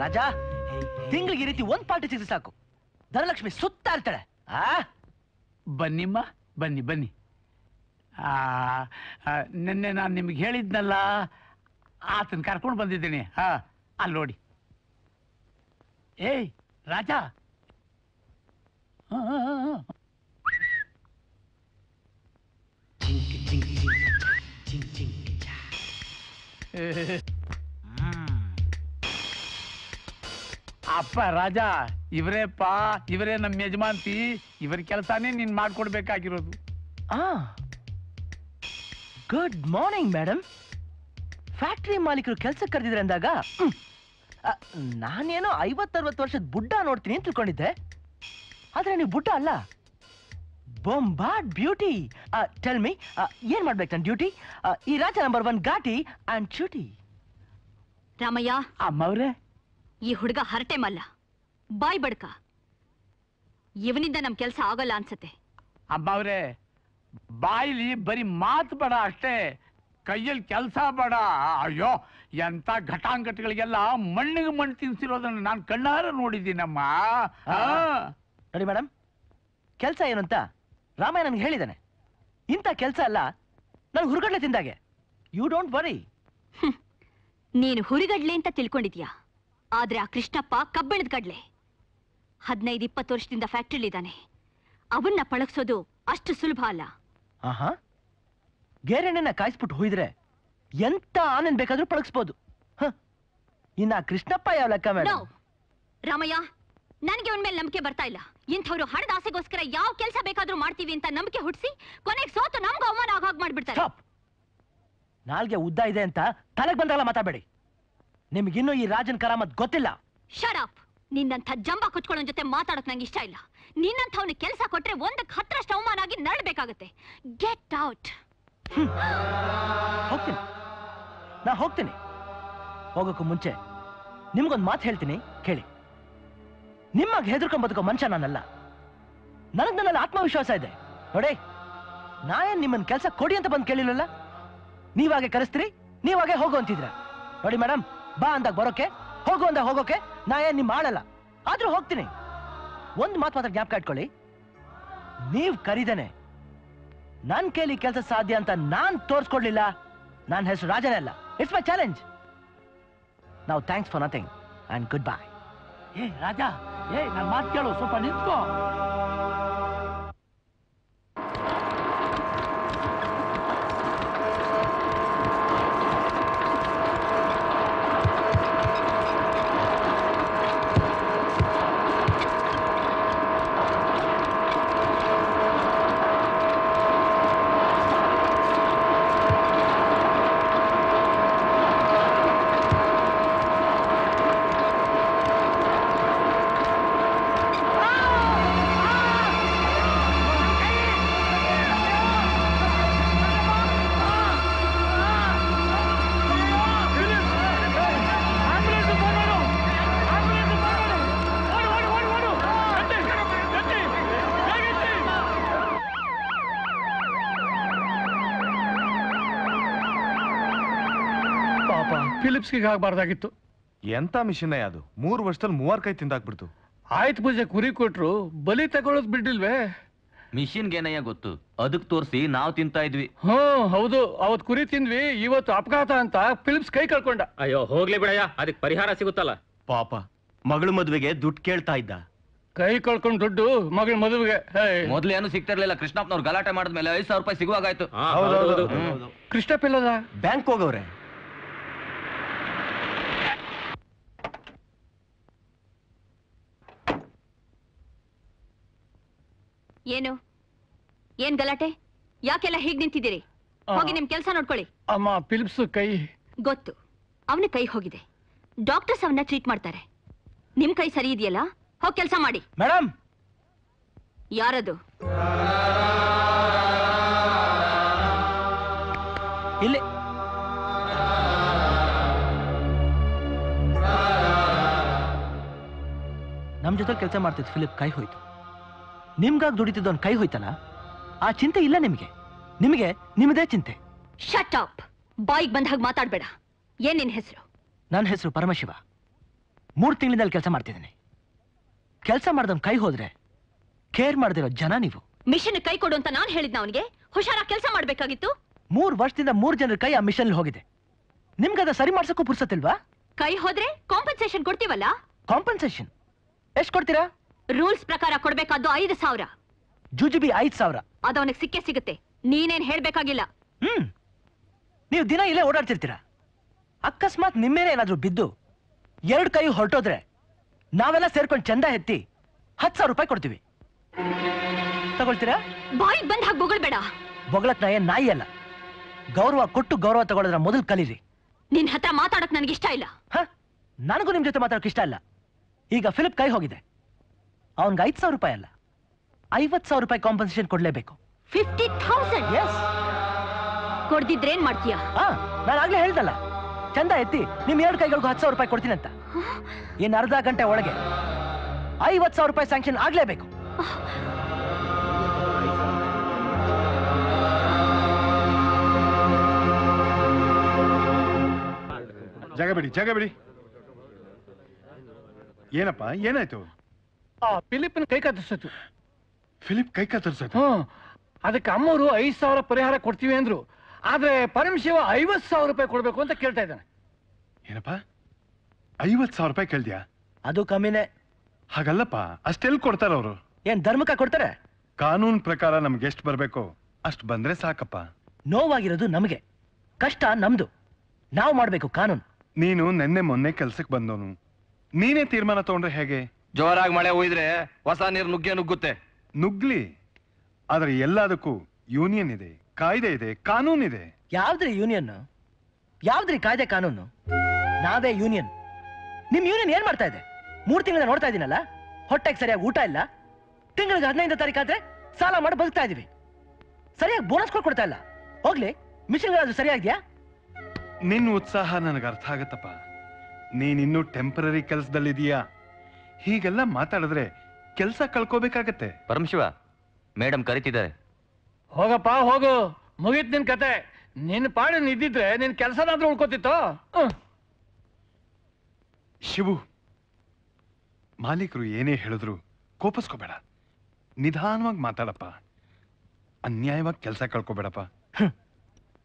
ರಾಜ, ತಿಂಗಳಿಗೆ ಈ ರೀತಿ 1 ಪಾರ್ಟಿ ಸಿಕ್ಸ್ ಸಾಕು. ಧನಲಕ್ಷ್ಮಿ ಸುತ್ತಾ ಇರ್ತಾಳೆ. ಬನ್ನಿಮ್ಮ, ಬನ್ನಿ ಬನ್ನಿ. ನಿನ್ನೆ ನಾನು ನಿಮ್ಗೆ ಹೇಳಿದ್ನಲ್ಲ, ಆತನ ಕರ್ಕೊಂಡು ಬಂದಿದ್ದೀನಿ. ಅಲ್ಲಿ ನೋಡಿ. ಏಯ್ ರಾಜ, ಅಪ್ಪ ರಾಜ, ಇವರೇಪ್ಪ, ಇವರೇ ನಮ್ಮ ಯಜಮಾನ್ತಿ. ಇವರ ಕೆಲಸನೇ ನೀನ್ ಮಾಡ್ಕೊಡ್ಬೇಕಾಗಿರೋದು. Good morning madam. ಫ್ಯಾಕ್ಟ್ರಿ ಮಾಲೀಕರು ಕೆಲ್ಸಕ್ಕೆ ಕರೆದಿದ್ರೆ ಅಂದಾಗ ನಾನೇನೋ 50-60 ವರ್ಷದ ಬುಡ್ಡ ನೋಡ್ತೀನಿ ಅಂತ ತಿಳ್ಕೊಂಡಿದ್ದೆ. ಆದ್ರೆ ನೀವು ಬುಡ್ಡ ಅಲ್ಲ, ಬೊಂಬಾಟ್ ಬ್ಯೂಟಿ. ಟೆಲ್ ಮಿ, ಏನ್ ಮಾಡ್ಬೇಕು ನನ್ನ ಡ್ಯೂಟಿ? ಈ ರಾಜ ನಂಬರ್ 1 ಘಾಟಿ ಅಂಡ್ ಚೂಟಿ. ರಾಮಯ್ಯ, ಅಮ್ಮವ್ರೆ, ಈ ಹುಡುಗ ಹರಟೆ ಮಲ್ಲ, ಬಾಯ್ ಬಡ್ಕ. ಇವನಿಂದ ನಮ್ ಕೆಲ್ಸ ಆಗಲ್ಲ ಅನ್ಸತ್ತೆ. ಅಮ್ಮವ್ರೆ, ಬಾಯಿಲಿ ಬರೀ ಮಾತು ಬೇಡ ಅಷ್ಟೇ, ಕೈಯಲ್ಲಿ ಕೆಲಸ ಬೇಡ. ಅಯ್ಯೋ, ಎಂತ ಘಟಾಂಘಟಿಗಳಿಗೆಲ್ಲ ಮಣ್ಣಿಗೆ ಮಣ್ಣು ತಿನ್ಸಿರೋದನ್ನ ನಾನು ಕಣ್ಣಾರ ನೋಡಿದ್ದೀನಮ್ಮ. ನೋಡಿ ಮೇಡಮ್, ಕೆಲಸ ಏನು ಅಂತ ರಾಮಯ್ಯ ನನ್ಗೆ ಹೇಳಿದ್ದಾನೆ. ಇಂಥ ಕೆಲಸ ಅಲ್ಲ, ನಾನು ಹುರುಗಡ್ಲೆ ತಿಂದಾಗೆ. You don't worry. ನೀನು ಹುರಿಗಡ್ಲೆ ಅಂತ ತಿಳ್ಕೊಂಡಿದ್ಯಾ, ಆದ್ರೆ ಆ ಕೃಷ್ಣಪ್ಪ ಕಬ್ಬಿಣದ ಕಡ್ಲೆ. 15-20 ವರ್ಷದಿಂದ ಫ್ಯಾಕ್ಟ್ರಿಲಿದ್ದಾನೆ. ಅವನ್ನ ಪಳಗ್ಸೋದು ಅಷ್ಟು ಸುಲಭ ಅಲ್ಲ. ಗೇರೆಣ್ಣೆನ ಕಾಯಿಸ್ಬಿಟ್ಟು ಹೋಯ್ದ್ರೆ ಎಂತ ಆನಂದ್ ಬೇಕಾದ್ರೂ ಪಳಗಿಸ್ಬೋದು. ಇನ್ನ ಕೃಷ್ಣಪ್ಪ ಯಾವ ಲೆಕ್ಕ ಮೇಡಮ್? ರಾಮಯ್ಯ, ನನಗೆ ಅವನ ಮೇಲೆ ನಂಬಿಕೆ ಬರ್ತಾ ಇಲ್ಲ. ಇಂಥವ್ರು ಹಣದ ಆಸೆಗೋಸ್ಕರ ಯಾವ ಕೆಲಸ ಬೇಕಾದ್ರೂ ಮಾಡ್ತೀವಿ ಅಂತ ನಂಬಿಕೆ ಹುಟ್ಟಿಸಿ ಕೊನೆಗೆ ಸೋತು ನಮ್ಗೆ ಅವಮಾನ ಆಗ ಮಾಡ್ಬಿಡ್ತಾರೆ. ನಾಲ್ಗೆ ಉದ್ದ ಇದೆ ಅಂತ ತಲೆಗೆ ಬಂದಾಗಲ್ಲ ಮಾತಾಡಬೇಡಿ. ನಿಮ್ಗಿನ್ನೂ ಈ ರಾಜನ್ ಕರಾಮತ್ ಗೊತ್ತಿಲ್ಲ. Shut up. ನಿನ್ನಂಥ ಜಂಬ ಕೊಚ್ಕೊಳ್ಳೋ ಜೊತೆ ಮಾತಾಡೋಕ್ ನಂಗೆ ಇಷ್ಟ ಇಲ್ಲ. ನಿನ್ನಂಥವ್ನ ಕೆಲಸ ಕೊಟ್ರೆ 1ಕ್ಕೆ 10ರಷ್ಟು ಅವಮಾನ ಆಗಿ ನಡ್ಬೇಕಾಗತ್ತೆ. Get out. ಹೋಗ್ತೀನಿ, ನಾ ಹೋಗ್ತೀನಿ. ಹೋಗೋಕ್ಕೂ ಮುಂಚೆ ನಿಮ್ಗೊಂದು ಮಾತು ಹೇಳ್ತೀನಿ, ಕೇಳಿ. ನಿಮ್ಮಾಗ ಹೆದರ್ಕೊಂಡ್ ಬದುಕೋ ಮನುಷ್ಯ ನಾನಲ್ಲ. ನನಗ್ ನನ್ನಲ್ಲಿ ಆತ್ಮವಿಶ್ವಾಸ ಇದೆ. ನೋಡಿ, ನಾಯನ್ ನಿಮ್ಮನ್ನ ಕೆಲಸ ಕೊಡಿ ಅಂತ ಬಂದು ಕೇಳಿಲ್ಲಲ್ಲ. ನೀವಾಗೆ ಕರೆಸ್ತೀರಿ, ನೀವಾಗೆ ಹೋಗೋ ಅಂತಿದ್ರ. ನೋಡಿ ಮೇಡಮ್, ಬಾ ಅಂದಾಗ ಬರೋಕೆ, ಹೋಗು ಅಂದಾಗ ಹೋಗೋಕೆ ನಾ ಏನ್ ನಿಮ್ ಮಾಡಲ್ಲ. ಆದ್ರೂ ಹೋಗ್ತೀನಿ. ಒಂದು ಮಾತು ಮಾತ್ರ ಜ್ಞಾಪಕ ಇಟ್ಕೊಳ್ಳಿ, ನೀವ್ ಕರೀದೇನೆ ನನ್ ಕೈಲಿ ಕೆಲಸ ಸಾಧ್ಯ ಅಂತ ನಾನ್ ತೋರ್ಸ್ಕೊಡ್ಲಿಲ್ಲ, ನನ್ನ ಹೆಸರು ರಾಜನೇ ಅಲ್ಲ. It's my challenge. ನಾವು thanks for nothing and goodbye. ಏ ರಾಜ, ನನ್ನ ಮಾತು ಕೇಳು, ಸ್ವಲ್ಪ ನಿಂತ್ಕೋ. ಫಿಲಿಪ್ಸ್ಗೆ ಆಗಬಾರ್ದಾಗಿತ್ತು. ಎಂತ ಮಿಷನ್ ಅದು? 3 ವರ್ಷದಲ್ಲಿ 3 ಕೈ ತಿಂದಾಕ್ಬಿಡ್ತು. ಆಯ್ತು ಪೂಜೆ, ಕುರಿ ಕೊಟ್ರು, ಬಲಿ ತಗೊಳ್ಳೋದು ಬಿಡ್ಡಿಲ್ವೇ? ಮಿಷಿನ್ಗೇನಯ್ಯ ಗೊತ್ತು, ಅದಕ್ಕೆ ತೋರಿಸಿ ನಾವು ತಿಂತಾ ಇದ್ವಿ. ಹೌದು, ಅವತ್ ಕುರಿ ತಿಂದ್ವಿ, ಇವತ್ತು ಅಪಘಾತ ಅಂತ ಫಿಲಿಪ್ಸ್ ಕೈ ಕಳ್ಕೊಂಡ. ಅಯ್ಯೋ ಹೋಗ್ಲಿ ಬಿಡಯ್ಯ, ಅದಕ್ಕೆ ಪರಿಹಾರ ಸಿಗುತ್ತಲ್ಲ. ಪಾಪ ಮಗಳ ಮದುವೆಗೆ ದುಡ್ಡು ಕೇಳ್ತಾ ಇದ್ದ. ಕೈ ಕಳ್ಕೊಂಡ್ ದುಡ್ಡು ಮಗಳ ಮದುವೆಗೆ. ಮೊದ್ಲು ಏನು ಸಿಗ್ತಿರ್ಲಿಲ್ಲ, ಕೃಷ್ಣಪ್ಪನವ್ರು ಗಲಾಟೆ ಮಾಡಿದ್ಮೇಲೆ 5,000 ರೂಪಾಯಿ ಸಿಗುವಾಗಾಯ್ತು. ಕೃಷ್ಣಪ್ಪ ಇಲ್ಲದ? ಬ್ಯಾಂಕ್ ಹೋಗವ್ರೆ. ಏನ್ ಗಲಾಟೆ? ಯಾಕೆಲ್ಲ ಹೀಗ್ ನಿಂತಿದ್ದೀರಿ? ಹೋಗಿ ನಿಮ್ ಕೆಲಸ ನೋಡ್ಕೊಳ್ಳಿ. ಅಮ್ಮ, ಫಿಲಿಪ್ಸ್ ಕೈ ಗೊತ್ತು, ಅವನ ಕೈ ಹೋಗಿದೆ. ಡಾಕ್ಟರ್ಸ್ ಅವನ್ನ ಟ್ರೀಟ್ ಮಾಡ್ತಾರೆ. ನಿಮ್ ಕೈ ಸರಿ ಇದೆಯಲ್ಲ, ಹೋಗಿ ಕೆಲಸ ಮಾಡಿ. ಮೇಡಮ್, ಯಾರದು? ಇಲ್ಲಿ ನಮ್ ಜೊತೆ ಕೆಲಸ ಮಾಡ್ತಿದ್ ಫಿಲಿಪ್ ಕೈ ಹೋಯ್ತು. ನಿಮ್ಗಾಗಿ ದುಡಿತಿದ್ದವನ್ ಕೈ ಹೋಯ್ತಲ್ಲ, ಆ ಚಿಂತೆ ಇಲ್ಲ ನಿಮಗೆ. ನಿಮಗೆ ನಿಮ್ಮದೇ ಚಿಂತೆ. Shut up. ಬಾಯಿಗೆ ಬಂದ ಹಾಗೆ ಮಾತಾಡ್ಬೇಡ. ಏನ್ ನಿನ್ ಹೆಸರು? ನನ್ನ ಹೆಸರು ಪರಮಶಿವ. 3 ತಿಂಗಳಿಂದ ಕೆಲಸ ಮಾಡ್ತಿದ್ದೀನಿ. ಕೆಲಸ ಮಾಡ್ದವ್ನ್ ಕೈ ಹೋದ್ರೆ ಕೇರ್ ಮಾಡದಿರೋ ಜನ ನೀವು. ಮಿಷನ್ ಕೈ ಕೊಡು ಅಂತ ನಾನ್ ಹೇಳಿದ್ನ ಅವನಿಗೆ. ಹುಷಾರಾಗಿ ಕೆಲಸ ಮಾಡ್ಬೇಕಾಗಿತ್ತು. 3 ವರ್ಷದಿಂದ 3 ಜನರ ಕೈ ಆ ಮಿಷನ್ ಹೋಗಿದೆ. ನಿಮ್ಗದ ಸರಿ ಮಾಡ್ಸಕ್ಕೂ ಪುರ್ಸತ್ತಿಲ್ವಾ? ಕೈ ಹೋದ್ರೆ ಕಾಂಪನ್ಸೇಷನ್ ಕೊಡ್ತೀವಲ್ಲ. ಕಾಂಪನ್ಸೇಷನ್ ಎಷ್ಟು ಕೊಡ್ತೀರಾ? ರೂಲ್ಸ್ ಪ್ರಕಾರ ಕೊಡ್ಬೇಕಾದ್ದು 5,000. ಜುಜುಬಿ 5,000. ಅದು ಅವನಿಗೆ ಸಿಕ್ಕೇ ಸಿಗುತ್ತೆ. ನೀನೇನ್ ಹೇಳ್ಬೇಕಾಗಿಲ್ಲ. ನೀವು ದಿನ ಇಲ್ಲೇ ಓಡಾಡ್ತಿರ್ತೀರಾ. ಅಕಸ್ಮಾತ್ ನಿಮ್ಮೇನೆ ಏನಾದ್ರೂ ಬಿದ್ದು 2 ಕೈ ಹೊರಟೋದ್ರೆ ನಾವೆಲ್ಲ ಸೇರ್ಕೊಂಡು ಚಂದ ಎತ್ತಿ 10,000 ರೂಪಾಯಿ ಕೊಡ್ತೀವಿ. ತಗೊಳ್ತೀರಾ? ಬಾಯಿಗೆ ಬಂದ್ ಹಾಗೆ ಬೊಗಳ್ಬೇಡ. ಬೊಗಳಕ್ ನಾ ಏನ್ ನಾಯಿ ಅಲ್ಲ. ಗೌರವ ಕೊಟ್ಟು ಗೌರವ ತಗೊಳ್ಳೋದ್ರ ಮೊದಲು ಕಲೀರಿ. ನಿನ್ ಹತ್ರ ಮಾತಾಡಕ್ ನನಗೆ ಇಷ್ಟ ಇಲ್ಲ. ನನಗೂ ನಿಮ್ ಜೊತೆ ಮಾತಾಡಕ್ ಇಷ್ಟ ಇಲ್ಲ. ಈಗ ಫಿಲಿಪ್ ಕೈ ಹೋಗಿದೆ. ಅವನ್ಗೆ 5,000 ರೂಪಾಯಿ ಅಲ್ಲ 50,000 ರೂಪಾಯಿ ಕಾಂಪನ್ಸೇಷನ್ ಕೊಡ್ಲೇಬೇಕು. 50,000? ಎಸ್. ಕೊಡ್ದಿದ್ರೇನ್ ಮಾಡ್ತೀಯಾ? ನಾನು ಆಗ್ಲೇ ಹೇಳ್ದಲ್ಲ, ಚಂದ ಎತ್ತಿ ನಿಮ್ 2 ಕೈಗಳಿಗೂ 10,000 ರೂಪಾಯಿ ಕೊಡ್ತೀನಿ ಅಂತ. ಇನ್ನು ಅರ್ಧ ಗಂಟೆ ಒಳಗೆ 50,000 ರೂಪಾಯಿ ಸ್ಯಾಂಕ್ಷನ್ ಆಗ್ಲೇಬೇಕು. ಜಾಗ ಬಿಡಿ. ಏನಪ್ಪ ಏನಾಯ್ತು? ಫಿಲಿಪ್ನ ಕೈ ಕತ್ತರಿಸಿತು. ಫಿಲಿಪ್ ಕೈ ಕತ್ತರಿಸಿತು? ಅದಕ್ಕೆ ಅಮ್ಮವರು 5,000 ಪರಿಹಾರ ಕೊಡ್ತೀವಿ ಅಂದ್ರು. ಆದ್ರೆ ಪರಮಶಿವ 50,000 ರೂಪಾಯಿ ಕೊಡ್ಬೇಕು ಅಂತ ಕೇಳ್ತಾ ಇದ್ದಾನೆ. ಏನಪ್ಪ 50,000 ರೂಪಾಯಿ ಕೇಳ್ದ್ಯಾ? ಅದು ಕಮ್ಮಿನೇ. ಹಾಗಲ್ಲಪ್ಪ, ಅಷ್ಟೆಲ್ಲಿ ಕೊಡ್ತಾರ ಅವರು? ಏನ್ ಧರ್ಮಕ್ಕ ಕೊಡ್ತಾರೆ? ಕಾನೂನ್ ಪ್ರಕಾರ ನಮ್ಗೆ ಎಷ್ಟು ಬರ್ಬೇಕು ಅಷ್ಟು ಬಂದ್ರೆ ಸಾಕಪ್ಪ. ನೋವಾಗಿರೋದು ನಮಗೆ, ಕಷ್ಟ ನಮ್ದು. ನಾವು ಮಾಡ್ಬೇಕು ಕಾನೂನು. ನೀನು ನೆನ್ನೆ ಮೊನ್ನೆ ಕೆಲ್ಸಕ್ಕೆ ಬಂದವನು, ನೀನೇ ತೀರ್ಮಾನ ತಗೊಂಡ್ರೆ ಹೇಗೆ? ಜೋರಾಗಿ ಮಳೆ ಹೋಯ್ದ್ರೆ ಹೊಸ ನೀರು ನುಗ್ಗುತ್ತೆ. ನುಗ್ಲಿ, ಆದ್ರೆ ಎಲ್ಲದಕ್ಕೂ ಯೂನಿಯನ್ ಇದೆ, ಕಾಯ್ದೆ ಇದೆ, ಕಾನೂನ್ ಇದೆ. ಯಾವ್ದ್ರಿ ಯೂನಿಯನ್? ಯಾವ್ದ್ರಿ ಕಾಯ್ದೆ ಕಾನೂನು? ನಾವೇ ಯೂನಿಯನ್. ನಿಮ್ ಯೂನಿಯನ್ ಏನ್ ಮಾಡ್ತಾ ಇದೆ? 3 ತಿಂಗಳ ನೋಡ್ತಾ ಇದೀನಲ್ಲ, ಹೊಟ್ಟೆಗೆ ಸರಿಯಾಗಿ ಊಟ ಇಲ್ಲ. ತಿಂಗಳಿಗೆ 15ನೇ ತಾರೀಕು ಆದ್ರೆ ಸಾಲ ಮಾಡಿ ಬದುಕ್ತಾ ಇದೀವಿ. ಸರಿಯಾಗಿ ಬೋನಸ್ ಕೊಡ್ತಾ ಇಲ್ಲ. ಹೋಗ್ಲಿ, ಮಿಷನ್ಗಳಾದ್ರೂ ಸರಿಯಾಗಿದ್ಯಾ? ನಿನ್ನ ಉತ್ಸಾಹ ನನಗೆ ಅರ್ಥ ಆಗತ್ತಪ್ಪ. ನೀನಿನ್ನೂ ಟೆಂಪರರಿ ಕೆಲಸದಲ್ಲಿದೀಯಾ. ಹೀಗೆಲ್ಲ ಮಾತಾಡಿದ್ರೆ ಕೆಲಸ ಕಳ್ಕೋಬೇಕಾಗತ್ತೆ. ಪರಮಶಿವ, ಮೇಡಮ್ ಕರಿತಿದ್ದಾರೆ. ಹೋಗಪ್ಪ ಹೋಗು, ಮುಗೀತ್ ನಿನ್ ಕತೆ. ನಿನ್ ಪಾಡು ಇದ್ದಿದ್ರೆ ನಿನ್ ಕೆಲಸನಾದ್ರೂ ಉಳ್ಕೋತಿತ್ತು. ಶಿವು, ಮಾಲೀಕರು ಏನೇ ಹೇಳಿದ್ರು ಕೋಪಿಸ್ಕೋಬೇಡ, ನಿಧಾನವಾಗಿ ಮಾತಾಡಪ್ಪ. ಅನ್ಯಾಯವಾಗಿ ಕೆಲಸ ಕಳ್ಕೋಬೇಡಪ್ಪ.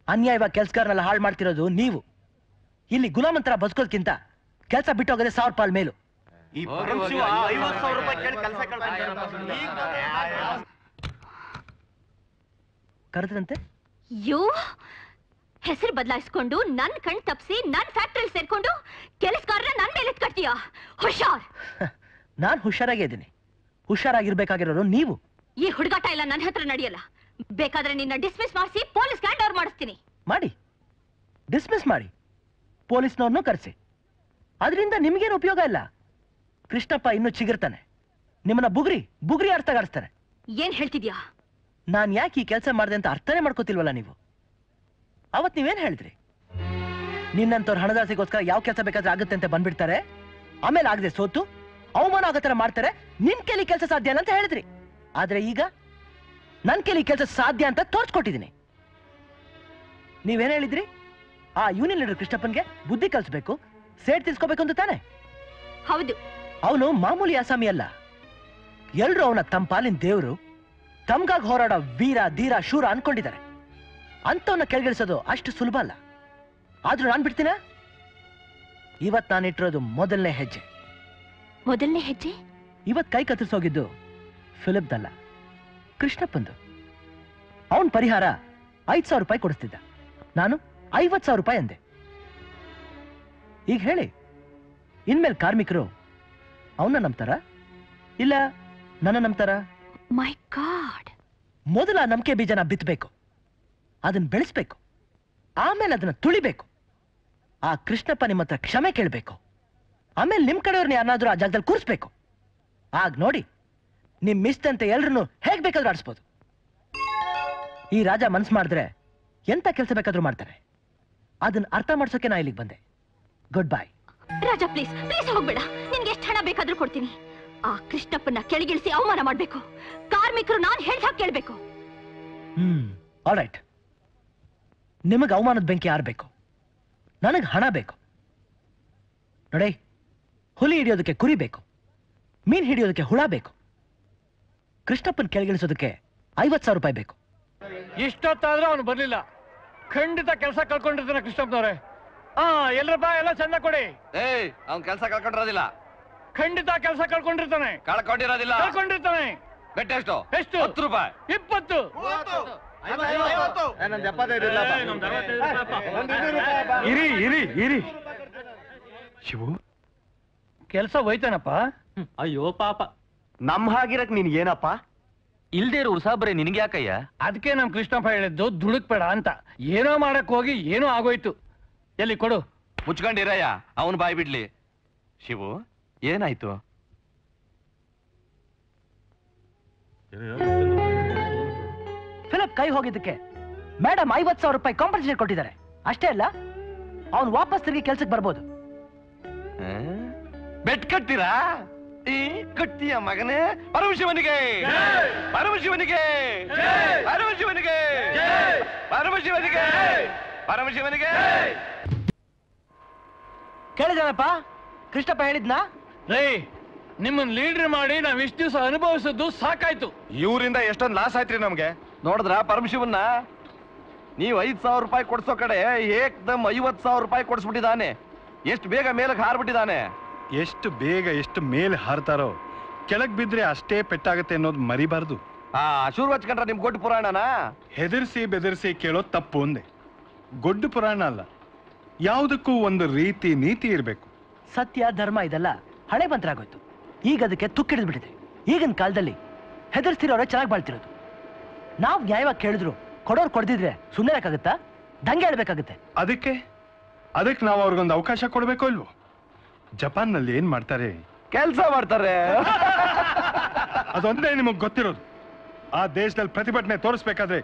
ಅನ್ಯಾಯವಾಗಿ ಕೆಲ್ಸಗಾರನೆಲ್ಲ ಹಾಳು ಮಾಡ್ತಿರೋದು ನೀವು. ಇಲ್ಲಿ ಗುಲಾಮಂತರ ಬದುಕೋದ್ಕಿಂತ ಕೆಲಸ ಬಿಟ್ಟು ಹೋಗೋದೇ 1,000 ರೂಪಾಯಿ ಮೇಲು. ಕರೆದ್ರಂತೆ? ಯೋ, ಹೆಸರು ಬದಲಾಯಿಸ್ಕೊಂಡು ನನ್ ಕಣ್ ತಪ್ಸಿ ನನ್ ಫ್ಯಾಕ್ಟರಿ ಸೇರ್ಕೊಂಡು ಕೆಲಸಗಾರನ ನನ್ ಮೇಲೆ ಕಟ್ತೀಯಾ? ಹುಷಾರ್. ನಾನ್ ಹುಷಾರಾಗೇ ಇದ್ದೀನಿ. ಹುಷಾರಾಗಿರ್ಬೇಕಾಗಿರೋರು ನೀವು. ಈ ಹುಡುಗಾಟ ಎಲ್ಲ ನನ್ನ ಹತ್ರ ನಡೆಯಲ್ಲ. ಬೇಕಾದ್ರೆ ನಿನ್ನ ಡಿಸ್ಮಿಸ್ ಮಾಡಿಸಿ ಪೊಲೀಸ್ ಹ್ಯಾಂಡ್ ಓವರ್ ಮಾಡಿಸ್ತೀನಿ. ಮಾಡಿ, ಡಿಸ್ಮಿಸ್ ಮಾಡಿ, ಪೊಲೀಸ್ನವ್ರನ್ನೂ ಕರೆಸಿ. ಅದರಿಂದ ನಿಮ್ಗೇನು ಉಪಯೋಗ ಇಲ್ಲ. ಕೃಷ್ಣಪ್ಪ ಇನ್ನೂ ಚಿಗಿರ್ತಾನೆ. ನಿಮ್ಮನ್ನ ಬುಗ್ರಿ ಅರ್ಥಗಾಡಿಸ್ತಾನೆ. ಏನ್ ಹೇಳ್ತಿದ್ಯಾ? ನಾನ್ ಯಾಕೆ ಈ ಕೆಲಸ ಮಾಡಿದೆ ಅಂತ ಅರ್ಥನೇ ಮಾಡ್ಕೋತಿಲ್ವಲ್ಲ ನೀವು. ಅವತ್ ನೀವೇನ್ ಹೇಳಿದ್ರಿ? ನಿನ್ನಂತವ್ರ ಹಣದಾಸೆಗೋಸ್ಕರ ಯಾವ ಕೆಲಸ ಬೇಕಾದ್ರೆ ಆಗುತ್ತೆ ಅಂತ ಬಂದ್ಬಿಡ್ತಾರೆ. ಆಮೇಲೆ ಆಗದೆ ಸೋತು ಅವಮಾನ ಆಗೋ ತರ ಮಾಡ್ತಾರೆ. ನಿನ್ ಕೈಲಿ ಕೆಲಸ ಸಾಧ್ಯ ಅಂತ ಹೇಳಿದ್ರಿ. ಆದ್ರೆ ಈಗ ನನ್ ಕೈಲಿ ಕೆಲಸ ಸಾಧ್ಯ ಅಂತ ತೋರ್ಸ್ಕೊಟ್ಟಿದ್ದೀನಿ. ನೀವೇನ್ ಹೇಳಿದ್ರಿ? ಆ ಯೂನಿಯನ್ ಲೀಡರ್ ಕೃಷ್ಣಪ್ಪನ್ಗೆ ಬುದ್ಧಿ ಕಲಿಸ್ಬೇಕು, ಸೇಡ್ ತಿರ್ಸ್ಕೋಬೇಕು ಅಂತ ತಾನೆ? ಹೌದು. ಅವನು ಮಾಮೂಲಿ ಆಸಾಮಿ ಅಲ್ಲ. ಎಲ್ರು ಅವನ ತಮ್ಮ ಪಾಲಿನ ದೇವರು, ತಮ್ಗಾಗಿ ಹೋರಾಡೋ ವೀರ ಧೀರ ಶೂರ ಅನ್ಕೊಂಡಿದ್ದಾರೆ. ಅಂತವನ್ನ ಕೆಳಗಿಳಿಸೋದು ಅಷ್ಟು ಸುಲಭ ಅಲ್ಲ. ಆದ್ರೂ ನಾನ್ ಬಿಡ್ತೀನ? ಇವತ್ ನಾನಿಟ್ಟಿರೋದು ಮೊದಲನೇ ಹೆಜ್ಜೆ. ಮೊದಲನೇ ಹೆಜ್ಜೆ? ಇವತ್ ಕೈ ಕತ್ತರಿಸೋಗಿದ್ದು ಫಿಲಿಪ್ದಲ್ಲ, ಕೃಷ್ಣಪ್ಪಂದು. ಅವನ್ ಪರಿಹಾರ 5,000 ರೂಪಾಯಿ ಕೊಡಿಸ್ತಿದ್ದ. ನಾನು 50,000 ರೂಪಾಯಿ ಅಂದೆ. ಈಗ ಹೇಳಿ, ಇನ್ಮೇಲೆ ಕಾರ್ಮಿಕರು ಅವನ್ನ ನಂಬ್ತಾರ ಇಲ್ಲ ನನ್ನ ನಂಬ್ತಾರ? ಮೈ ಗಾಡ್. ಮೊದಲ ನಂಬಿಕೆ ಬೀಜನ ಬಿತ್ತಬೇಕು, ಅದನ್ನ ಬೆಳೆಸ್ಬೇಕು, ಆಮೇಲೆ ಅದನ್ನ ತುಳಿಬೇಕು. ಆ ಕೃಷ್ಣಪ್ಪ ನಿಮ್ಮ ಹತ್ರ ಕ್ಷಮೆ ಕೇಳಬೇಕು. ಆಮೇಲೆ ನಿಮ್ ಕಡೆಯವ್ರನ್ನ ಯಾರನ್ನಾದ್ರೂ ಆ ಜಾಗದಲ್ಲಿ ಕೂರಿಸ್ಬೇಕು. ಆಗ ನೋಡಿ, ನಿಮ್ ಮಿಸ್ತಂತೆ ಎಲ್ರನ್ನೂ ಹೇಗ್ ಬೇಕಾದ್ರೂ ಆಡಿಸ್ಬೋದು. ಈ ರಾಜ ಮನ್ಸು ಮಾಡಿದ್ರೆ ಎಂತ ಕೆಲಸ ಬೇಕಾದ್ರೂ ಮಾಡ್ತಾರೆ. ಅದನ್ನ ಅರ್ಥ ಮಾಡ್ಸೋಕೆ ನಾ ಇಲ್ಲಿಗೆ ಬಂದೆ. Good bye. Raja, please please ಹೋಗ್ಬೇಡ. ನಿನ್ಗೆ ಎಷ್ಟು ಹಣ ಬೇಕಾದ್ರೂ ಕೊಡ್ತೀನಿ. ಆ ಕೃಷ್ಣಪ್ಪನ ಕೆಳಗಿಳಿಸಿ ಅವಮಾನ ಮಾಡ್ಬೇಕು. ಕಾರ್ಮಿಕರು ನಾನ್ ಹೇಳ್ದಾಗ ಕೇಳ್ಬೇಕು. All right. ನಿಮಗೆ ಅವಮಾನದ ಬೆಂಕಿ ಆರ್ಬೇಕು, ನನಗೆ ಹಣ ಬೇಕು. ನೋಡಿ, ಹುಲಿ ಹಿಡಿಯೋದಕ್ಕೆ ಕುರಿ ಬೇಕು, ಮೀನ್ ಹಿಡಿಯೋದಕ್ಕೆ ಹುಳ ಬೇಕು. ಕೃಷ್ಣಪ್ಪನ್ ಕೆಳಗಿಳಿಸೋದಕ್ಕೆ 50,000 ರೂಪಾಯಿ ಬೇಕು. ಇಷ್ಟೊತ್ತಾದ್ರೂ ಅವನು ಬರ್ಲಿಲ್ಲ. ಖಂಡಿತ ಕೆಲಸ ಕಳ್ಕೊಂಡಿರ್ತಾನೆ ಕೃಷ್ಣಪ್ಪನವ್ರೆ. ಎಲ್ರಪ್ಪ ಎಲ್ಲ ಚಂದ ಕೊಡಿ. ಅವ್ನ್ ಕೆಲಸ ಕಳ್ಕೊಂಡಿರೋದಿಲ್ಲ. ಖಂಡಿತ ಕೆಲಸ ಕಳ್ಕೊಂಡಿರ್ತಾನೆ. ಕಳ್ಕೊಂಡಿರ್ತಾನೆ. ಬೆಟ್ಟ ಎಷ್ಟು? 10 ರೂಪಾಯಿ. 20. ಇರಿ ಶಿವು, ಕೆಲಸ ಹೋಯ್ತಾನಪ್ಪ. ಅಯ್ಯೋ ಪಾಪ, ನಮ್ ಹಾಗಿರಕ್ ನೀನ್ ಏನಪ್ಪ? ಇಲ್ದೇ ಇರೋ ಉಸಾಬ್ರೆ ನಿನ್ಗೆ ಯಾಕಯ್ಯ? ಅದಕ್ಕೆ ನಮ್ ಕೃಷ್ಣಪ್ಪ ಹೇಳಿದ್ದು ದುಡುಕ್ಬೇಡ ಅಂತ. ಏನೋ ಮಾಡಕ್ ಹೋಗಿ ಏನೋ ಆಗೋಯ್ತು. ಎಲ್ಲಿ ಕೊಡು. ಮುಚ್ಕೊಂಡಿರಯ್ಯ, ಅವನು ಬಾಯ್ ಬಿಡ್ಲಿ. ಶಿವು, ಏನಾಯ್ತು? ಫಿಲಿಪ್ ಕೈ ಹೋಗಿದ್ದಕ್ಕೆ ಮೇಡಮ್ 50,000 ರೂಪಾಯಿ ಕಾಂಪನ್ಸೇಷನ್ ಕೊಟ್ಟಿದ್ದಾರೆ. ಅಷ್ಟೇ ಅಲ್ಲ, ಅವ್ನು ವಾಪಸ್ ತಿರುಗಿ ಕೆಲ್ಸಕ್ಕೆ ಬರ್ಬೋದು. ಬೆಟ್ ಕಟ್ತೀರಾ? ಕಟ್ತೀಯ ಮಗನೇ. ಪರಮಶಿವನಿಗೆ, ಪರಮಶಿವನಿಗೆ, ಪರಮಶಿವನಿಗೆ, ಪರಮಶಿವನಿಗೆ, ಪರಮಶಿವನಿಗೆ. ಕೇಳಿದನಪ್ಪ ಕೃಷ್ಣಪ್ಪ ಹೇಳಿದ್ನಾ? ರೇ, ನಿಮ್ಮನ್ನ ಲೀಡರ್ ಮಾಡಿ ನಾವ್ ಇಷ್ಟು ದಿವಸ ಅನುಭವಿಸಿದ್ದು ಸಾಕಾಯ್ತು. ಇವರಿಂದ ಎಷ್ಟೊಂದು ಲಾಸ್ ಆಯ್ತ್ರಿ ನಮ್ಗೆ. ನೋಡಿದ್ರ ಪರಮಶಿವನ್ನ? ನೀವು 5,000 ರೂಪಾಯಿ ಕೊಡ್ಸೋ ಕಡೆ ಏಕ್ದಮ್ 50,000 ರೂಪಾಯಿ ಕೊಡ್ಸ್ಬಿಟ್ಟಿದ್ದಾನೆ. ಎಷ್ಟು ಬೇಗ ಮೇಲಕ್ಕೆ ಹಾರ್ಬಿಟ್ಟಿದ್ದಾನೆ. ಎಷ್ಟು ಬೇಗ ಎಷ್ಟು ಮೇಲೆ ಹಾರ್ತಾರೋ ಕೆಳಗ್ ಬಿದ್ರೆ ಅಷ್ಟೇ ಪೆಟ್ಟಾಗತ್ತೆ ಅನ್ನೋದು ಮರಿಬಾರ್ದು. ಶುರು ಹಚ್ಕೊಂಡ್ರ ನಿಮ್ ಗೊಡ್ಡು ಪುರಾಣನ? ಹೆದರ್ಸಿ ಬೆದರ್ಸಿ ಕೇಳೋದು ತಪ್ಪು ಒಂದೇ. ಗೊಡ್ಡು ಪುರಾಣ ಅಲ್ಲ, ಯಾವುದಕ್ಕೂ ಒಂದು ರೀತಿ ನೀತಿ ಇರಬೇಕು. ಸತ್ಯ ಧರ್ಮ ಇದೆಲ್ಲ ಹಳೆ ಮಂತ್ರ ಆಗೋಯ್ತು. ಈಗ ಅದಕ್ಕೆ ತುಕ್ಕಿಡಿದ್ ಬಿಟ್ಟಿದೆ. ಈಗಿನ ಕಾಲದಲ್ಲಿ ಹೆದರ್ಸ್ತಿರೋರೇ ಚೆನ್ನಾಗಿ ಬಾಳ್ತಿರೋದು. ನಾವು ನ್ಯಾಯವಾಗಿ ಕೇಳಿದ್ರು ಕೊಡೋರು ಕೊಡ್ದಿದ್ರೆ ಸುಮ್ಮನೆ ಯಾಕಾಗುತ್ತಾ? ದಂಗೆ ಹೇಳ್ಬೇಕಾಗುತ್ತೆ. ಅದಕ್ಕೆ ನಾವು ಅವ್ರಿಗೊಂದು ಅವಕಾಶ ಕೊಡ್ಬೇಕೋ ಇಲ್ವೋ? ಜಪಾನ್ ನಲ್ಲಿ ಏನ್ ಮಾಡ್ತಾರೆ? ಕೆಲಸ ಮಾಡ್ತಾರೆ. ಅದೊಂದೇ ನಿಮಗ್ ಗೊತ್ತಿರೋದು. ಆ ದೇಶದಲ್ಲಿ ಪ್ರತಿಭಟನೆ ತೋರಿಸ್ಬೇಕಾದ್ರೆ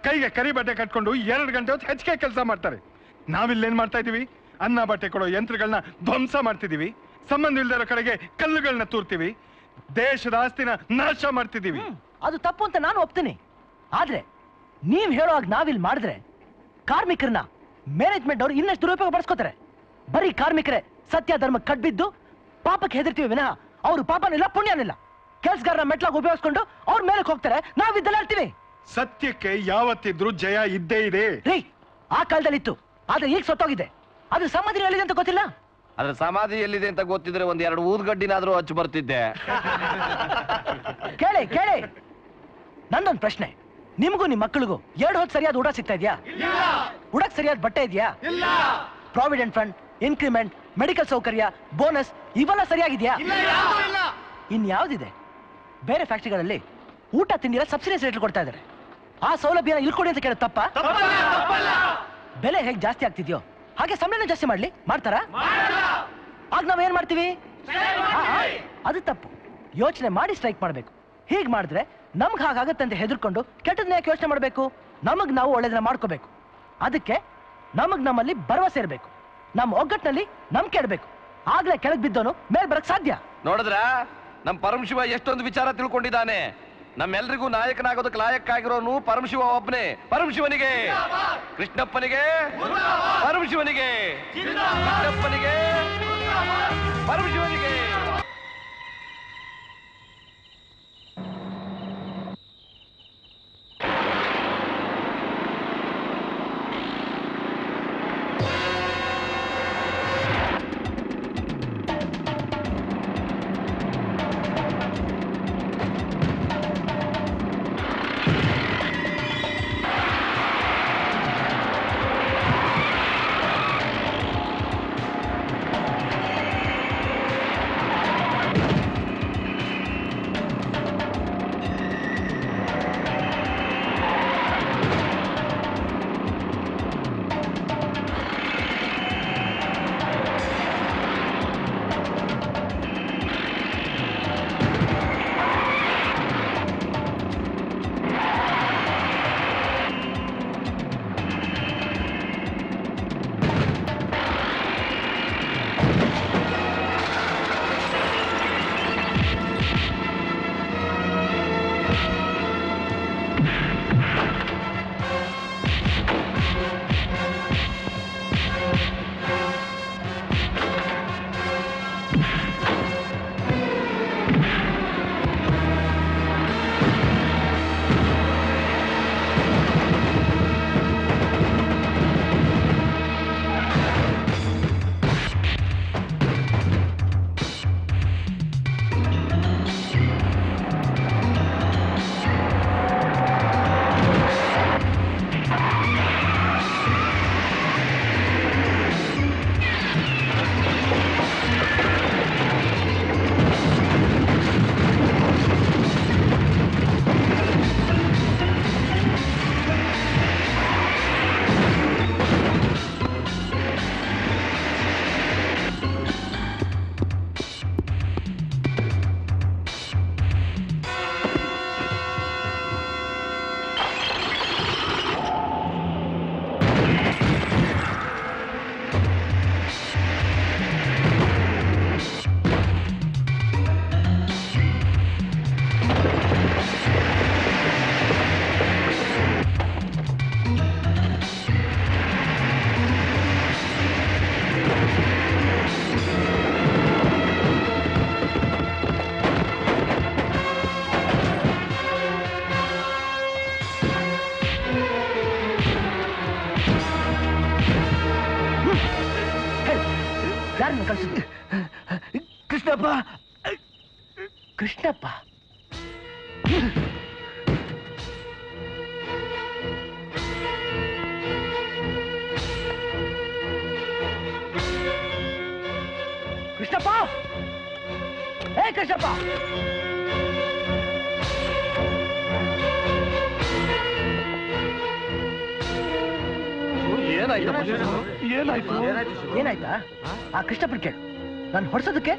ಕೈಗೆ ಕರಿ ಬಟ್ಟೆ ಕಟ್ಕೊಂಡು 2 ಗಂಟೆ ಹೊತ್ತು ಹೆಚ್ಚಿಗೆ ಕೆಲಸ ಮಾಡ್ತಾರೆ. ನಾವಿಲ್ಲೇನ್ ಮಾಡ್ತಾ ಇದೀವಿ? ಅನ್ನ ಬಟ್ಟೆ ಕೊಡೋ ಯಂತ್ರಗಳನ್ನ ಧ್ವಂಸ ಮಾಡ್ತಿದೀವಿ. ಸಂಬಂಧ ಇಲ್ದಿರೋ ಕಡೆಗೆ ಕಲ್ಲುಗಳನ್ನ ತೂರ್ತೀವಿ. ದೇಶದ ಆಸ್ತಿನ ನಾಶ ಮಾಡ್ತಿದೀವಿ. ಅದು ತಪ್ಪು ಅಂತ ನಾನು ಒಪ್ತೀನಿ. ಆದ್ರೆ ನೀವ್ ಹೇಳುವಾಗ ನಾವಿಲ್ ಮಾಡಿದ್ರೆ ಕಾರ್ಮಿಕರನ್ನ ಮ್ಯಾನೇಜ್ಮೆಂಟ್ ಅವ್ರು ಇನ್ನಷ್ಟು ದುರುಪಯೋಗ ಪಡಿಸ್ಕೋತಾರೆ. ಬರೀ ಕಾರ್ಮಿಕರೇ ಸತ್ಯ ಧರ್ಮ ಕಡ್ಬಿದ್ದು ಪಾಪಕ್ಕೆ ಹೆದರ್ತೀವಿ ವಿನಃ ಅವ್ರು ಪಾಪನಿಲ್ಲ ಪುಣ್ಯನಿಲ್ಲ. ಕೆಲ್ಸಗಾರನ ಮೆಟ್ಲಾಗ ಉಪಯೋಗಿಸ್ಕೊಂಡು ಅವ್ರ ಮೇಲಕ್ಕೆ ಹೋಗ್ತಾರೆ, ನಾವಿದ್ದೆಲ್ಲ ಇರ್ತೀವಿ. ಸತ್ಯಕ್ಕೆ ಯಾವತ್ತಿದ್ರು ಜಯ ಇದ್ದೇ ಇದೆ ರೀ. ಆ ಕಾಲದಲ್ಲಿ ಇತ್ತು, ಆದ್ರೆ ಈಗ ಸತ್ತೋಗಿದೆ. ಅದ್ರ ಸಮಾಧಿ ಎಲ್ಲಿದೆ ಅಂತ ಗೊತ್ತಿಲ್ಲ. ಅದ್ರ ಸಮಾಧಿ ಎಲ್ಲಿದೆ ಅಂತ ಗೊತ್ತಿದ್ರೆ 1-2 ಊದ್ಗಡ್ಡಿನಾದ್ರೂ ಹಚ್ಚಿ ಬರ್ತಿದ್ದೆ. ಕೇಳಿ ನಂದೊಂದು ಪ್ರಶ್ನೆ. ನಿಮಗೂ ನಿಮ್ ಮಕ್ಕಳಿಗೂ 2 ಹೊತ್ತು ಸರಿಯಾದ ಊಟ ಸಿಗ್ತಾ ಇದೆಯಾ? ಉಡಕ್ ಸರಿಯಾದ ಬಟ್ಟೆ ಇದೆಯಾ? ಪ್ರಾವಿಡೆಂಟ್ ಫಂಡ್, ಇನ್ಕ್ರಿಮೆಂಟ್, ಮೆಡಿಕಲ್ ಸೌಕರ್ಯ, ಬೋನಸ್ ಇವೆಲ್ಲ ಸರಿಯಾಗಿದೆಯಾ? ಇನ್ಯಾವ್ದಿದೆ? ಬೇರೆ ಫ್ಯಾಕ್ಟರಿಗಳಲ್ಲಿ ಊಟ ತಿಂಡಿರ ಸಬ್ಸಿಡಿ ರೇಟ್ ಕೊಡ್ತಾ ಇದ್ದಾರೆ. ಆ ಸೌಲಭ್ಯನ ಇಲ್ಕೊಡಿ ಅಂತ ಕೇಳೋದು ತಪ್ಪ? ಬೆಲೆ ಹೇಗೆ ಜಾಸ್ತಿ ಆಗ್ತಿದ್ಯೋ ಹಾಗೆ ಸಂಬಳನ ಜಾಸ್ತಿ ಮಾಡ್ತಾರಾ? ಆಗ ನಾವ್ ಏನ್ ಮಾಡ್ತೀವಿ? ಅದು ತಪ್ಪು. ಯೋಚನೆ ಮಾಡಿ ಸ್ಟ್ರೈಕ್ ಮಾಡ್ಬೇಕು. ಹೀಗ್ ಮಾಡಿದ್ರೆ ನಮ್ಗೆ ಹಾಗಾಗತ್ತೆ ಅಂತ ಹೆದರ್ಕೊಂಡು ಕೆಟ್ಟದನ್ನ ಯಾಕೆ ಯೋಚನೆ ಮಾಡ್ಬೇಕು? ನಮಗ್ ನಾವು ಒಳ್ಳೇದನ್ನ ಮಾಡ್ಕೋಬೇಕು. ಅದಕ್ಕೆ ನಮ್ಮಲ್ಲಿ ಭರವಸೆ ಇರಬೇಕು. ನಮ್ಮ ಒಗ್ಗಟ್ಟಿನಲ್ಲಿ ನಂಬಿಕೆ ಇಡಬೇಕು. ಆಗ್ಲೇ ಕೆಳಗ್ ಬಿದ್ದವನು ಮೇಲ್ ಬರಕ್ ಸಾಧ್ಯ. ನೋಡಿದ್ರ ನಮ್ ಪರಮಶಿವ ಎಷ್ಟೊಂದು ವಿಚಾರ ತಿಳ್ಕೊಂಡಿದ್ದಾನೆ. ನಮ್ಮೆಲ್ರಿಗೂ ನಾಯಕನಾಗೋದಕ್ಕೆ ಲಾಯಕ್ಕಾಗಿರೋನು ಪರಮಶಿವ ಒಬ್ಬನೇ. ಪರಮಶಿವನಿಗೆ, ಕೃಷ್ಣಪ್ಪನಿಗೆ, ಪರಮಶಿವನಿಗೆ, ಕೃಷ್ಣಪ್ಪನಿಗೆ, ಪರಮಶಿವನಿಗೆ. ಕೃಷ್ಣಪ್ಪ ಕೃಷ್ಣಪ್ಪ ಕೃಷ್ಣಪ್ಪ ಏ ಕೃಷ್ಣಪ್ಪ ಏನಾಯ್ತಾ ಆ ಕೃಷ್ಣಪ್ಪನ ಕೇಳು ನಾನು ಹೊಡ್ಸೋದಕ್ಕೆ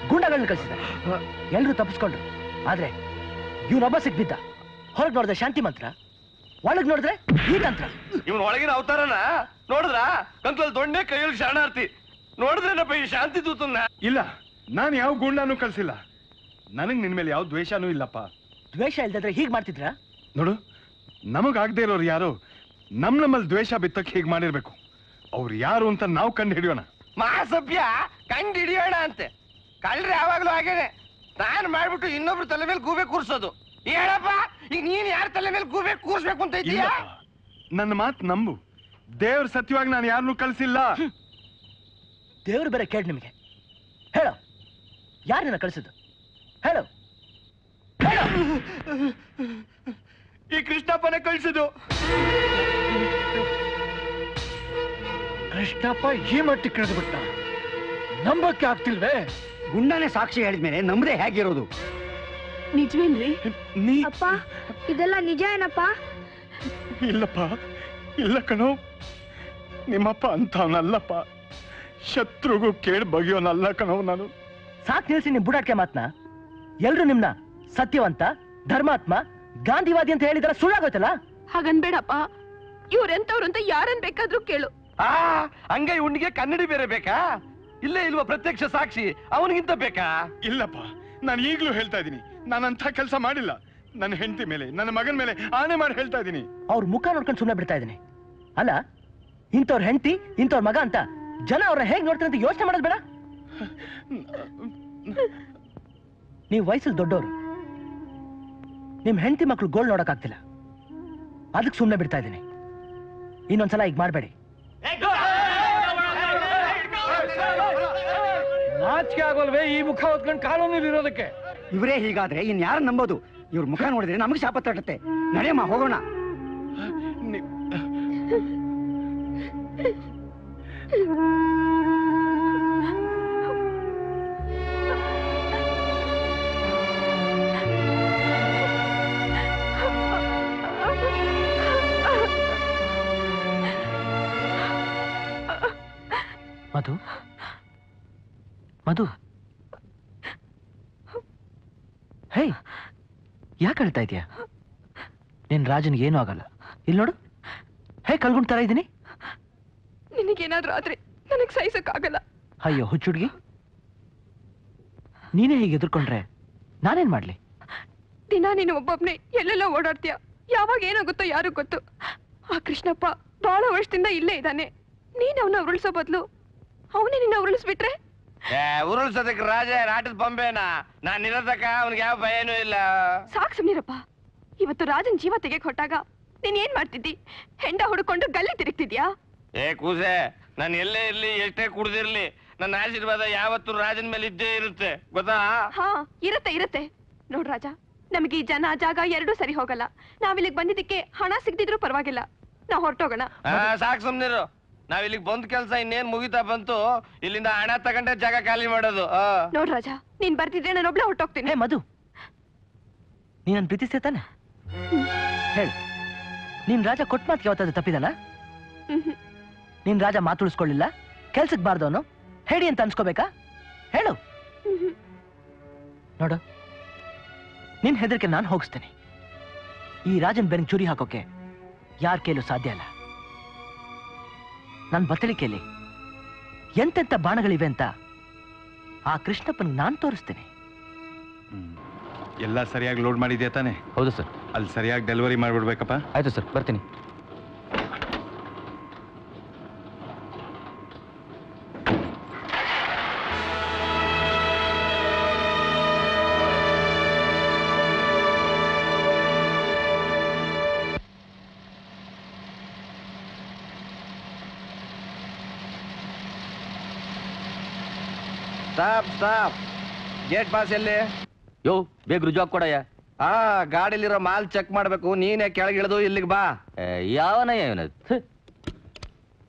ಗೂಂಡಗಳನ್ನ ಕಳಿಸಿದ್ದಾರೆ ಎಲ್ರು ತಪ್ಪಿಸ್ಕೊಂಡ್ರು ಆದ್ರೆ ಇವನೊಬ್ಬ ಸಿಕ್ಬಿದ್ದ ಹೊರಗೆ ನೋಡಿದ್ರೆ ಶಾಂತಿ ಮಂತ್ರ ಒಳಗ್ ನೋಡಿದ್ರೆ ಈ ತಂತ್ರ ಇವನ್ ಒಳಗಿನ ಅವತಾರನ ನೋಡಿದ್ರ ಕಂಕಲ್ ದೊಣ್ಣೆ ಕೈಯಲ್ಲಿ ಶರಣಾರ್ಥಿ ನೋಡಿದ್ರೇನಪ್ಪ ಈ ಶಾಂತಿ ದೂತನ್ನ ಇಲ್ಲ ನಾನು ಯಾವ ಗೂಂಡಾನು ಕಳ್ಸಿಲ್ಲ ನನಗ್ ನಿನ್ ಮೇಲೆ ಯಾವ ದ್ವೇಷನೂ ಇಲ್ಲಪ್ಪ ದ್ವೇಷ ಇಲ್ದಿದ್ರೆ ಹೀಗ್ ಮಾಡ್ತಿದ್ರಾ ನೋಡು ನಮಗಾಗದೇ ಇರೋರು ಯಾರು ನಮ್ಮಲ್ಲಿ ದ್ವೇಷ ಬಿತ್ತಕ್ಕೆ ಹೀಗೆ ಮಾಡಿರ್ಬೇಕು ಅವ್ರು ಯಾರು ಅಂತ ನಾವು ಕಂಡು ಹಿಡಿಯೋಣ ಮಹಾಸಭ್ಯ ಕಂಡು ಹಿಡಿಯೋಣ ಅಂತೆ ಕಳ್ರಿ ಯಾವಾಗ್ಲೂ ಹಾಗೇನೆ ನಾನು ಮಾಡ್ಬಿಟ್ಟು ಇನ್ನೊಬ್ರು ತಲೆ ಮೇಲೆ ಗೂಬೆ ಕೂರ್ಸೋದು ಹೇಳಪ್ಪ ಈಗ ನೀನ್ ಯಾರ ತಲೆ ಮೇಲೆ ಗೂಬೆ ಕೂರ್ಸ್ಬೇಕು ಅಂತ ಇದೀಯಾ ನನ್ನ ಮಾತು ನಂಬು ದೇವ್ರ ಸತ್ಯವಾಗಿ ನಾನು ಯಾರನ್ನೂ ಕಳ್ಸಿಲ್ಲ ದೇವ್ರು ಬೇರೆ ಕೇಳಿ ನಿಮಗೆ ಹೇಳೋ ಯಾರನ್ನ ಕಳಿಸಿದ್ದು ಹೇಳು ಈ ಕೃಷ್ಣಪ್ಪನೇ ಕಳಿಸಿದ್ದು ಕೃಷ್ಣಪ್ಪ ಈ ಮಟ್ಟಿಗೆ ಕಳೆದು ಬಿಟ್ಟ ನಂಬಕ್ಕೆ ಆಗ್ತಿಲ್ವೇ ಗುಂಡಾನೆ ಸಾಕ್ಷಿ ಹೇಳಿದ್ಮೇಲೆ ನಮ್ದೇ ಹೇಗಿರೋದು ನಿಜವೇನ್ರಿ ಅಪ್ಪ ಇದೆಲ್ಲ ನಿಜ ಏನಪ್ಪ ಇಲ್ಲಪ್ಪ ಇಲ್ಲ ಕಣೋ ನಿಮ್ಮಪ್ಪ ಅಂತವನಲ್ಲಪ್ಪ ಶತ್ರುಗೂ ಕೇಳಿ ಬಗೆಯೋನಲ್ಲ ಕಣೋ ನಾನು ಸಾಕ್ ನಿಲ್ಸಿ ನಿಮ್ ಬುಡಾಟ್ಕೆ ಮಾತ್ನ ಎಲ್ರು ನಿಮ್ನ ಸತ್ಯವಂತ ಧರ್ಮಾತ್ಮ ಗಾಂಧಿವಾದಿ ಅಂತ ಹೇಳಿದಾರ ಸುಳ್ಳಾಗೋಯ್ತಲ್ಲ ಹಾಗನ್ಬೇಡಪ್ಪ ಇವ್ರೆಂತವ್ರು ಅಂತ ಯಾರನ್ ಬೇಕಾದ್ರೂ ಕೇಳು ಹಂಗ ಇವನಿಗೆ ಕನ್ನಡಿ ಬೇರೆ ಬೇಕಾ ಇಲ್ಲೇ ಇಲ್ವಾ ಪ್ರತ್ಯಕ್ಷ ಸಾಕ್ಷಿ ಅವನಿಗಿಂತ ಬೇಕಾ ಇಲ್ಲಪ್ಪ ನಾನು ಈಗ್ಲೂ ಹೇಳ್ತಾ ಇದ್ದೀನಿ ನಾನಂತ ಕೆಲಸ ಮಾಡಿಲ್ಲ ನನ್ನ ಹೆಂಡತಿ ಮೇಲೆ ನನ್ನ ಮಗನ ಮೇಲೆ ಆಣೆ ಮಾಡಿ ಹೇಳ್ತಾ ಇದ್ದೀನಿ ಅವ್ರ ಮುಖ ನೋಡ್ಕೊಂಡು ಸುಮ್ಮನೆ ಬಿಡ್ತಾ ಇದ್ದೀನಿ ಅಲ್ಲ ಇಂಥವ್ರ ಹೆಂಡತಿ ಇಂಥವ್ರ ಮಗ ಅಂತ ಜನ ಅವ್ರನ್ನ ಹೇಗ್ ನೋಡ್ತಾರೆ ಅಂತ ಯೋಚನೆ ಮಾಡೋದು ಬೇಡ ನೀವು ವಯಸ್ಸಲ್ಲಿ ದೊಡ್ಡವರು ನಿಮ್ ಹೆಂಡತಿ ಮಕ್ಳು ಗೋಳ್ ನೋಡಕ್ಕಾಗ್ತಿಲ್ಲ ಅದಕ್ಕೆ ಸುಮ್ಮನೆ ಬಿಡ್ತಾ ಇದ್ದೀನಿ ಇನ್ನೊಂದ್ಸಲ ಈಗ ಮಾಡಬೇಡಿ ನಾಚಿಕೆ ಆಗೋಲ್ವೇ ಈ ಮುಖ ಹೊತ್ಕೊಂಡು ಕಾನೂನಲ್ಲಿ ಇರೋದಕ್ಕೆ ಇವರೇ ಹೀಗಾದ್ರೆ ಇನ್ ಯಾರು ನಂಬೋದು ಇವ್ರ ಮುಖ ನೋಡಿದ್ರೆ ನಮಗೆ ಶಾಪ ತಟ್ಟತ್ತೆ ನಡೆಯಮ್ಮ ಹೋಗೋಣ ಮಧು ಮಧು ಹೇ ಯಾಕೆ ಹೇಳ್ತಾ ಇದೀಯ ನಿನ್ ರಾಜನ್ಗೆ ಏನೂ ಆಗಲ್ಲ ಇಲ್ಲಿ ನೋಡು ಹೇ ಕಳ್ಕೊಂಡ್ ತರ ಇದ್ದೀನಿ ನಿನಗೇನಾದ್ರೂ ಆದ್ರೆ ನನಗ್ ಸಹಿಸಕ್ಕಾಗಲ್ಲ ಅಯ್ಯೋ ಹುಚ್ಚುಡ್ಗಿ ನೀನೇ ಹೀಗೆ ಎದುರ್ಕೊಂಡ್ರೆ ನಾನೇನ್ ಮಾಡ್ಲಿ ದಿನ ನೀನು ಒಬ್ಬೊಬ್ನೇ ಎಲ್ಲೆಲ್ಲ ಓಡಾಡ್ತೀಯ ಯಾವಾಗ ಏನಾಗುತ್ತೋ ಯಾರು ಗೊತ್ತು ಆ ಕೃಷ್ಣಪ್ಪ ಬಹಳ ವರ್ಷದಿಂದ ಇಲ್ಲೇ ಇದ್ದಾನೆ ನೀನ್ ಅವನ ಉರುಳಿಸೋ ಬದ್ಲು ಅವನೇ ನಿನ್ನ ಉರುಳಿಸ್ಬಿಟ್ರೆ ಉರುಳ್ಸೋದಕ್ಕೆ ರಾಜ ನಾಟದ ಬೊಂಬೆನಾ ನಾನ್ ಇರೋದಕ್ಕ ಅವ್ನಿಗೆ ಯಾವ ಭಯನೂ ಇಲ್ಲ ಸಾಕ್ ಸುಮ್ನಿರಪ್ಪ ಇವತ್ತು ರಾಜನ್ ಜೀವ ತೆಗೆಕ್ ಹೊಟ್ಟಾಗ ನೀನ್ ಏನ್ ಮಾಡ್ತಿದ್ದಿ ಹೆಂಡ ಹುಡ್ಕೊಂಡು ಗಲ್ಲಿ ತಿರುಗ್ತಿದ್ಯಾ ಏ ಕೂಸೆ ನಾನು ಎಲ್ಲೇ ಇರ್ಲಿ ಎಷ್ಟೇ ಕುಡ್ದಿರ್ಲಿ ನನ್ನ ಆಶೀರ್ವಾದ ಯಾವತ್ತು ರಾಜನ ಮೇಲೆ ಇದ್ದೇ ಇರುತ್ತೆ ಗೊತ್ತಾ ಹಾ ಇರತ್ತೆ ನೋಡ್ ರಾಜ ನಮಗೆ ಈ ಜನ ಜಾಗ ಎರಡೂ ಸರಿ ಹೋಗಲ್ಲ ನಾವಿಲ್ಲಿಗೆ ಬಂದಿದ್ದಕ್ಕೆ ಹಣ ಸಿಗದಿದ್ರು ಪರವಾಗಿಲ್ಲ ನಾವ್ ಹೊರಟೋಗೋಣ ಸಾಕ್ ಸುಮ್ನಿರು ನಾವ್ ಇಲ್ಲಿಗೆ ಬಂದ್ ಕೆಲ್ಸ ಇನ್ನೇನ್ ಮುಗಿತಾ ಬಂತು ಇಲ್ಲಿಂದ ಹಣ ತಗೊಂಡೆ ಜಾಗ ಖಾಲಿ ಮಾಡೋದು ನೋಡ್ ರಾಜ ನೀನ್ ಬರ್ತಿದ್ರೆ ನಾನು ಒಬ್ಳೆ ಹೊರಟೋಗ್ತೀನಿ ಮಧು ನೀನ್ ಪ್ರೀತಿಸ್ತೇ ತಾನೆ ಹೇಳು ನಿನ್ ರಾಜ ಕೊಟ್ಟ ಮಾತಿಗೆ ಯಾವತ್ತಾದ್ರು ತಪ್ಪಿದಲ್ಲ ನಿನ್ ರಾಜ ಮಾತುಳಿಸ್ಕೊಳ್ಳಿಲ್ಲ ಕೆಲ್ಸಕ್ ಬಾರ್ದವನು ಹೇಳಿ ಅಂತ ಅನ್ಸ್ಕೋಬೇಕಾ ಹೇಳು ನೋಡು ನಿನ್ ಹೆದರಿಕೆ ನಾನು ಹೋಗಿಸ್ತೇನೆ ಈ ರಾಜನ್ ಬೆನ್ ಚುರಿ ಹಾಕೋಕೆ ಯಾರ ಕೈಲೂ ಸಾಧ್ಯ ಇಲ್ಲ ನನ್ನ ಬತ್ತಳಿಕೆಯಲ್ಲಿ ಎಂತೆಂತ ಬಾಣಗಳಿವೆ ಅಂತ ಆ ಕೃಷ್ಣಪ್ಪನ್ ನಾನ್ ತೋರಿಸ್ತೇನೆ ಎಲ್ಲ ಸರಿಯಾಗಿ ಲೋಡ್ ಮಾಡಿದ್ಯಾ ತಾನೆ ಹೌದು ಸರ್ ಅಲ್ಲಿ ಸರಿಯಾಗಿ ಡೆಲಿವರಿ ಮಾಡ್ಬಿಡ್ಬೇಕಪ್ಪ ಆಯ್ತು ಸರ್ ಬರ್ತೀನಿ ಸ್ಟಾಪ್ ಸ್ಟಾಪ್ ಗೇಟ್ ಪಾಸ್ ಎಲ್ಲಿ? ಯೋ ಬೇಗ ರುಜುವಾಗ್ ಕೊಡಯ್ಯ. ಗಾಡಿಲಿರೋ ಮಾಲ್ ಚೆಕ್ ಮಾಡ್ಬೇಕು. ನೀನೇ ಕೆಳಗಿಳಿದು ಇಲ್ಲಿಗೆ ಬಾ. ಯಾವನಯ್ಯ ಇವನದು?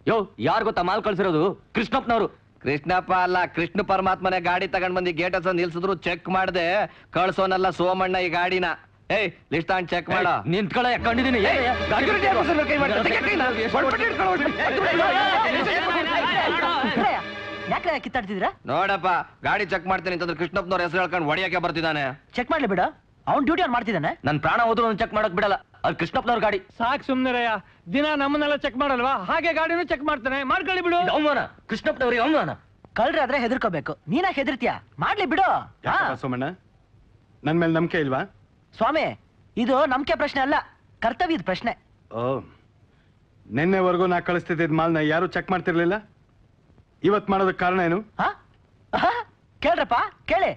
ಯೋ ಯಾರು ಗೊತ್ತಾ ಮಾಲ್ ಕಳ್ಸಿರೋದು? ಕೃಷ್ಣಪ್ಪನವರು. ಕೃಷ್ಣಪ್ಪ ಅಲ್ಲ, ಕೃಷ್ಣ ಪರಮಾತ್ಮನೇ ಗಾಡಿ ತಗೊಂಡ್ ಬಂದು ಗೇಟ್ ಹತ್ರ ನಿಲ್ಸಿದ್ರು ಚೆಕ್ ಮಾಡ್ದೆ. ಕಳ್ಸೋನಲ್ಲ ಸೋಮಣ್ಣ ಈ ಗಾಡಿನ. ಏಯ್ ಲಿಸ್ಟ್ ಆನ್ ಚೆಕ್ ಮಾಡ. ನಿಂತ್ಕೊಳ್ಳ ಕಂಡಿದ್ದೀನಿ. ಯಾಕೆ ಕಿತ್ತಾಡ್ತಿದ್ರ? ನೋಡಪ್ಪ, ಗಾಡಿ ಚೆಕ್ ಮಾಡ್ತೀನಿ ಅಂತಂದ್ರೆ ಕೃಷ್ಣಪ್ಪನವ್ರ ಹೆಸರು ಹೇಳ್ಕೊಂಡು ಹೊಡಿಯಕ್ಕೆ ಬರ್ತಿದ್ದಾನೆ. ಚೆಕ್ ಮಾಡ್ಲಿ ಬಿಡ, ಅವ್ನ್ ಡ್ಯೂಟಿ ಅವ್ನು ಮಾಡ್ತಿದ್ದಾನೆ. ನನ್ ಪ್ರಾಣ ಹೋದ್ರು ಚೆಕ್ ಮಾಡಕ್ ಬಿಡಲ್ಲ. ಅದು ಕೃಷ್ಣಪ್ಪನವ್ರ ಗಾಡಿ. ಸಾಕ್ ಸುಮ್ನಿರಯ್ಯ, ದಿನ ನಮ್ಮನ್ನೆಲ್ಲ ಚೆಕ್ ಮಾಡಲ್ವಾ? ಹಾಗೆ ಗಾಡಿನೂ ಚೆಕ್ ಮಾಡ್ತಾನೆ, ಮಾಡ್ಕೊಳ್ಳಿ ಬಿಡು. ಅವಮಾನ, ಕೃಷ್ಣಪ್ಪನವ್ರಿಗೆ ಅವಮಾನ. ಕಳ್ರೆ ಆದ್ರೆ ಹೆದರ್ಕೋಬೇಕು, ನೀನಾಗ ಹೆದರ್ತೀಯ? ಮಾಡ್ಲಿ ಬಿಡು. ಸೋಮಣ್ಣ, ನನ್ ಮೇಲೆ ನಂಬಿಕೆ ಇಲ್ವಾ? ಸ್ವಾಮಿ, ಇದು ನಂಬಿಕೆ ಪ್ರಶ್ನೆ ಅಲ್ಲ, ಕರ್ತವ್ಯದ ಪ್ರಶ್ನೆ. ಓ, ನಿನ್ನೆವರೆಗೂ ನಾ ಕಳಿಸ್ತಿದ್ದ ಮಾಲ್ನ ಯಾರು ಚೆಕ್ ಮಾಡ್ತಿರ್ಲಿಲ್ಲ. ಇವತ್ ಮಾಡೋದಕ್ಕೆ ಕಾರಣ ಏನು? ಕೇಳ್ರಪ್ಪ ಕೇಳಿ.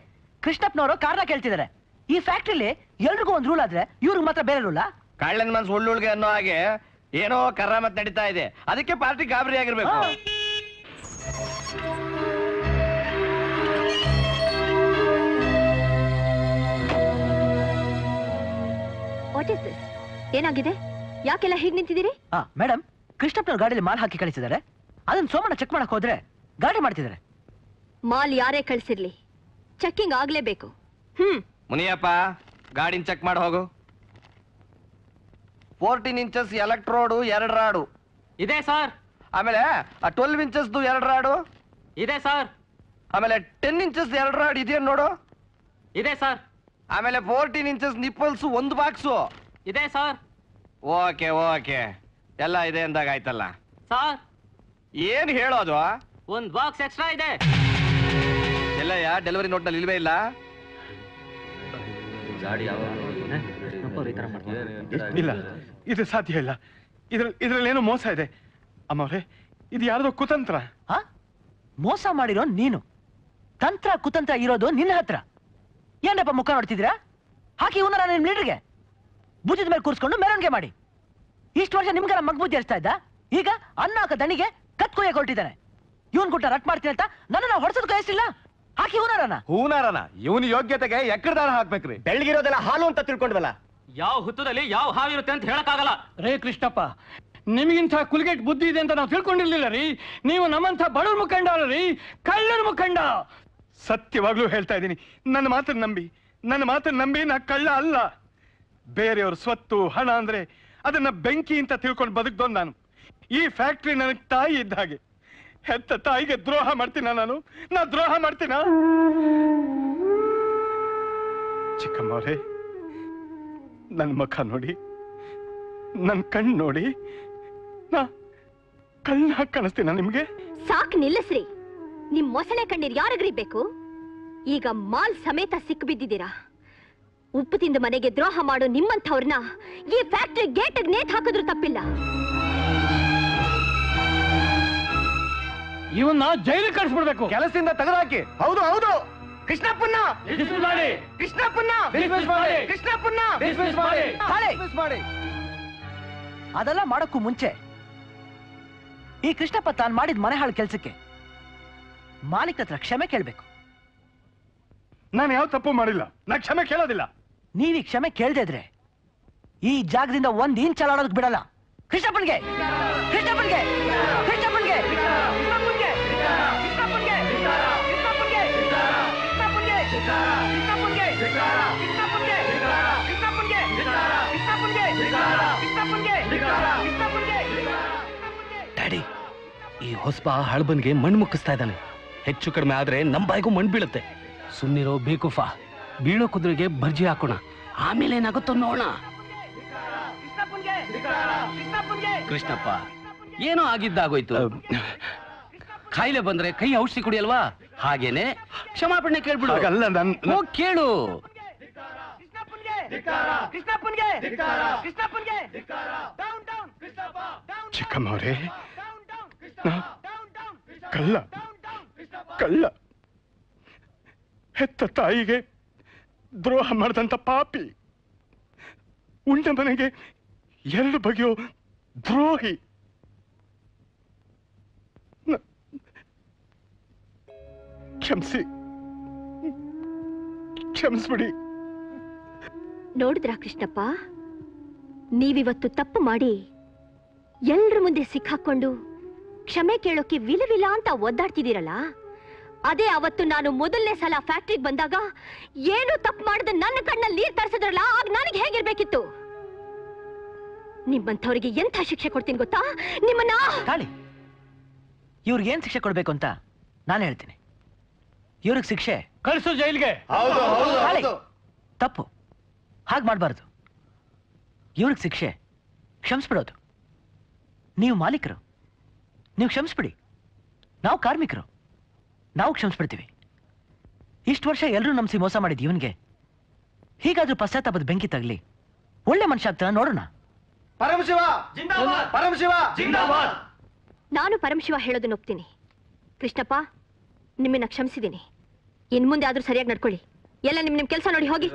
ಕೃಷ್ಣಪ್ಪನವರು ಕಾರಣ ಕೇಳ್ತಿದ್ದಾರೆ. ಈ ಫ್ಯಾಕ್ಟ್ರಿಲಿ ಎಲ್ರಿಗೂ ಒಂದ್ ರೂಲ್ ಆದ್ರೆ ಇವ್ರಿಗೆ ಮಾತ್ರ ಬೇರೆ ರೂಲ? ಕಳ್ಳನ್ ಮನ್ಸು ಉಳ್ಳುಳ್ಗೆ ಅನ್ನೋ ಹಾಗೆ ಏನೋ ಕರಾಮತ್ ನಡೀತಾ ಇದೆ. ಅದಕ್ಕೆ ಪಾರ್ಟಿ ಗಾಬರಿ ಆಗಿರ್ಬೇಕು. What is this? ಏನಾಗಿದೆ? ಯಾಕೆಲ್ಲ ಹೀಗೆ ನಿಂತಿದ್ದೀರಿ? ಮೇಡಮ್, ಕೃಷ್ಣಪ್ಪನವ್ರ ಗಾಡಿಯಲ್ಲಿ ಮಾಲ್ ಹಾಕಿ ಕಳಿಸಿದ್ದಾರೆ. ಅದನ್ನ ಸೋಮಣ್ಣ ಚೆಕ್ ಮಾಡಕ್ ಹೋದ್ರೆ ಗಾಡಿ ಮಾಡ್ತಿದ್ದಾರೆ. ಮಾಲ್ ಯಾರೇ ಕಳ್ಸಿರ್ಲಿ, ಚೆಕ್ಕಿಂಗ್ ಆಗ್ಲೇಬೇಕು. ಮುನಿಯಪ್ಪ, ಗಾಡಿನ ಚೆಕ್ ಮಾಡಿ ಹೋಗು. 14 ಇಂಚಸ್ ಎಲೆಕ್ಟ್ರೋಡು 2 ರಾಡು ಇದೆ ಸರ್. ಆಮೇಲೆ 12 ಇಂಚಸ್ದು 2 ರಾಡು ಇದೆ ಸರ್. ಆಮೇಲೆ 10 ಇಂಚಸ್ 2 ರಾಡ್ ಇದೆಯಾ ನೋಡು. ಇದೆ ಸರ್. ಆಮೇಲೆ 14 ಇಂಚಸ್ ನಿಪ್ಪಲ್ಸ್ 1 ಬಾಕ್ಸು ಇದೆ ಸರ್. ಓಕೆ ಓಕೆ, ಎಲ್ಲ ಇದೆ ಅಂದಾಗ ಆಯ್ತಲ್ಲ ಸರ್. ಏನ್ ಹೇಳೋದು? 1 ಬಾಕ್ಸ್ ಎಕ್ಸ್ಟ್ರಾ ಇದೆ. ಎಲ್ಲಯ್ಯ, ಡೆಲಿವರಿ ನೋಟ್ ನಲ್ಲಿ ಇಲ್ವೇ ಇಲ್ಲ? ಇಲ್ಲ, ಇದು ಸಾಧ್ಯ ಇಲ್ಲ. ಇದ್ರಲ್ಲೇನೋ ಮೋಸ ಇದೆ. ಅಮ್ಮವ್ರೆ, ಇದು ಯಾರ್ದೋ ಕುತಂತ್ರ. ಮೋಸ ಮಾಡಿರೋ ನೀನು, ತಂತ್ರ ಕುತಂತ್ರ ಇರೋದು ನಿನ್ನ ಹತ್ರ. ಏನಪ್ಪ ಮುಖ ನೋಡ್ತಿದ್ದೀರಾ? ಹಾಕಿ ಇವನ ನಿಮ್ ಲೀಡರ್ಗೆ ಭುಜದ ಮೇಲೆ ಕೂರಿಸ್ಕೊಂಡು ಮೆರವಣಿಗೆ ಮಾಡಿ. ಇಷ್ಟು ವರ್ಷ ನಿಮ್ಗೆ ಮಗ್ ಬುದ್ಧಿ ಹರಿಸ್ತಾ ಇದ್ದ, ಈಗ ಅನ್ನ ಹಾಕ ದಣಿಗೆ ಕತ್ ಕೊಯ್ಯಕ್ಕೆ ಹೊರಟಿದ್ದಾನೆ. ಇವನ್ ಗುಟ್ಟ ರಟ್ ಮಾಡ್ತೀನಿ ಅಂತ ನನ್ನ ಹೊಡ್ಸೋದ್ ಕಳಿಸಿಲ್ಲ. ಹಾಕಿ ಹೂನಾರನ ಇವನ್ ಯೋಗ್ಯತೆಗೆ ಎಕ್ಕಡದಾರ ಹಾಕ್ಬೇಕ್ರಿ. ಬೆಳಗಿರೋದೆಲ್ಲ ಹಾಲು ಅಂತ ತಿಳ್ಕೊಂಡ್ವಲ್ಲ. ಯಾವ ಹುತ್ತದಲ್ಲಿ ಯಾವ ಹಾವಿರುತ್ತೆ ಅಂತ ಹೇಳಕ್ಕಾಗಲ್ಲ. ರೇ ಕೃಷ್ಣಪ್ಪ, ನಿಮಗಿಂತ ಕುಲ್ಗೆಟ್ ಬುದ್ಧಿ ಇದೆ ಅಂತ ನಾವು ತಿಳ್ಕೊಂಡಿರ್ಲಿಲ್ಲ ರೀ. ನೀವು ನಮ್ಮಂತ ಬಡವ್ರ ಮುಖಂಡ ಅಲ್ಲ ರೀ, ಕಳ್ಳರ ಮುಖಂಡ. ಸತ್ಯವಾಗ್ಲೂ ಹೇಳ್ತಾ ಇದ್ದೀನಿ, ನನ್ನ ಮಾತನ್ನ ನಂಬಿ ನಾ ಕಳ್ಳ ಅಲ್ಲ. ಬೇರೆಯವ್ರ ಸ್ವತ್ತು ಹಣ ಅಂದ್ರೆ ಅದನ್ನ ಬೆಂಕಿ ಅಂತ ತಿಳ್ಕೊಂಡು ಬದುಕ್ದೋನ್ ನಾನು. ಈ ಫ್ಯಾಕ್ಟ್ರಿ ನನಗ್ ತಾಯಿ ಇದ್ದ ಹಾಗೆ. ಹೆತ್ತ ತಾಯಿಗೆ ದ್ರೋಹ ಮಾಡ್ತೀನ ನಾ ದ್ರೋಹ ಮಾಡ್ತೀನ? ಚಿಕ್ಕಮ್ಮವ್ರೆ, ನನ್ನ ಮುಖ ನೋಡಿ, ನನ್ನ ಕಣ್ಣು ನೋಡಿ, ನಾ ಕಳ್ಳ ಕಾಣಿಸ್ತೀನ ನಿಮ್ಗೆ? ಸಾಕ್ ನಿಲ್ಲಿಸ್ರಿ. ನಿಮ್ ಮೊಸಳೆ ಕಣ್ಣೀರ್ ಯಾರಿಗ್ರಿ ಬೇಕು? ಈಗ ಮಾಲ್ ಸಮೇತ ಸಿಕ್ ಬಿದ್ದಿದ್ದೀರಾ. ಉಪ್ಪು ತಿಂದ ಮನೆಗೆ ದ್ರೋಹ ಮಾಡೋ ನಿಮ್ಮಂಥವ್ರನ್ನ ಈ ಫ್ಯಾಕ್ಟ್ರಿ ಗೇಟ್ ನೇತ್ ಹಾಕಿದ್ರು ತಪ್ಪಿಲ್ಲ. ಇವನ್ನ ಜೈಲಿಗೆ ಕಳಿಸ್ಬಿಡ್ಬೇಕು. ಕೆಲಸದಿಂದ ತೆಗೆದಾಕಿ. ಹೌದು ಹೌದು, ಕೃಷ್ಣಪ್ಪನ್ನ ಅದೆಲ್ಲ ಮಾಡಕ್ಕೂ ಮುಂಚೆ ಈ ಕೃಷ್ಣಪ್ಪ ತಾನು ಮಾಡಿದ ಮನೆ ಹಾಳು ಕೆಲ್ಸಕ್ಕೆ ಮಾಲೀಕ ಹತ್ರ ಕ್ಷಮೆ ಕೇಳ್ಬೇಕು. ನಾನು ಯಾವ ತಪ್ಪು ಮಾಡಿಲ್ಲ, ನಾ ಕ್ಷಮೆ ಕೇಳೋದಿಲ್ಲ. ನೀವೀ ಕ್ಷಮೆ ಕೇಳ್ದೆ ಇದ್ರೆ ಈ ಜಾಗದಿಂದ 1 ಇಂಚ್ ಚಲಾಡೋದಕ್ಕೆ ಬಿಡಲ್ಲ. ಕೃಷ್ಣಪ್ಪನ್ಗೆ ಕೃಷ್ಣಪ್ಪನ್ಗೆ ಕೃಷ್ಣಪ್ಪನ್ಗೆ ಡ್ಯಾಡಿ, ಈ ಹೊಸಬ ಹಳಬನ್ಗೆ ಮಣ್ಣು ಮುಕ್ಕಿಸ್ತಾ ಇದ್ದಾನೆ. ಹೆಚ್ಚು ಕಡಿಮೆ ಆದ್ರೆ ನಮ್ ಬಾಯಿಗೂ ಮಣ್ಣು ಬೀಳುತ್ತೆ. ಸುಮ್ನಿರೋ ಬೇಕುಫಾ. ಬೀಳೋ ಕುದುರೆಗೆ ಭರ್ಜಿ ಹಾಕೋಣ, ಆಮೇಲೆ ಏನಾಗುತ್ತೋ ನೋಡೋಣ. ಕೃಷ್ಣಪ್ಪ, ಏನೋ ಆಗಿದ್ದಾಗೋಯ್ತು. ಕಾಯಿಲೆ ಬಂದ್ರೆ ಕೈ ಔಷಧಿ ಕುಡಿಯಲ್ವಾ? ಹಾಗೇನೆ ಕ್ಷಮಾಪಣೆ ಕೇಳ್ಬಿಡು. ಹೋಗ್ ಕೇಳು. ಚಿಕ್ಕಮ್ಮವ್ರೆ, ಕಳ್ಳ ಕಳ್ಳ ಹೆತ್ತ ತಾಯಿಗೆ ದ್ರೋಹ ಮಾಡಿದಂತ ಪಾಪಿ, ಉಂಡ ಮನೆಗೆ 2 ಬಗೆಯೋ ದ್ರೋಹಿ. ಕ್ಷಮಿಸಿ ಕ್ಷಮಿಸ್ಬಿಡಿ. ನೋಡಿದ್ರಾ ಕೃಷ್ಣಪ್ಪ, ನೀವಿವತ್ತು ತಪ್ಪು ಮಾಡಿ ಎಲ್ರ ಮುಂದೆ ಸಿಕ್ಕಾಕೊಂಡು ಕ್ಷಮೆ ಕೇಳೋಕೆ ವಿಲವಿಲ ಅಂತ ಒದ್ದಾಡ್ತಿದ್ದೀರಲ್ಲ, ಅದೇ ಅವತ್ತು ನಾನು ಮೊದಲನೇ ಸಲ ಫ್ಯಾಕ್ಟ್ರಿಗೆ ಬಂದಾಗ ಏನು ತಪ್ಪು ಮಾಡದ ನನ್ನ ಕಣ್ಣಲ್ಲಿ ನೀರ್ ತರಿಸಿದ್ರಲ್ಲ, ಆಗ ನನಗೆ ಹೇಗಿರ್ಬೇಕಿತ್ತು? ನಿಮ್ಮಂಥವ್ರಿಗೆ ಎಂಥ ಶಿಕ್ಷೆ ಕೊಡ್ತೀನಿ ಗೊತ್ತಾ? ನಿಮ್ಮನ್ನ ಕಾಳಿ, ಇವ್ರಿಗೆ ಏನ್ ಶಿಕ್ಷೆ ಕೊಡ್ಬೇಕು ಅಂತ ನಾನು ಹೇಳ್ತೀನಿ. ಇವ್ರಿಗೆ ಶಿಕ್ಷೆ ಕಳಿಸು ಜೈಲ್ಗೆ. ಕಾಳಿ, ತಪ್ಪು ಹಾಗೆ ಮಾಡಬಾರ್ದು. ಇವ್ರಿಗೆ ಶಿಕ್ಷೆ ಕ್ಷಮಿಸ್ಬಿಡೋದು. ನೀವು ಮಾಲೀಕರು, ನೀವು ಕ್ಷಮಿಸ್ಬಿಡಿ. ನಾವು ಕಾರ್ಮಿಕರು, ನಾವು ಕ್ಷಮಿಸ್ಬಿಡ್ತೀವಿ. ಇಷ್ಟು ವರ್ಷ ಎಲ್ಲರೂ ನಂಬಿಸಿ ಮೋಸ ಮಾಡಿದ್ ಇವನ್ಗೆ ಹೀಗಾದ್ರೂ ಪಶ್ಚಾತ್ತಾಪದ ಬೆಂಕಿ ತಗಲಿ, ಒಳ್ಳೆ ಮನುಷ್ಯ ಆಗ್ತಾನ ನೋಡೋಣ. ಪರಮಶಿವ ಜಿಂದಾಬಾದ್! ಪರಮಶಿವ ಜಿಂದಾಬಾದ್! ನಾನು ಪರಮಶಿವ ಹೇಳೋದನ್ನ ಒಪ್ತೀನಿ. ಕೃಷ್ಣಪ್ಪ, ನಿಮ್ಮನ್ನ ಕ್ಷಮಿಸಿದ್ದೀನಿ. ಇನ್ ಮುಂದೆ ಆದ್ರೂ ಸರಿಯಾಗಿ ನಡ್ಕೊಳ್ಳಿ. ಎಲ್ಲ ನಿಮ್ ಕೆಲಸ ನೋಡಿ ಹೋಗಿ.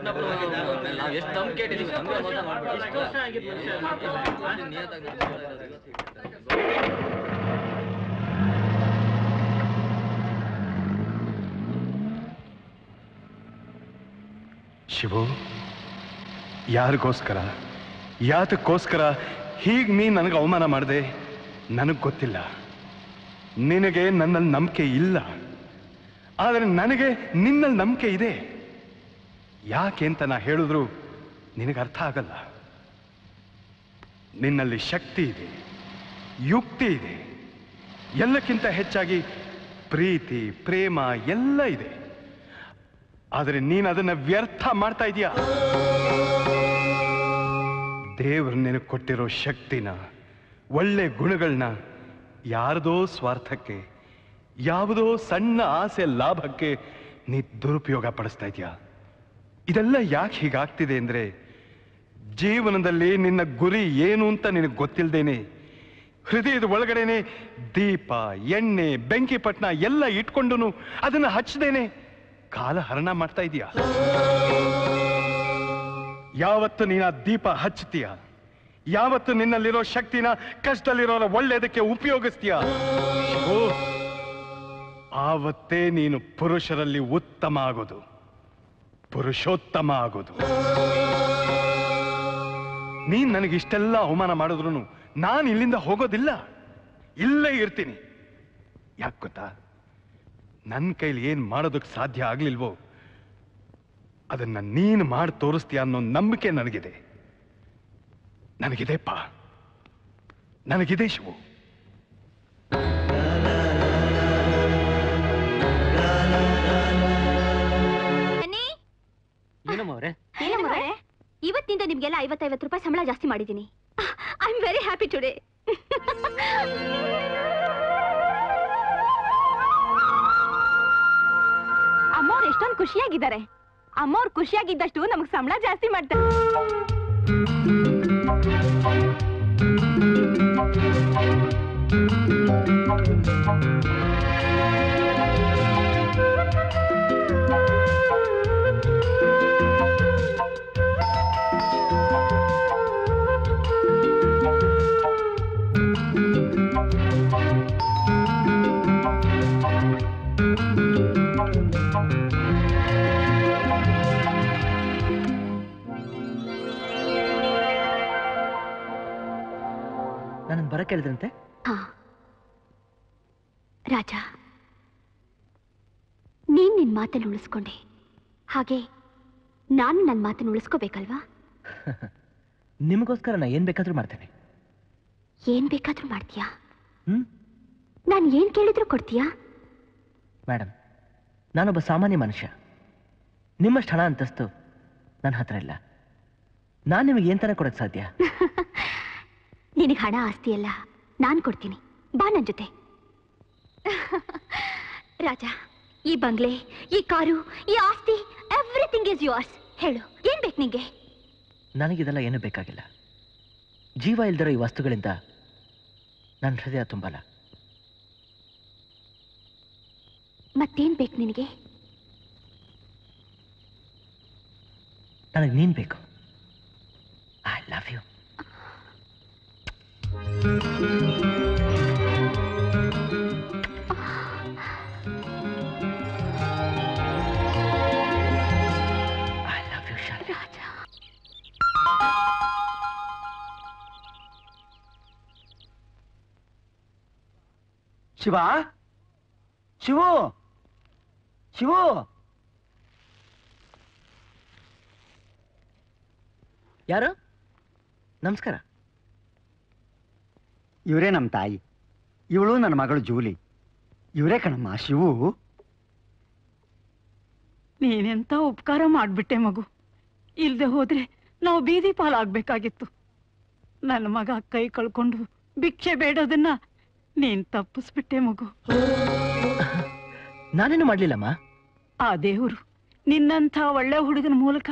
ಶಿವು, ಯಾರಿಗೋಸ್ಕರ ಯಾತಕ್ಕೋಸ್ಕರ ಹೀಗೆ ನೀ ನನಗೆ ಅವಮಾನ ಮಾಡಿದೆ ನನಗೆ ಗೊತ್ತಿಲ್ಲ. ನಿನಗೆ ನನ್ನಲ್ಲಿ ನಂಬಿಕೆ ಇಲ್ಲ, ಆದರೆ ನನಗೆ ನಿನ್ನಲ್ಲಿ ನಂಬಿಕೆ ಇದೆ. ಯಾಕೆ ಅಂತ ನಾ ಹೇಳಿದ್ರು ನಿನಗೆ ಅರ್ಥ ಆಗಲ್ಲ. ನಿನ್ನಲ್ಲಿ ಶಕ್ತಿ ಇದೆ, ಯುಕ್ತಿ ಇದೆ, ಎಲ್ಲಕ್ಕಿಂತ ಹೆಚ್ಚಾಗಿ ಪ್ರೀತಿ ಪ್ರೇಮ ಎಲ್ಲ ಇದೆ. ಆದರೆ ನೀನು ಅದನ್ನ ವ್ಯರ್ಥ ಮಾಡ್ತಾ ಇದೀಯ. ದೇವರು ನಿನಗೆ ಕೊಟ್ಟಿರೋ ಶಕ್ತಿನ, ಒಳ್ಳೆ ಗುಣಗಳನ್ನ ಯಾರದೋ ಸ್ವಾರ್ಥಕ್ಕೆ, ಯಾವುದೋ ಸಣ್ಣ ಆಸೆ ಲಾಭಕ್ಕೆ ನೀ ದುರುಪಯೋಗ ಪಡಿಸ್ತಾ ಇದೀಯ. ಇದೆಲ್ಲ ಯಾಕೆ ಹೀಗಾಗ್ತಿದೆ ಅಂದ್ರೆ, ಜೀವನದಲ್ಲಿ ನಿನ್ನ ಗುರಿ ಏನು ಅಂತ ನಿನಗೆ ಗೊತ್ತಿಲ್ಲದೇನೆ ಹೃದಯದ ಒಳಗಡೆನೆ ದೀಪ ಎಣ್ಣೆ ಬೆಂಕಿ ಪಟ್ನ ಎಲ್ಲ ಇಟ್ಕೊಂಡು ಅದನ್ನ ಹಚ್ಚದೇನೆ ಕಾಲ ಹರಣ ಮಾಡ್ತಾ ಇದೀಯ. ಯಾವತ್ತು ನೀನ ದೀಪ ಹಚ್ಚತೀಯ, ಯಾವತ್ತು ನಿನ್ನಲ್ಲಿರೋ ಶಕ್ತಿನ ಕಷ್ಟದಲ್ಲಿರೋರ ಒಳ್ಳೆಯದಕ್ಕೆ ಉಪಯೋಗಿಸ್ತೀಯ, ಆವತ್ತೇ ನೀನು ಪುರುಷರಲ್ಲಿ ಉತ್ತಮ ಆಗೋದು, ಪುರುಷೋತ್ತಮ ಆಗೋದು. ನೀನ್ ನನಗಿಷ್ಟೆಲ್ಲ ಅವಮಾನ ಮಾಡಿದ್ರು ನಾನು ಇಲ್ಲಿಂದ ಹೋಗೋದಿಲ್ಲ, ಇಲ್ಲೇ ಇರ್ತೀನಿ. ಯಾಕೆ ಗೊತ್ತಾ? ನನ್ನ ಕೈಲಿ ಏನ್ ಮಾಡೋದಕ್ಕೆ ಸಾಧ್ಯ ಆಗ್ಲಿಲ್ವೋ ಅದನ್ನ ನೀನು ಮಾಡಿ ತೋರಿಸ್ತೀಯ ಅನ್ನೋ ನಂಬಿಕೆ ನನಗಿದೆ. ನನಗಿದೆಪ್ಪ, ನನಗಿದೆ ಶಿವು. ಇವತ್ತಿಂದ ನಿಮ್ಗೆಲ್ಲ 50-50 ರೂಪಾಯಿ ಸಂಬಳ ಜಾಸ್ತಿ ಮಾಡಿದ್ದೀನಿ. I am very happy today. ಅಮ್ಮವ್ರು ಎಷ್ಟೊಂದು ಖುಷಿಯಾಗಿದ್ದಾರೆ. ಅಮ್ಮವ್ರು ಖುಷಿಯಾಗಿದ್ದಷ್ಟು ನಮಗ್ ಸಂಬಳ ಜಾಸ್ತಿ ಮಾಡ್ತಾರೆ. ನನ್ನ ಬರಕ್ಕೆ ಹೇಳಿದ್ರಂತೆ. ರಾಜ, ನೀನ್ ನಿನ್ ಮಾತನ್ನು ಉಳಿಸ್ಕೊಂಡೆ, ಹಾಗೆ ನಾನು ನನ್ನ ಮಾತನ್ನು ಉಳಿಸ್ಕೋಬೇಕಲ್ವಾ? ನಿಮಗೋಸ್ಕರ ನಾ ಏನ್ ಬೇಕಾದ್ರೂ ಮಾಡ್ತೇನೆ. ಏನ್ ಬೇಕಾದ್ರೂ ಮಾಡ್ತೀಯಾ? ನಾನು ಏನ್ ಕೇಳಿದ್ರು ಕೊಡ್ತೀಯಾ? ಮೇಡಮ್, ನಾನೊಬ್ಬ ಸಾಮಾನ್ಯ ಮನುಷ್ಯ. ನಿಮ್ಮಷ್ಟು ಹಣ ಅಂತಸ್ತು ನನ್ನ ಹತ್ರ ಇಲ್ಲ. ನಾನು ನಿಮಗೆ ಏನ್ ತರ ಕೊಡಕ್ ಸಾಧ್ಯ? ನಿನಗೆ ಹಣ ಆಸ್ತಿ ಎಲ್ಲ ನಾನು ಕೊಡ್ತೀನಿ, ಬಾ ನನ್ನ ಜೊತೆ. ರಾಜ, ಈ ಬಂಗ್ಲೆ, ಈ ಕಾರು, ಈ ಆಸ್ತಿ, ಎವ್ರಿಥಿಂಗ್ ಇಸ್ ಯುವರ್ಸ್. ಹೇಳು, ಏನ್ ಬೇಕು ನಿಂಗೆ? ನನಗಿದೆಲ್ಲ ಏನು ಬೇಕಾಗಿಲ್ಲ. ಜೀವ ಇಲ್ದಿರೋ ಈ ವಸ್ತುಗಳಿಂದ ನನ್ನ ಹೃದಯ ತುಂಬಲ್ಲ. ಮತ್ತೇನ್ ಬೇಕು ನಿನಗೆ? ನನಗೆ ನೀನ್ ಬೇಕು. I love you. Shiva Shivu Shivu ಯಾರು? ನಮಸ್ಕಾರ. ಇವರೇ ನಮ್ಮ ತಾಯಿ, ಇವಳು ನನ್ನ ಮಗಳು ಜೂಲಿ. ಇವರೇ ಕಣಮ್ಮ ಶಿವು. ನೀನೆಂತ ಉಪಕಾರ ಮಾಡ್ಬಿಟ್ಟೆ ಮಗು. ಇಲ್ದೆ ಹೋದ್ರೆ ನಾವು ಬೀದಿ ಪಾಲಾಗ್ಬೇಕಾಗಿತ್ತು. ನನ್ನ ಮಗ ಕೈ ಕಳ್ಕೊಂಡು ಭಿಕ್ಷೆ ಬೇಡೋದನ್ನ ನೀನ್ ತಪ್ಪಿಸ್ಬಿಟ್ಟೆ ಮಗು. ನಾನೇನು ಮಾಡ್ಲಿಲ್ಲಮ್ಮ. ಆ ದೇವ್ರು ನಿನ್ನಂಥ ಒಳ್ಳೆ ಹುಡುಗನ ಮೂಲಕ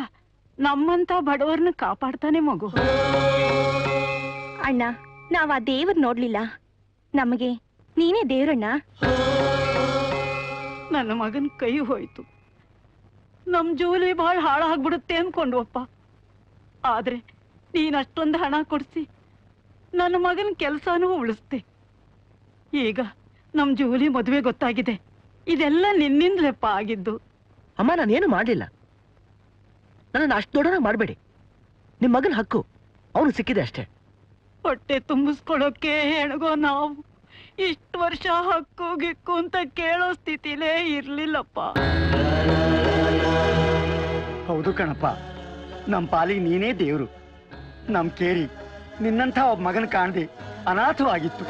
ನಮ್ಮಂತ ಬಡವರನ್ನ ಕಾಪಾಡ್ತಾನೆ ಮಗು. ಅಣ್ಣ, ನಾವ್ ಆ ದೇವ್ರ ನೋಡ್ಲಿಲ್ಲ, ನಮಗೆ ನೀನೇ ದೇವ್ರಣ್ಣ. ನನ್ನ ಮಗನ್ ಕೈ ಹೋಯ್ತು. ನಮ್ ಜೋಲಿ ಬಹಳ ಹಾಳಾಗ್ಬಿಡುತ್ತೆ ಅನ್ಕೊಂಡ್ವಪ್ಪ. ಆದ್ರೆ ನೀನ್ ಅಷ್ಟೊಂದು ಹಣ ಕೊಡ್ಸಿ ನನ್ನ ಮಗನ ಕೆಲ್ಸಾನೂ ಉಳಿಸ್ತೆ. ಈಗ ನಮ್ ಜೋಲಿ ಮದುವೆ ಗೊತ್ತಾಗಿದೆ. ಇದೆಲ್ಲ ನಿನ್ನಿಂದಲೆಪ್ಪ ಆಗಿದ್ದು. ಅಮ್ಮ, ನಾನೇನು ಮಾಡಲಿಲ್ಲ. ನನ್ನನ್ನು ಅಷ್ಟು ದೊಡ್ಡವನಾಗಿ ಮಾಡಬೇಡಿ. ನಿಮ್ಮ ಮಗನ ಹಕ್ಕು ಅವನು ಸಿಕ್ಕಿದೆ ಅಷ್ಟೇ. ಹೊಟ್ಟೆ ತುಂಬಿಸ್ಕೊಳಕ್ಕೆ ಹೆಣಗೋ ನಾವು ಇಷ್ಟು ವರ್ಷ ಹಕ್ಕು ಗಿಕ್ಕು ಅಂತ ಕೇಳೋ ಸ್ಥಿತಿಲೇ ಇರ್ಲಿಲ್ಲಪ್ಪ. ಹೌದು ಕಣಪ್ಪ, ನಮ್ಮ ಪಾಲಿಗೆ ನೀನೇ ದೇವ್ರು. ನಮ್ ಕೇರಿ ನಿನ್ನಂಥ ಒಬ್ಬ ಮಗನ ಕಾಣದೆ ಅನಾಥವಾಗಿತ್ತು.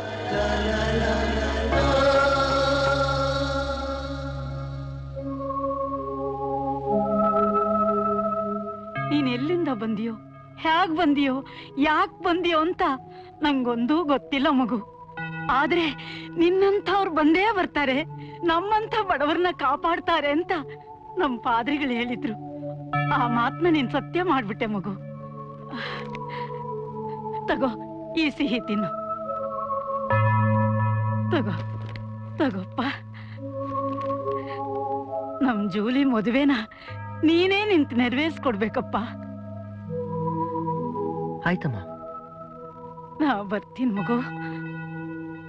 ನೀನ್ ಎಲ್ಲಿಂದ ಬಂದಿಯೋ, ಹ್ಯಾಗ್ ಬಂದಿಯೋ, ಯಾಕ್ ಬಂದಿಯೋ ಅಂತ ನಂಗೊಂದೂ ಗೊತ್ತಿಲ್ಲ ಮಗು. ಆದ್ರೆ ನಿನ್ನಂಥವ್ರು ಬಂದೇ ಬರ್ತಾರೆ, ನಮ್ಮಂಥ ಬಡವರನ್ನ ಕಾಪಾಡ್ತಾರೆ ಅಂತ ನಮ್ ಪಾದ್ರಿಗಳು ಹೇಳಿದ್ರು. ಆ ಮಾತನ್ನ ನೀನ್ ಸತ್ಯ ಮಾಡ್ಬಿಟ್ಟೆ ಮಗು. ತಗೋ ಈ ಸಿಹಿ ತಿನ್ನು. ತಗೋ ತಗೋಪ್ಪ. ನಮ್ ಜೂಲಿ ಮದುವೆನ ನೀನೇ ನಿಂತು ನೆರವೇರಿಸ್ಕೊಡ್ಬೇಕಪ್ಪ. ಆಯ್ತಮ್ಮ. ನಾ ಬರ್ತೀನಿ ಮಗು,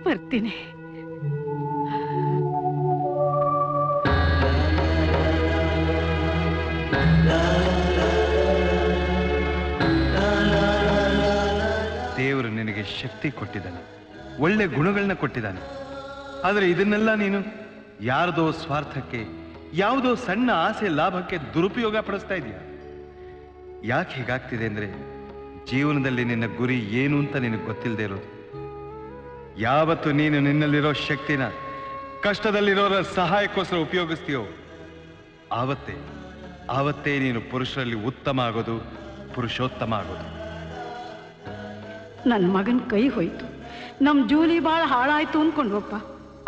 ಬರ್ತೀನಿ. ದೇವರು ನಿನಗೆ ಶಕ್ತಿ ಕೊಟ್ಟಿದ್ದಾನೆ, ಒಳ್ಳೆ ಗುಣಗಳನ್ನ ಕೊಟ್ಟಿದ್ದಾನೆ. ಆದರೆ ಇದನ್ನೆಲ್ಲ ನೀನು ಯಾರದೋ ಸ್ವಾರ್ಥಕ್ಕೆ, ಯಾವುದೋ ಸಣ್ಣ ಆಸೆ ಲಾಭಕ್ಕೆ ದುರುಪಯೋಗ ಪಡಿಸ್ತಾ ಇದೀಯ. ಯಾಕೆ ಹೀಗಾಗ್ತಿದೆ ಅಂದ್ರೆ, ಜೀವನದಲ್ಲಿ ನಿನ್ನ ಗುರಿ ಏನು ಅಂತ ನಿನಗೆ ಗೊತ್ತಿಲ್ಲದೆ ಇರೋದು. ಯಾವತ್ತು ನೀನು ನಿನ್ನಲ್ಲಿರೋ ಶಕ್ತಿನ ಕಷ್ಟದಲ್ಲಿರೋರ ಸಹಾಯಕ್ಕೋಸ್ಕರ ಉಪಯೋಗಿಸ್ತೀಯೋ ಆವತ್ತೇ ನೀನು ಪುರುಷರಲ್ಲಿ ಉತ್ತಮ ಆಗೋದು, ಪುರುಷೋತ್ತಮ ಆಗೋದು. ನನ್ನ ಮಗನ ಕೈ ಹೋಯ್ತು, ನಮ್ ಜೂಲಿ ಬಾಳ ಹಾಳಾಯ್ತು ಅನ್ಕೊಂಡ್ವಪ್ಪ.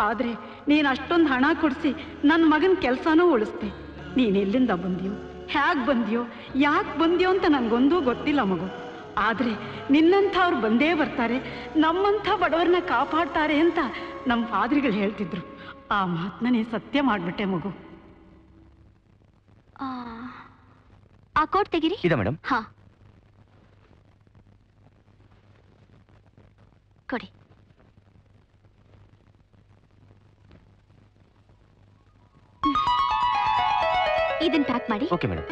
ಆದ್ರೆ ನೀನ್ ಅಷ್ಟೊಂದು ಹಣ ಕೊಡ್ಸಿ ನನ್ನ ಮಗನ ಕೆಲ್ಸಾನೂ ಉಳಿಸ್ತೆ. ನೀನ್ ಎಲ್ಲಿಂದ ಬಂದಿಯೋ, ಹ್ಯಾಗ್ ಬಂದಿಯೋ, ಯಾಕೆ ಬಂದಿಯೋ ಅಂತ ನನ್ಗೊಂದೂ ಗೊತ್ತಿಲ್ಲ ಮಗು. ಆದ್ರೆ ನಿನ್ನಂಥವ್ರು ಬಂದೇ ಬರ್ತಾರೆ, ನಮ್ಮಂಥ ಬಡವರನ್ನ ಕಾಪಾಡ್ತಾರೆ ಅಂತ ನಮ್ಮ ಫಾದ್ರಿಗಳು ಹೇಳ್ತಿದ್ರು. ಆ ಮಾತನ್ನ ನೀ ಸತ್ಯ ಮಾಡ್ಬಿಟ್ಟೆ ಮಗು. ಆ ಕೋಟ್ ತೆಗಿರಿ. ಇದೆ ಮೇಡಮ್. ಹಾ ಕೊಡಿ. ಇದನ್ನ ಪ್ಯಾಕ್ ಮಾಡಿ. Okay madam.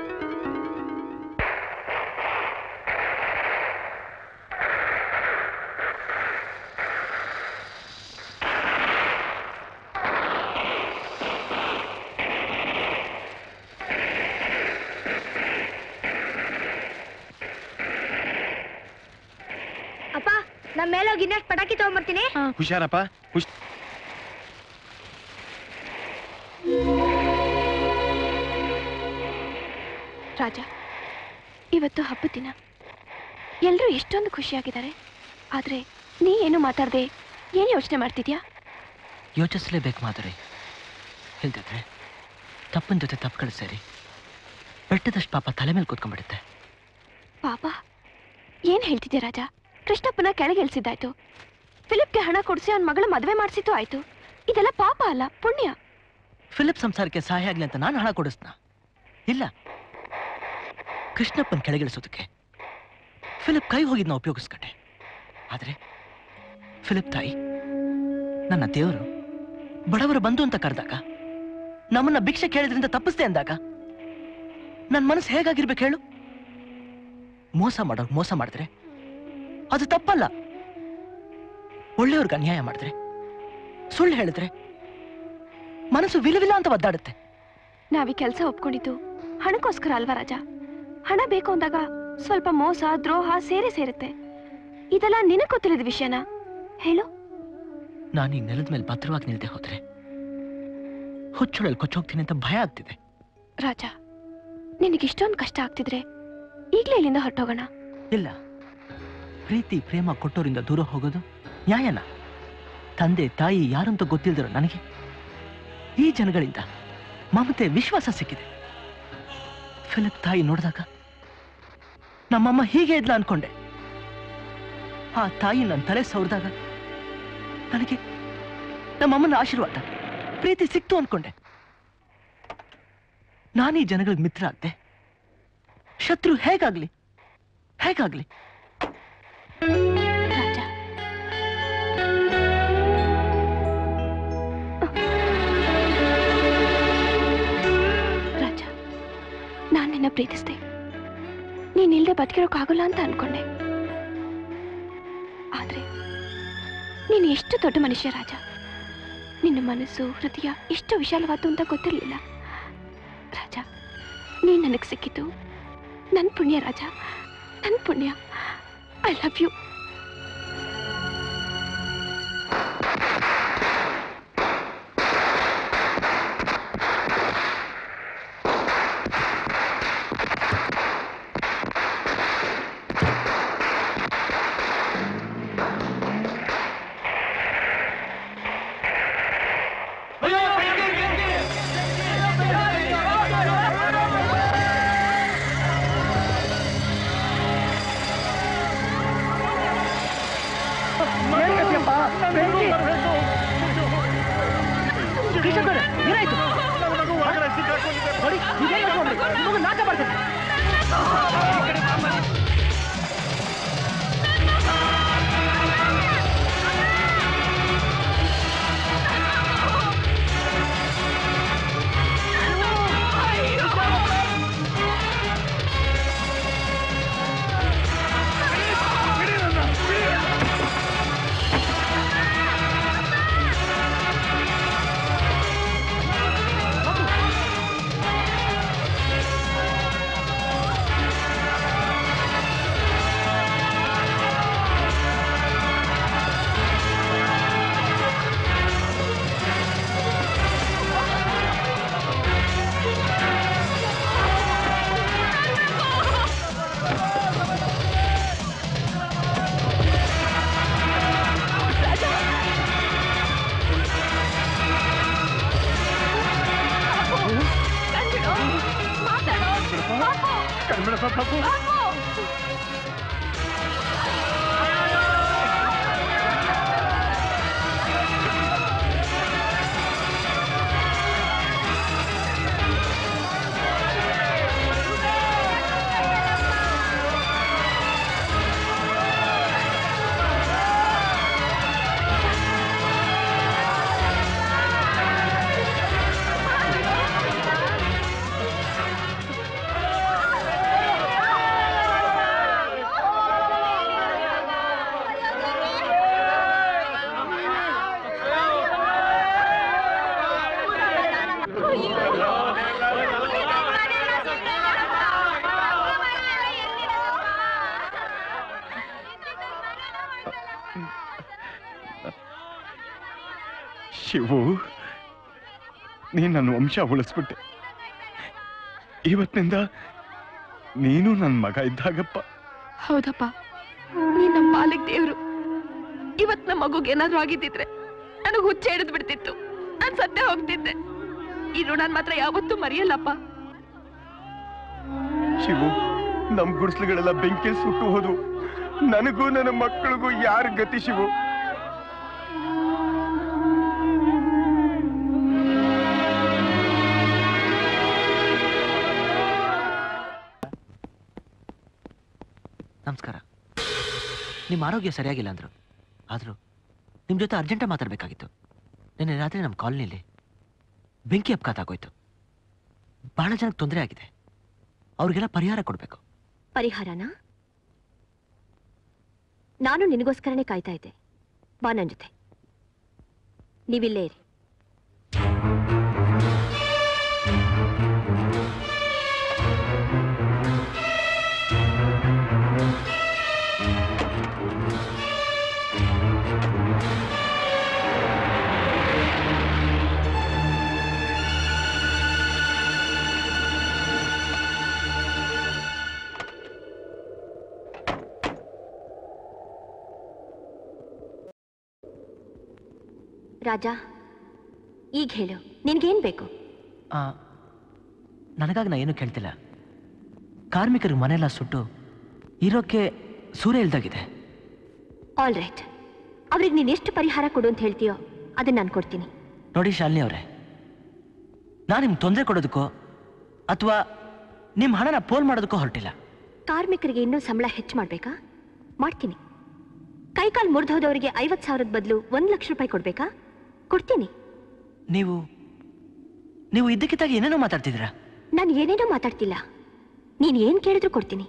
ಅಪ್ಪ, ನಮ್ಮ ಮೇಲೋಗಿ ಇನ್ನಷ್ಟು ಪಟಾಕಿ ತಗೊಂಡ್ಬರ್ತೀನಿ. ಹುಷಾರಪ್ಪ. ರಾಜ, ಇವತ್ತು ಹಬ್ಬದ ದಿನ. ಎಲ್ಲರೂ ಎಷ್ಟೊಂದು ಖುಷಿಯಾಗಿದ್ದಾರೆ. ಆದ್ರೆ ನೀ ಏನು ಮಾತಾಡದೆ ಏನು ಯೋಚನೆ ಮಾಡ್ತಿದ್ಯಾ? ಯೋಚಿಸಲೇಬೇಕು ಮಾಧುರಿ. ಇಲ್ದಿದ್ರೆ ತಪ್ಪನ ಜೊತೆ ತಪ್ಪುಗಳು ಸೇರಿ ಬೆಟ್ಟದಷ್ಟು ಪಾಪ ತಲೆ ಮೇಲೆ ಕೂತ್ಕೊಂಡ್ಬಿಡುತ್ತೆ. ಪಾಪ ಏನ್ ಹೇಳ್ತಿದ್ಯಾ ರಾಜ? ಕೃಷ್ಣಪ್ಪನ ಕೆಳಗೆ ಇಳಿಸಿದ್ದಾಯ್ತು, ಫಿಲಿಪ್ಗೆ ಹಣ ಕೊಡಿಸಿ ಅವನ ಮಗಳ ಮದುವೆ ಮಾಡಿಸಿದ್ದು ಆಯ್ತು. ಇದೆಲ್ಲ ಪಾಪ ಅಲ್ಲ, ಪುಣ್ಯ. ಫಿಲಿಪ್ ಸಂಸಾರಕ್ಕೆ ಸಹಾಯ ಆಗ್ಲಿ ಅಂತ ನಾನು ಹಣ ಕೊಡಿಸ್ನ? ಇಲ್ಲ, ಕೃಷ್ಣಪ್ಪನ ಕೆಳಗಿಳಿಸೋದಕ್ಕೆ ಫಿಲಿಪ್ ಕೈ ಹೋಗಿದ್ನ ಉಪಯೋಗಿಸ್ಕೊಂಡೆ. ಆದ್ರೆ ಫಿಲಿಪ್ ತಾಯಿ ನನ್ನ ದೇವರು ಬಡವರು ಬಂದು ಅಂತ ಕರೆದಾಗ, ನಮ್ಮನ್ನ ಭಿಕ್ಷೆ ಕೇಳಿದ್ರಿಂದ ತಪ್ಪಿಸ್ದೆ ಅಂದಾಗ ನನ್ನ ಮನಸ್ಸು ಹೇಗಾಗಿರ್ಬೇಕು ಹೇಳು? ಮೋಸ ಮಾಡೋರು ಮೋಸ ಮಾಡಿದ್ರೆ ಅದು ತಪ್ಪಲ್ಲ. ಒಳ್ಳೆಯವ್ರಿಗೆ ಅನ್ಯಾಯ ಮಾಡಿದ್ರೆ ಸುಳ್ಳು ಹೇಳಿದ್ರೆ ಮನಸ್ಸು ವಿಲವಿಲ ಅಂತ ಒದ್ದಾಡುತ್ತೆ. ನಾವೀ ಕೆಲಸ ಒಪ್ಕೊಂಡಿದ್ದು ಹಣಕ್ಕೋಸ್ಕರ ಅಲ್ವಾ ರಾಜ? ಹಣ ಬೇಕು ಅಂದಾಗ ಸ್ವಲ್ಪ ಮೋಸ ದ್ರೋಹ ಸೇರುತ್ತೆ. ಇದೆಲ್ಲ ನಿನಗೆ ಗೊತ್ತಿಲ್ಲದ ವಿಷಯನಾ? ಹೇಳು. ನಾನು ಈ ನೆಲದ ಮೇಲೆ ಭದ್ರವಾಗಿ ನಿಲ್ದೆ ಹೋದ್ರೆ ಹುಚ್ಚೊಳಲ್ಲಿ ಕೊಚ್ಚೋಗ್ತೀನಿ ಅಂತ ಭಯ ಆಗ್ತಿದೆ. ರಾಜ, ನಿನಗಿಷ್ಟೊಂದು ಕಷ್ಟ ಆಗ್ತಿದ್ರೆ ಈಗಲೇ ಇಲ್ಲಿಂದ ಹೊರಟೋಗೋಣ. ಇಲ್ಲ, ಪ್ರೀತಿ ಪ್ರೇಮ ಕೊಟ್ಟೋರಿಂದ ದೂರ ಹೋಗೋದು ನ್ಯಾಯನ? ತಂದೆ ತಾಯಿ ಯಾರಂತ ಗೊತ್ತಿಲ್ದಿರೋ ನನಗೆ ಈ ಜನಗಳಿಂದ ಮಮತೆ ವಿಶ್ವಾಸ ಸಿಕ್ಕಿದೆ. ಫಿಲಿಪ್ ತಾಯಿ ನೋಡಿದಾಗ ನಮ್ಮಮ್ಮ ಹೀಗೆ ಇದ್ಲ ಅನ್ಕೊಂಡೆ. ಆ ತಾಯಿ ನನ್ನ ತಲೆ ಸವರಿದಾಗ ನನಗೆ ನಮ್ಮಮ್ಮನ ಆಶೀರ್ವಾದ ಪ್ರೀತಿ ಸಿಕ್ತು ಅನ್ಕೊಂಡೆ. ನಾನೀ ಜನಗಳಿಗೆ ಮಿತ್ರ ಆಗ್ದೆ, ಶತ್ರು ಹೇಗಾಗ್ಲಿ? ರಾಜ, ನಾನು ನಿನ್ನ ಪ್ರೀತಿಸ್ದೆ. ನೀನಿಲ್ದೆ ಬದುಕಿರೋಕ್ಕಾಗಲ್ಲ ಅಂತ ಅನ್ಕೊಂಡೆ. ಆದ್ರೆ ನೀನು ಎಷ್ಟು ದೊಡ್ಡ ಮನುಷ್ಯ ರಾಜ. ನಿನ್ನ ಮನಸ್ಸು ಹೃದಯ ಎಷ್ಟು ವಿಶಾಲವಾದ್ದು ಅಂತ ಗೊತ್ತಿರಲಿಲ್ಲ ರಾಜ. ನೀನು ನನಗೆ ಸಿಕ್ಕಿತು ನನ್ನ ಪುಣ್ಯ ರಾಜ, ನನ್ನ ಪುಣ್ಯ. I love you. ಶಿವು, ನೀನ್ ನನ್ನ ವಂಶ ಉಳಿಸ್ಬಿಟ್ಟೆ. ಇವತ್ತಿನಿಂದ ನೀನು ನನ್ನ ಮಗ ಇದ್ದಾಗಪ್ಪ. ಹೌದಪ್ಪ, ನೀನ್ ನಮ್ಮ ಪಾಲಿಗೆ ದೇವ್ರು. ಇವತ್ ನಮ್ಮ ಮಗುಗೆ ಏನಾದ್ರೂ ಆಗಿದ್ದಿದ್ರೆ ನನಗ್ ಹುಚ್ಚ ಹಿಡಿದು ಬಿಡ್ತಿತ್ತು. ನಾನ್ ಸತ್ತೇ ಹೋಗ್ತಿದ್ದೆ. ಈ ಋಣನ್ ಮಾತ್ರ ಯಾವತ್ತೂ ಮರೆಯಲ್ಲಪ್ಪ. ಶಿವು, ನಮ್ ಗುಡಿಸ್ಲುಗಳೆಲ್ಲ ಬೆಂಕಿಯಲ್ಲಿ ಸುಟ್ಟು ಹೋದು. ನನಗೂ ನನ್ನ ಮಕ್ಕಳಿಗೂ ಯಾರ ಗತಿ ಶಿವು? ನಮಸ್ಕಾರ. ನಿಮ್ಮ ಆರೋಗ್ಯ ಸರಿಯಾಗಿಲ್ಲ ಅಂದ್ರು. ಆದ್ರೂ ನಿಮ್ ಜೊತೆ ಅರ್ಜೆಂಟಾಗಿ ಮಾತಾಡ್ಬೇಕಾಗಿತ್ತು. ನಿನ್ನೆ ರಾತ್ರಿ ನಮ್ಮ ಕಾಲನಿಲಿ ಬೆಂಕಿ ಅಪಘಾತ. ಬಹಳ ಜನಕ್ಕೆ ತೊಂದರೆ ಆಗಿದೆ. ಅವ್ರಿಗೆಲ್ಲ ಪರಿಹಾರ ಕೊಡ್ಬೇಕು. ಪರಿಹಾರನಾ? ನಾನು ನಿನಗೋಸ್ಕರನೇ ಕಾಯ್ತಾ ಇದ್ದೆ. ಬಾ ನನ್ ಜೊತೆ. ನೀವಿಲ್ಲೇ ಇರಿ. ರಾಜಾ, ಈಗ ಹೇಳು, ನಿನ್ಗೇನ್ ಬೇಕು? ನನಗಾಗಿ ನಾ ಏನು ಕೇಳ್ತಿಲ್ಲ. ಕಾರ್ಮಿಕರಿಗೆ ಮನೆಯೆಲ್ಲ ಸುಟ್ಟು ಇರೋಕ್ಕೆ ಸೂರ್ಯ ಇಲ್ದಾಗಿದೆ. ಆಲ್ ರೈಟ್, ಅವ್ರಿಗೆ ನೀನು ಎಷ್ಟು ಪರಿಹಾರ ಕೊಡು ಅಂತ ಹೇಳ್ತೀಯೋ ಅದನ್ನ ನಾನು ಕೊಡ್ತೀನಿ. ನೋಡಿ ಶಾಲಿನಿ ಅವರೇ, ನಾನು ನಿಮ್ಗೆ ತೊಂದರೆ ಕೊಡೋದಕ್ಕೋ ಅಥವಾ ನಿಮ್ಮ ಹಣನ ಪೋಲ್ ಮಾಡೋದಕ್ಕೋ ಹೊರಟಿಲ್ಲ. ಕಾರ್ಮಿಕರಿಗೆ ಇನ್ನೂ ಸಂಬಳ ಹೆಚ್ಚು ಮಾಡ್ಬೇಕಾ? ಮಾಡ್ತೀನಿ. ಕೈಕಾಲು ಮುರಿದೋದವರಿಗೆ 50,000 ಬದಲು 1 ಲಕ್ಷ ರೂಪಾಯಿ ಕೊಡ್ಬೇಕಾ? ಕೊಡ್ತೀನಿ. ನೀವು ಇದ್ದಕ್ಕಿದ್ದಾಗ ಏನೇನೋ ಮಾತಾಡ್ತಿದ್ದೀರಾ. ನಾನು ಏನೇನೋ ಮಾತಾಡ್ತಿಲ್ಲ. ನೀನು ಏನ್ ಕೇಳಿದ್ರು ಕೊಡ್ತೀನಿ.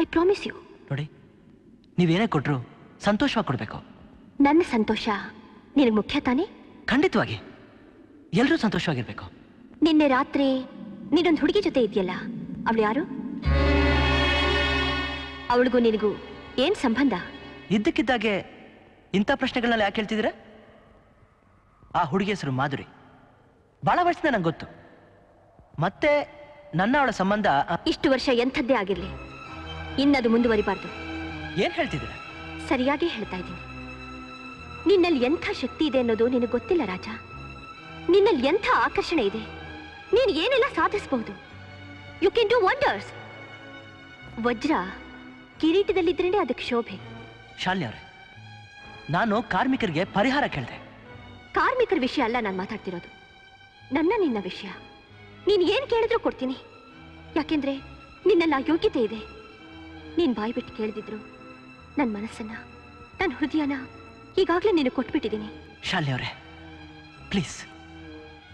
I promise you. ನೋಡಿ, ನೀವೇನೇ ಕೊಟ್ರು ಸಂತೋಷವಾಗಿ ಕೊಡ್ಬೇಕು. ನನ್ನ ಸಂತೋಷ ನಿನಗೆ ಮುಖ್ಯ ತಾನೇ? ಖಂಡಿತವಾಗಿ ಎಲ್ಲರೂ ಸಂತೋಷವಾಗಿರ್ಬೇಕು. ನಿನ್ನೆ ರಾತ್ರಿ ನೀನೊಂದು ಹುಡುಗಿ ಜೊತೆ ಇದೆಯಲ್ಲ, ಅವಳು ಯಾರು? ಅವಳಿಗೂ ನಿನಗೂ ಏನ್ ಸಂಬಂಧ? ಇದ್ದಕ್ಕಿದ್ದಾಗೆ ಇಂಥ ಪ್ರಶ್ನೆಗಳನ್ನ ಯಾಕೆ ಹೇಳ್ತಿದ್ದೀರಾ? ಆ ಹುಡುಗಿ ಹೆಸರು ಮಾಧುರಿ. ಬಹಳ ವರ್ಷದಿಂದ ನಂಗೆ ಗೊತ್ತು. ಮತ್ತೆ ನನ್ನ ಅವಳ ಸಂಬಂಧ ಇಷ್ಟು ವರ್ಷ ಎಂಥದ್ದೇ ಆಗಿರ್ಲಿ, ಇನ್ನದು ಮುಂದುವರಿಬಾರ್ದು. ಏನ್ ಹೇಳ್ತಿದ್ದೀರಾ? ಸರಿಯಾಗಿ ಹೇಳ್ತಾ ಇದ್ದೀನಿ. ನಿನ್ನಲ್ಲಿ ಎಂಥ ಶಕ್ತಿ ಇದೆ ಅನ್ನೋದು ನಿನಗೆ ಗೊತ್ತಿಲ್ಲ ರಾಜ. ನಿನ್ನಲ್ಲಿ ಎಂಥ ಆಕರ್ಷಣೆ ಇದೆ. ನೀನು ಏನೆಲ್ಲ ಸಾಧಿಸಬಹುದು. You can do wonders. ವಜ್ರ ಕಿರೀಟದಲ್ಲಿದ್ರೇನೆ ಅದಕ್ಕೆ ಶೋಭೆ. ಶಾಲಿನಿ ಅವರೇ, ನಾನು ಕಾರ್ಮಿಕರಿಗೆ ಪರಿಹಾರ ಕೇಳಿದೆ. ಕಾರ್ಮಿಕರ ವಿಷಯ ಅಲ್ಲ ನಾನು ಮಾತಾಡ್ತಿರೋದು, ನಿನ್ನ ವಿಷಯ. ನೀನು ಏನ್ ಕೇಳಿದ್ರು ಕೊಡ್ತೀನಿ. ಯಾಕೆಂದ್ರೆ ನಿನ್ನೆಲ್ಲ ಯೋಗ್ಯತೆ ಇದೆ. ನೀನ್ ಬಾಯಿ ಬಿಟ್ಟು ಕೇಳಿದ್ರು ನನ್ನ ಮನಸ್ಸನ್ನ, ನನ್ನ ಹೃದಯನ ಈಗಾಗಲೇ ನೀನು ಕೊಟ್ಬಿಟ್ಟಿದ್ದೀನಿ. ಶಾಲಿನಿ ಅವರೇ, ಪ್ಲೀಸ್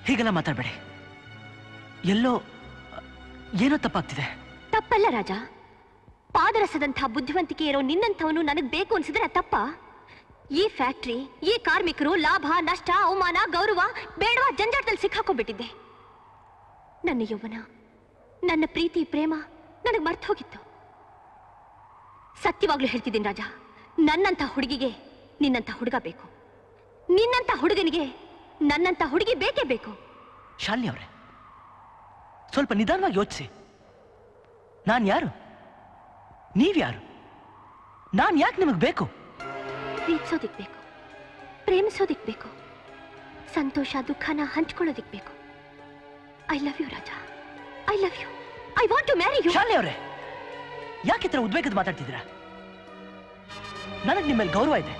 ಹೀಗೆಲ್ಲ ಮಾತಾಡಬೇಡಿ. ಎಲ್ಲೋ ಏನೋ ತಪ್ಪಾಗ್ತಿದೆ. ತಪ್ಪಲ್ಲ ರಾಜ. ಪಾದರಸದಂಥ ಬುದ್ಧಿವಂತಿಕೆ ಇರೋ ನಿನ್ನಂಥವನು ನನಗೆ ಬೇಕು ಅನ್ಸಿದ್ರೆ ತಪ್ಪ? ಈ ಫ್ಯಾಕ್ಟ್ರಿ, ಈ ಕಾರ್ಮಿಕರು, ಲಾಭ ನಷ್ಟ, ಅವಮಾನ, ಗೌರವ ಬೇಡವಾ ಜಂಜಾಟದಲ್ಲಿ ಸಿಕ್ಕಾಕೊಂಡ್ಬಿಟ್ಟಿದ್ದೆ. ನನ್ನ ಯೌವನ, ನನ್ನ ಪ್ರೀತಿ ಪ್ರೇಮ ನನಗೆ ಮರ್ತು ಹೋಗಿತ್ತು. ಸತ್ಯವಾಗ್ಲೂ ಹೇಳ್ತಿದ್ದೀನಿ ರಾಜ, ನನ್ನಂಥ ಹುಡುಗಿಗೆ ನಿನ್ನಂಥ ಹುಡುಗ ಬೇಕು. ನಿನ್ನಂಥ ಹುಡುಗನಿಗೆ ನನ್ನಂಥ ಹುಡುಗಿ ಬೇಕೇ ಬೇಕು. ಶಾಲಿನಿ ಅವರೇ, ಸ್ವಲ್ಪ ನಿಧಾನವಾಗಿ ಯೋಚಿಸಿ. ನಾನು ಯಾರು? ನೀವ್ಯಾರು? ನಾನು ಯಾಕೆ ನಿಮಗೆ ಬೇಕು? ಪ್ರೀತಿಸೋದಿಕ್ ಬೇಕು, ಪ್ರೇಮಿಸೋದಿಕ್ ಬೇಕು, ಸಂತೋಷ ದುಃಖನ ಹಂಚ್ಕೊಳ್ಳೋದಿಕ್ ಬೇಕು. I love you Raja, I love you. I want to marry you. Shalini ಅವರೇ, ಯಾಕೆ ಈ ಥರ ಉದ್ವೇಗದ ಮಾತಾಡ್ತಿದ್ದೀರಾ? ನನಗೆ ನಿಮ್ಮ ಮೇಲೆ ಗೌರವ ಇದೆ,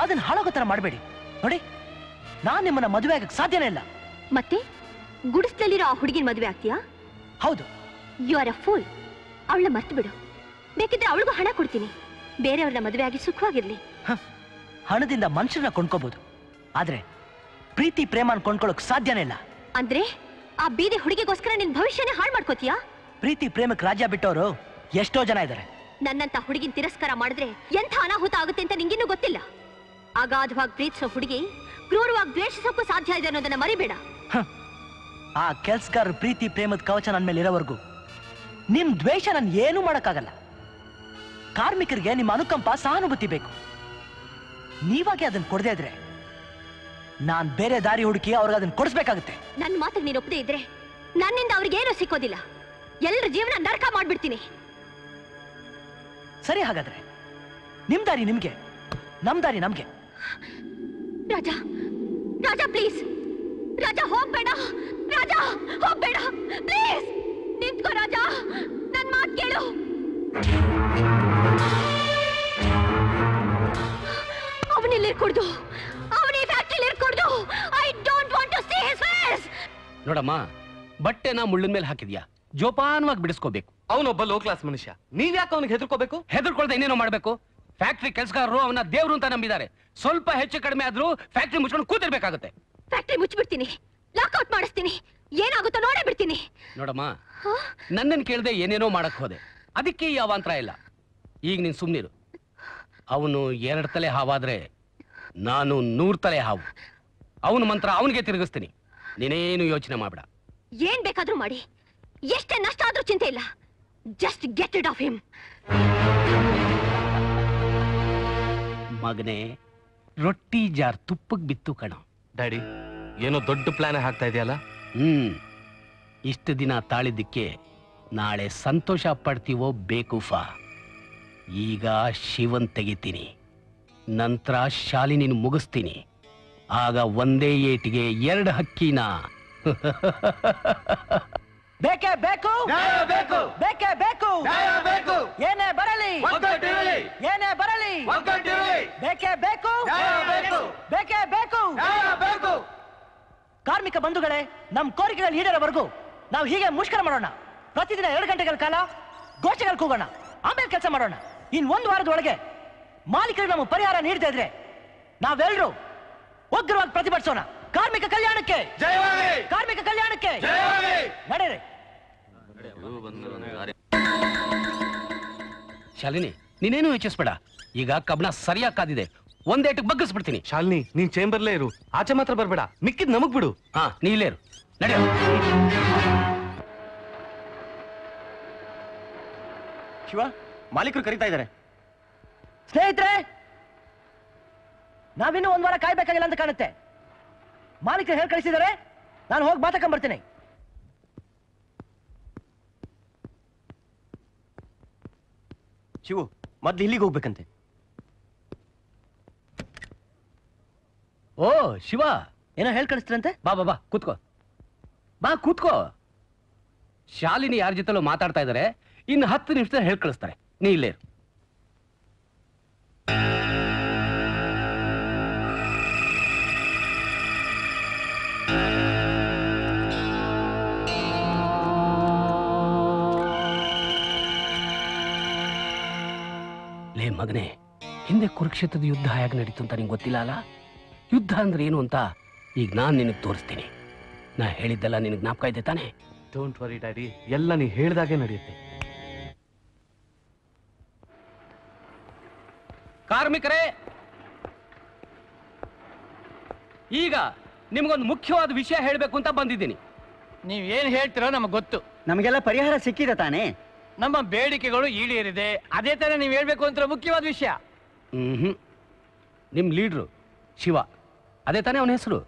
ಅದನ್ನ ಹಾಳಾಗೋ ಥರ ಮಾಡಬೇಡಿ. ನೋಡಿ, ನಾನು ನಿಮ್ಮನ್ನ ಮದುವೆ ಆಗಕ್ಕೆ ಸಾಧ್ಯನೇ ಇಲ್ಲ. ಮತ್ತೆ ಗುಡಿಸ್ಲಲ್ಲಿರೋ ಆ ಹುಡುಗಿನ ಮದುವೆ ಆಗ್ತೀಯಾ? ಹೌದು. You are a fool. ಅವಳ ಮರ್ತು ಬಿಡು. ಬೇಕಿದ್ರೆ ಅವಳಿಗೂ ಹಣ ಕೊಡ್ತೀನಿ. ಬೇರೆಯವ್ರನ್ನ ಮದುವೆ ಆಗಿ ಸುಖವಾಗಿರ್ಲಿ. ಹಣದಿಂದ ಮನುಷ್ಯರನ್ನ ಕೊಂಡ್ಕೋಬಹುದು, ಆದ್ರೆ ಪ್ರೀತಿ ಪ್ರೇಮನ ಕೊಂಡ್ಕೊಳ್ಳೋಕ್ ಸಾಧ್ಯನೇ ಇಲ್ಲ. ಅಂದ್ರೆ ಆ ಬೀದಿ ಹುಡುಗಿಗೋಸ್ಕರ ನಿನ್ ಭವಿಷ್ಯನೇ ಹಾಳು ಮಾಡ್ಕೋತೀಯಾ? ಪ್ರೀತಿ ಪ್ರೇಮಕ್ಕೆ ರಾಜ್ಯ ಬಿಟ್ಟವರು ಎಷ್ಟೋ ಜನ ಇದ್ದಾರೆ. ನನ್ನಂತ ಹುಡುಗಿನ ತಿರಸ್ಕಾರ ಮಾಡಿದ್ರೆ ಎಂಥ ಅನಾಹುತ ಆಗುತ್ತೆ ಅಂತ ನಿಂಗಿನ್ನೂ ಗೊತ್ತಿಲ್ಲ. ಅಗಾಧವಾಗಿ ಪ್ರೀತಿಸೋ ಹುಡುಗಿ ಕ್ರೂರವಾಗಿ ದ್ವೇಷಿಸೋಕ್ಕೂ ಸಾಧ್ಯ ಇದೆ ಅನ್ನೋದನ್ನ ಮರಿಬೇಡ. ಆ ಕೆಲ್ಸಗಾರರ ಪ್ರೀತಿ ಪ್ರೇಮದ ಕವಚ ನನ್ನ ಮೇಲೆ ಇರೋವರೆಗೂ ನಿಮ್ ದ್ವೇಷ ನನ್ ಏನೂ ಮಾಡಕ್ಕಾಗಲ್ಲ. ಕಾರ್ಮಿಕರಿಗೆ ನಿಮ್ಮ ಅನುಕಂಪ ಸಹಾನುಭೂತಿ ಬೇಕು. ನೀವಾಗೆ ಅದನ್ನ ಕೊಡದೇ ಇದ್ರೆ ನಾನ್ ಬೇರೆ ದಾರಿ ಹುಡುಕಿ ಅವ್ರಿಗೆ ಅದನ್ನ ಕೊಡಿಸ್ಬೇಕಾಗುತ್ತೆ. ನನ್ನ ಮಾತಿಗೆ ನೀನು ಒಪ್ಪದೇ ಇದ್ರೆ ನನ್ನಿಂದ ಅವ್ರಿಗೆ ಏನೂ ಸಿಕ್ಕೋದಿಲ್ಲ. ಎಲ್ಲರ ಜೀವನ ನರಕ ಮಾಡ್ಬಿಡ್ತೀನಿ. ಸರಿ, ಹಾಗಾದ್ರೆ ನಿಮ್ ದಾರಿ ನಿಮ್ಗೆ, ನಮ್ ದಾರಿ ನಮ್ಗೆ. ರಾಜ, ರಾಜ ಪ್ಲೀಸ್, ರಾಜ ಹೋಗ್ಬೇಡ, ರಾಜ ಹೋಗ್ಬೇಡ, ಪ್ಲೀಸ್ ನಿಂತ್ಕೋ ರಾಜ, ನನ್ ಮಾತು ಕೇಳು. ಅವನಿಲ್ಲಿ ಇರ್ಕೊಡ್ದು, ಅವನಿ ಫ್ಯಾಕ್ಟ್ರಿಲಿ ಇರ್ಕೊಡ್ದು. I don't want to see his face. ನೋಡಮ್ಮ, ಬಟ್ಟೆನ ಮುಳ್ಳಿನ ಮೇಲೆ ಹಾಕಿದ್ಯಾ, ಜೋಪಾನವಾಗಿ ಬಿಡಿಸ್ಕೋಬೇಕು. ಅವನೊಬ್ಬ ಲೋ ಕ್ಲಾಸ್ ಮನುಷ್ಯ, ನೀವ್ಯಾಕೆ ಅವನಿಗೆ ಹೆದರ್ಕೋಬೇಕು? ಹೆದರ್ಕೊಳ್ದೆ ಇನ್ನೇನೋ ಮಾಡ್ಬೇಕು? ಫ್ಯಾಕ್ಟ್ರಿ ಕೆಲಸಗಾರರು ಅವನ ದೇವ್ರು ಅಂತ ನಂಬಿದ್ದಾರೆ. ಸ್ವಲ್ಪ ಹೆಚ್ಚು ಕಡಿಮೆ ಆದ್ರೂ ಫ್ಯಾಕ್ಟ್ರಿ ಮುಚ್ಕೊಂಡು ಕೂತಿರ್ಬೇಕಾಗುತ್ತೆ. ಫ್ಯಾಕ್ಟ್ರಿ ಮುಚ್ಚಿಬಿಡ್ತೀನಿ, ಲಾಕ್ಔಟ್ ಮಾಡಿಸ್ತೀನಿ, ಏನಾಗುತ್ತೋ ನೋಡೇ ಬಿಡ್ತೀನಿ. ನೋಡಮ್ಮ, ನನ್ನನ್ನು ಕೇಳದೆ ಏನೇನೋ ಮಾಡಕ್ ಹೋದೆ, ಅದಕ್ಕೆ ಈ ಅವಾಂತರ ಇಲ್ಲ. ಈಗ ನೀನ್ ಸುಮ್ನಿರು. ಅವನು 2 ತಲೆ ಹಾವಾದ್ರೆ ನಾನು 100 ತಲೆ ಹಾವು. ಅವನ ಮಂತ್ರ ಅವನಿಗೆ ತಿರುಗಿಸ್ತೀನಿ. ನೀನೇನು ಯೋಚನೆ ಮಾಡಬೇಡ. ಏನ್ ಬೇಕಾದ್ರೂ ಮಾಡಿ, ಎಷ್ಟೇ ನಷ್ಟ ಆದ್ರೂ ಚಿಂತೆ ಇಲ್ಲ. Just get rid of him. ಮಗನೇ, ರೊಟ್ಟಿ ಜಾರ್ ತುಪ್ಪಕ್ ಬಿತ್ತು ಕಣ. ಡ್ಯಾಡಿ, ಏನೋ ದೊಡ್ಡ ಪ್ಲಾನ್ ಹಾಕ್ತಾ ಇದೆಯಲ್ಲ? ಇಷ್ಟು ದಿನ ತಾಳಿದ್ದಕ್ಕೆ ನಾಳೆ ಸಂತೋಷ ಪಡ್ತೀವೋ ಬೇಕೂಫಾ. ಈಗ ಶಿವನ್ ತೆಗಿತೀನಿ, ನಂತರ ಶಾಲಿನಿನ ಮುಗಿಸ್ತೀನಿ. ಆಗ ಒಂದೇ ಏಟಿಗೆ 2 ಹಕ್ಕಿನ. ಬೇಕೇ ಬೇಕು, ಬೇಕು, ಬೇಕೇ ಬೇಕು, ಬೇಕು, ಏನೇ ಬರಲಿ, ಏನೇ ಬರಲಿ, ಬೇಕೇ ಬೇಕು, ಬೇಕೇ ಬೇಕು, ಬೇಕು. ಕಾರ್ಮಿಕ ಬಂಧುಗಳೇ, ನಮ್ಮ ಕೋರಿಕೆಗಳು ಈಡೇರೋವರೆಗೂ ನಾವು ಹೀಗೆ ಮುಷ್ಕರ ಮಾಡೋಣ. ಪ್ರತಿದಿನ 2 ಗಂಟೆಗಳ ಕಾಲ ಗೋಷ್ಠಿಗಳು ಕೂಗೋಣ, ಆಮೇಲೆ ಕೆಲಸ ಮಾಡೋಣ. ಇನ್ 1 ವಾರದೊಳಗೆ ಮಾಲೀಕರಿಗೆ ನಮಗೆ ಪರಿಹಾರ ನೀಡದೇ ಇದ್ರೆ ನಾವೆಲ್ಲರೂ ಉಗ್ರವಾಗಿ ಪ್ರತಿಭಟಿಸೋಣ. ಕಾರ್ಮಿಕ ಕಲ್ಯಾಣಕ್ಕೆ, ಕಾರ್ಮಿಕ ಕಲ್ಯಾಣಕ್ಕೆ ನಡೆಯಿರಿ. ಶಾಲಿನಿ, ನೀನೇನು ಯೋಚಿಸ್ಬೇಡ. ಈಗ ಕಬ್ಣ ಸರಿಯಾಗಿ ಕಾದಿದೆ, ಒಂದೇಟಕ್ಕೆ ಬಗ್ಗಿಸ್ಬಿಡ್ತೀನಿ. ಶಾಲಿನಿ, ನೀನ್ ಚೇಂಬರ್ಲೇ ಇರು, ಆಚೆ ಮಾತ್ರ ಬರ್ಬೇಡ. ಮಿಕ್ಕಿದ್ ನಮಗ್ ಬಿಡು. ಹಾ, ನೀ ಇಲ್ಲೇ ಇರು. ನಡೆಯ. ಶಿವ, ಮಾಲೀಕರು ಕರೀತಾ ಇದ್ದಾರೆ. ಸ್ನೇಹಿತರೆ, ನಾವಿನ್ನೂ 1 ವಾರ ಕಾಯ್ಬೇಕಾಗಿಲ್ಲ ಅಂತ ಕಾಣುತ್ತೆ. ಮಾಲೀಕರು ಹೇಳಿ ಕಳಿಸಿದ್ದಾರೆ, ನಾನು ಹೋಗಿ ಮಾತಾಡ್ಕೊಂಡ್ಬರ್ತೀನಿ. ಶಿವು, ಮೊದ್ಲು ಇಲ್ಲಿಗೆ ಹೋಗ್ಬೇಕಂತೆ. ಓ ಶಿವ, ಏನೋ ಹೇಳಿ ಕಳಿಸ್ತೀರಂತೆ? ಬಾ ಬಾ ಬಾ, ಕೂತ್ಕೋ. ಬಾ ಕೂತ್ಕೋ. ಶಾಲಿನಿ ಯಾರ ಜೊತೆಲೋ ಮಾತಾಡ್ತಾ ಇದ್ದಾರೆ. ಇನ್ನು 10 ನಿಮಿಷದಲ್ಲಿ ಹೇಳಿ ಕಳಿಸ್ತಾರೆ. ನೀ ಇಲ್ಲೇ ಇರು. ಲೇ ಮಗನೇ, ಹಿಂದೆ ಕುರುಕ್ಷೇತ್ರದ ಯುದ್ಧ ಹೇಗೆ ನಡೀತು ಅಂತ ನಿಂಗೆ ಗೊತ್ತಿಲ್ಲ ಅಲ್ಲ? ಯುದ್ಧ ಅಂದ್ರೆ ಏನು ಅಂತ ಈಗ ನಾನು ನಿನಗೆ ತೋರಿಸ್ತೀನಿ. ನಾ ಹೇಳಿದ್ದೆಲ್ಲ ನಿನಗೆ ಜ್ಞಾಪಕ ಇದೆ ತಾನೆ? ಡೋಂಟ್ ವರಿ ಡ್ಯಾಡಿ, ಎಲ್ಲ ನೀ ಹೇಳ್ದಾಗೆ ನಡೆಯುತ್ತೆ. ಕಾರ್ಮಿಕರೇ, ಈಗ ನಿಮ್ಗೊಂದು ಮುಖ್ಯವಾದ ವಿಷಯ ಹೇಳಬೇಕು ಅಂತ ಬಂದಿದ್ದೀನಿ. ನೀವ್ ಏನ್ ಹೇಳ್ತೀರೋ ನಮಗ್ ಗೊತ್ತು. ನಮಗೆಲ್ಲ ಪರಿಹಾರ ಸಿಕ್ಕಿದೆ ತಾನೇ? ನಮ್ಮ ಬೇಡಿಕೆಗಳು ಈಡೇರಿದೆ. ಅದೇ ತರ ನೀವ್ ಹೇಳ್ಬೇಕು ಅಂತ ಮುಖ್ಯವಾದ ವಿಷಯ. ನಿಮ್ ಲೀಡ್ರು ಶಿವ, ಅದೇ ತಾನೇ ಅವನ ಹೆಸರು?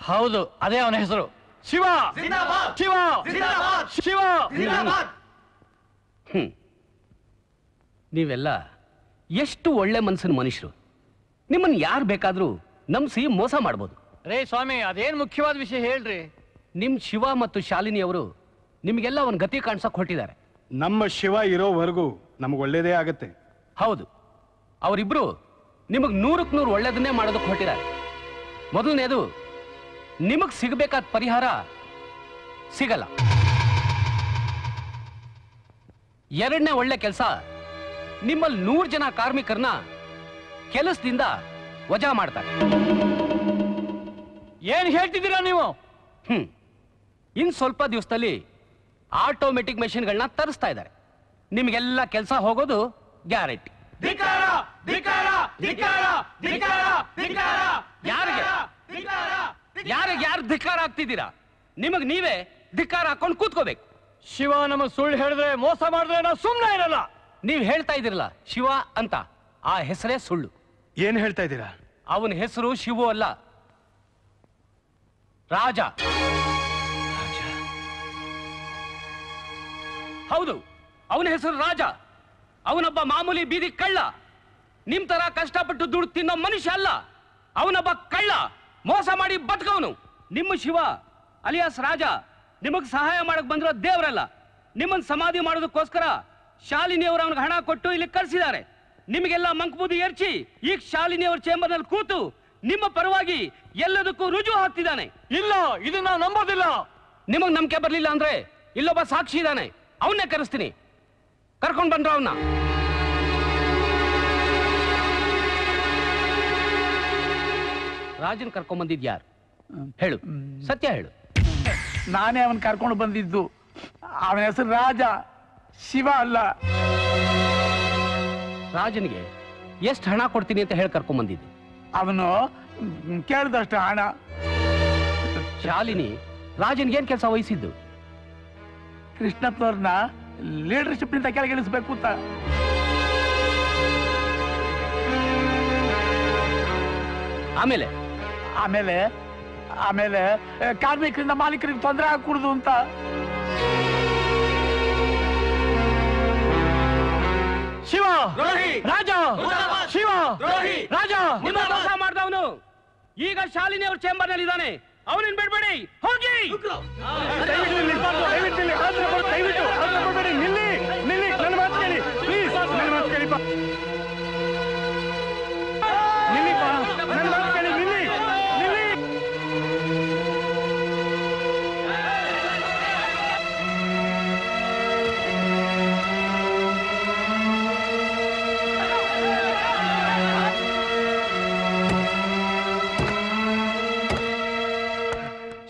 ಹೌದು, ಅದೇ ಅವನ ಹೆಸರು. ಶಿವ, ಶಿವ, ಶಿವ. ನೀವೆಲ್ಲ ಎಷ್ಟು ಒಳ್ಳೆ ಮನಸ್ಸಿನ ಮನುಷ್ಯರು. ನಿಮ್ಮನ್ನು ಯಾರು ಬೇಕಾದ್ರೂ ನಂಬಿಸಿ ಮೋಸ ಮಾಡ್ಬೋದು. ರೇ ಸ್ವಾಮಿ, ಅದೇನ್ ಮುಖ್ಯವಾದ ವಿಷಯ ಹೇಳ್ರಿ. ನಿಮ್ ಶಿವ ಮತ್ತು ಶಾಲಿನಿ ಅವರು ನಿಮ್ಗೆಲ್ಲ ಅವನ ಗತಿ ಕಾಣಿಸಕ್ ಹೊರಟಿದ್ದಾರೆ. ನಮ್ಮ ಶಿವ ಇರೋವರೆಗೂ ನಮ್ಗೆ ಒಳ್ಳೇದೇ ಆಗತ್ತೆ. ಹೌದು, ಅವರಿಬ್ರು ನಿಮಗ್ 100ಕ್ಕೆ 100 ಒಳ್ಳೇದನ್ನೇ ಮಾಡೋದಕ್ಕೆ ಹೊರಟಿದ್ದಾರೆ. ಮೊದಲನೇದು, ನಿಮಗ್ ಸಿಗಬೇಕಾದ ಪರಿಹಾರ ಸಿಗಲ್ಲ. ಎರಡನೇ ಒಳ್ಳೆ ಕೆಲಸ, ನಿಮ್ಮಲ್ಲಿ 100 ಜನ ಕಾರ್ಮಿಕರನ್ನ ಕೆಲಸದಿಂದ ವಜಾ ಮಾಡ್ತಾರೆ. ಏನ್ ಹೇಳ್ತಿದ್ದೀರಾ ನೀವು? ಇನ್ ಸ್ವಲ್ಪ ದಿವಸದಲ್ಲಿ ಆಟೋಮೆಟಿಕ್ ಮೆಷಿನ್ಗಳನ್ನ ತರಿಸ್ತಾ ಇದ್ದಾರೆ. ನಿಮ್ಗೆಲ್ಲ ಕೆಲಸ ಹೋಗೋದು ಗ್ಯಾರಂಟಿ. ಯಾರು ಧಿಕ್ಕಾರ ಆಗ್ತಿದ್ದೀರಾ? ನಿಮಗ್ ನೀವೇ ಧಿಕ್ಕಾರ ಹಾಕೊಂಡು ಕೂತ್ಕೋಬೇಕು. ಶಿವ ನಮಗ್ ಸುಳ್ಳು ಹೇಳಿದ್ರೆ, ಮೋಸ ಮಾಡಿದ್ರೆ ನಾವು ಸುಮ್ಮನೆ ಇರಲ್ಲ. ನೀವ್ ಹೇಳ್ತಾ ಇದ್ದೀರಲ್ಲ ಶಿವ ಅಂತ, ಆ ಹೆಸರೇ ಸುಳ್ಳು. ಏನ್ ಹೇಳ್ತಾ ಇದ್ದೀರಾ? ಅವನ ಹೆಸರು ಶಿವು ಅಲ್ಲ, ರಾಜ. ಹೌದು, ಅವನ ಹೆಸರು ರಾಜ. ಅವನೊಬ್ಬ ಮಾಮೂಲಿ ಬೀದಿ ಕಳ್ಳ. ನಿಮ್ ತರ ಕಷ್ಟಪಟ್ಟು ದುಡ್ಡು ತಿನ್ನೋ ಮನುಷ್ಯ ಅಲ್ಲ. ಅವನೊಬ್ಬ ಕಳ್ಳ, ಮೋಸ ಮಾಡಿ ಬದುಕವನು. ನಿಮ್ಮ ಶಿವ ಅಲಿಯಾಸ್ ರಾಜ ನಿಮಗ್ ಸಹಾಯ ಮಾಡಕ್ ಬಂದಿರೋ ದೇವರಲ್ಲ. ನಿಮ್ಮನ್ನ ಸಮಾಧಿ ಮಾಡೋದಕ್ಕೋಸ್ಕರ ಶಾಲಿನಿಯವರು ಅವನಿಗೆ ಹಣ ಕೊಟ್ಟು ಇಲ್ಲಿ ಕಳಿಸಿದ್ದಾರೆ. ನಿಮಗೆಲ್ಲ ಮಂಕಬೂದಿ ಎರಚಿ ಈಗ ಶಾಲಿನಿಯವ್ರ ಚೇಂಬರ್ ನಲ್ಲಿ ಕೂತು ನಿಮ್ಮ ಪರವಾಗಿ ಎಲ್ಲದಕ್ಕೂ ರುಜು ಹಾಕ್ತಿದ್ದಾನೆ. ಇಲ್ಲ, ಇದು ನಾವು ನಂಬೋದಿಲ್ಲ. ನಿಮಗ್ ನಂಬಿಕೆ ಬರ್ಲಿಲ್ಲ ಅಂದ್ರೆ ಇಲ್ಲೊಬ್ಬ ಸಾಕ್ಷಿ ಇದ್ದಾನೆ, ಅವನ್ನೇ ಕರೆಸ್ತೀನಿ. ಕರ್ಕೊಂಡ್ ಬಂದ್ರ ಅವನ್ನ. ರಾಜನ್ ಕರ್ಕೊಂಡ್ ಬಂದಿದ್ಯಾರು? ಹೇಳು, ಸತ್ಯ ಹೇಳು. ನಾನೇ ಅವನ್ ಕರ್ಕೊಂಡು ಬಂದಿದ್ದು. ಅವನ ಹೆಸರು ರಾಜ, ಶಿವ ಅಲ್ಲ. ರಾಜನಿಗೆ ಎಷ್ಟು ಹಣ ಕೊಡ್ತೀನಿ ಅಂತ ಹೇಳಿ ಕರ್ಕೊಂಡ್ ಬಂದಿದ್ದು? ಅವನು ಕೇಳಿದಷ್ಟು ಹಣ ಶಾಲಿನಿ ರಾಜನ್ಗೆ ಏನ್ ಕೆಲಸ ವಹಿಸಿದ್ದು? ಕೃಷ್ಣಪ್ಪನವ್ರನ್ನ ಲೀಡರ್ಶಿಪ್ ನಿಂದ ಕೆಳಗಿಳಿಸ್ಬೇಕು ಅಂತ. ಆಮೇಲೆ ಆಮೇಲೆ ಆಮೇಲೆ ಕಾರ್ಮಿಕರಿಂದ ಮಾಲೀಕರಿಗೆ ತೊಂದರೆ ಆಗ್ಕೂಡುದು ಅಂತ. ಶಿವ ರಾಜ ಶಿವ ರಾಜ ನಿಮ್ಮ ಮೋಸ ಮಾಡ್ದವನು ಈಗ ಶಾಲಿನಿ ಅವ್ರ ಚೇಂಬರ್ ನಲ್ಲಿ ಇದ್ದಾನೆ. ಅವನನ್ನ ಬಿಡ್ಬೇಡಿ, ಹೋಗಿ. ನಿಲ್ಲಿ ನಿಲ್ಲಿ, ನನ್ನ ಮಾತು ಕೇಳಿ ಪ್ಲೀಸ್, ನನ್ನ ಮಾತು ಕೇಳಿ ಬಾ. ನಿಲ್ಲಿ ಬಾ, ನನ್ನ ಮಾತು ಕೇಳಿ, ನಿಲ್ಲಿ ನಿಲ್ಲಿ.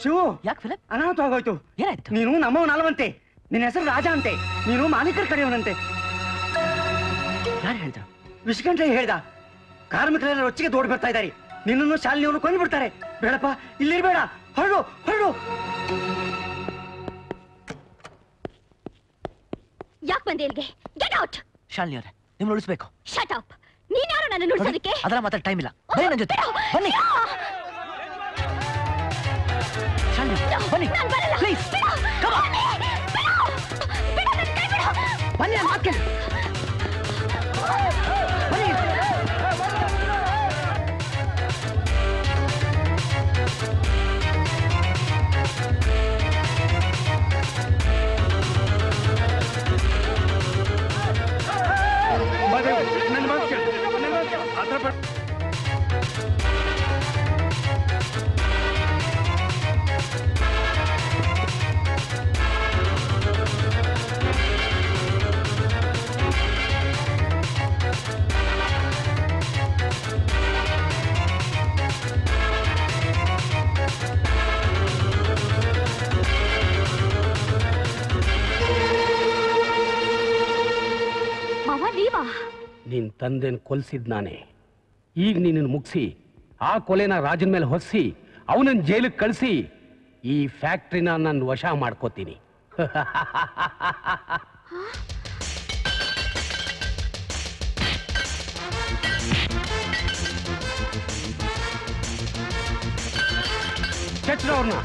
ಶಿವು, ಯಾಕೆ ಫಿಲಪ್? ಅನಾಹುತ ಆಗೋಯ್ತು. ಏನಾಯ್ತು? ನೀನು ನಮ್ಮವನಲ್ವಂತೆ, ನಿನ್ನ ಹೆಸರು ರಾಜ ಅಂತೆ, ನೀನು ಮಾಲೀಕರ ಕಡೆಯವನಂತೆ. ಯಾರು ಹೇಳ್ದ? ವಿಶ್ಕಂಠ ಹೇಳ್ದ. ಕಾರ್ಮಿಕರೆಲ್ಲ ರೊಚ್ಚಿಗೆ ದೋಡ್ ಬರ್ತಾ ಇದ್ದಾರೆ. ನಿನ್ನನ್ನು ಶಾಲಿನಿಯನ್ನು ಕೊಂದು ಬಿಡ್ತಾರೆ. ಬೇಡಪ್ಪ, ಇಲ್ಲಿರ್ಬೇಡ, ಹೊರಡು ಹೊರಡು. ಯಾಕೆ ಬಂದೆ ಇಲ್ಲಿಗೆ? Get out. ಶಾಲಿನಿ ಅವರೇ, ನಿಮ್ಮನ್ನ ಉಳಿಸ್ಬೇಕು. Shut up. ನೀನ್ ಯಾರು ನನ್ನ ನುಡಿಸೋದಕ್ಕೆ? ಅದರ ಮಾತ್ರ ಟೈಮ್ ಇಲ್ಲ. ಬನ್ನಿ ನನ್ನ ಜೊತೆ, ಬನ್ನಿ. ಶಾಲಿನಿ ಬನ್ನಿ ಪ್ಲೀಸ್. ಬನ್ನಿ, ನನ್ನ ಮಾತು ಕೇಳಿ. ಬನ್ನಿ. ನನ್ನ ಮಾತು ಕೇಳಿ, ನನ್ನ ಮಾತು ಕೇಳಿ. ಅದರ ಬಟ್ ನಿನ್ ತಂದೆನ್ ಕೊಲ್ಸಿದ್ ನಾನೇ. ಈಗ ನಿನ್ನ ಮುಗಿಸಿ ಆ ಕೊಲೆನ ರಾಜನ ಮೇಲೆ ಹೊರಿಸಿ ಅವನನ್ನ ಜೈಲಿಗೆ ಕಳಿಸಿ ಈ ಫ್ಯಾಕ್ಟ್ರಿನ ನಾನು ವಶ ಮಾಡ್ಕೋತೀನಿ. ಚಚ್ರವ್ರನ್ನ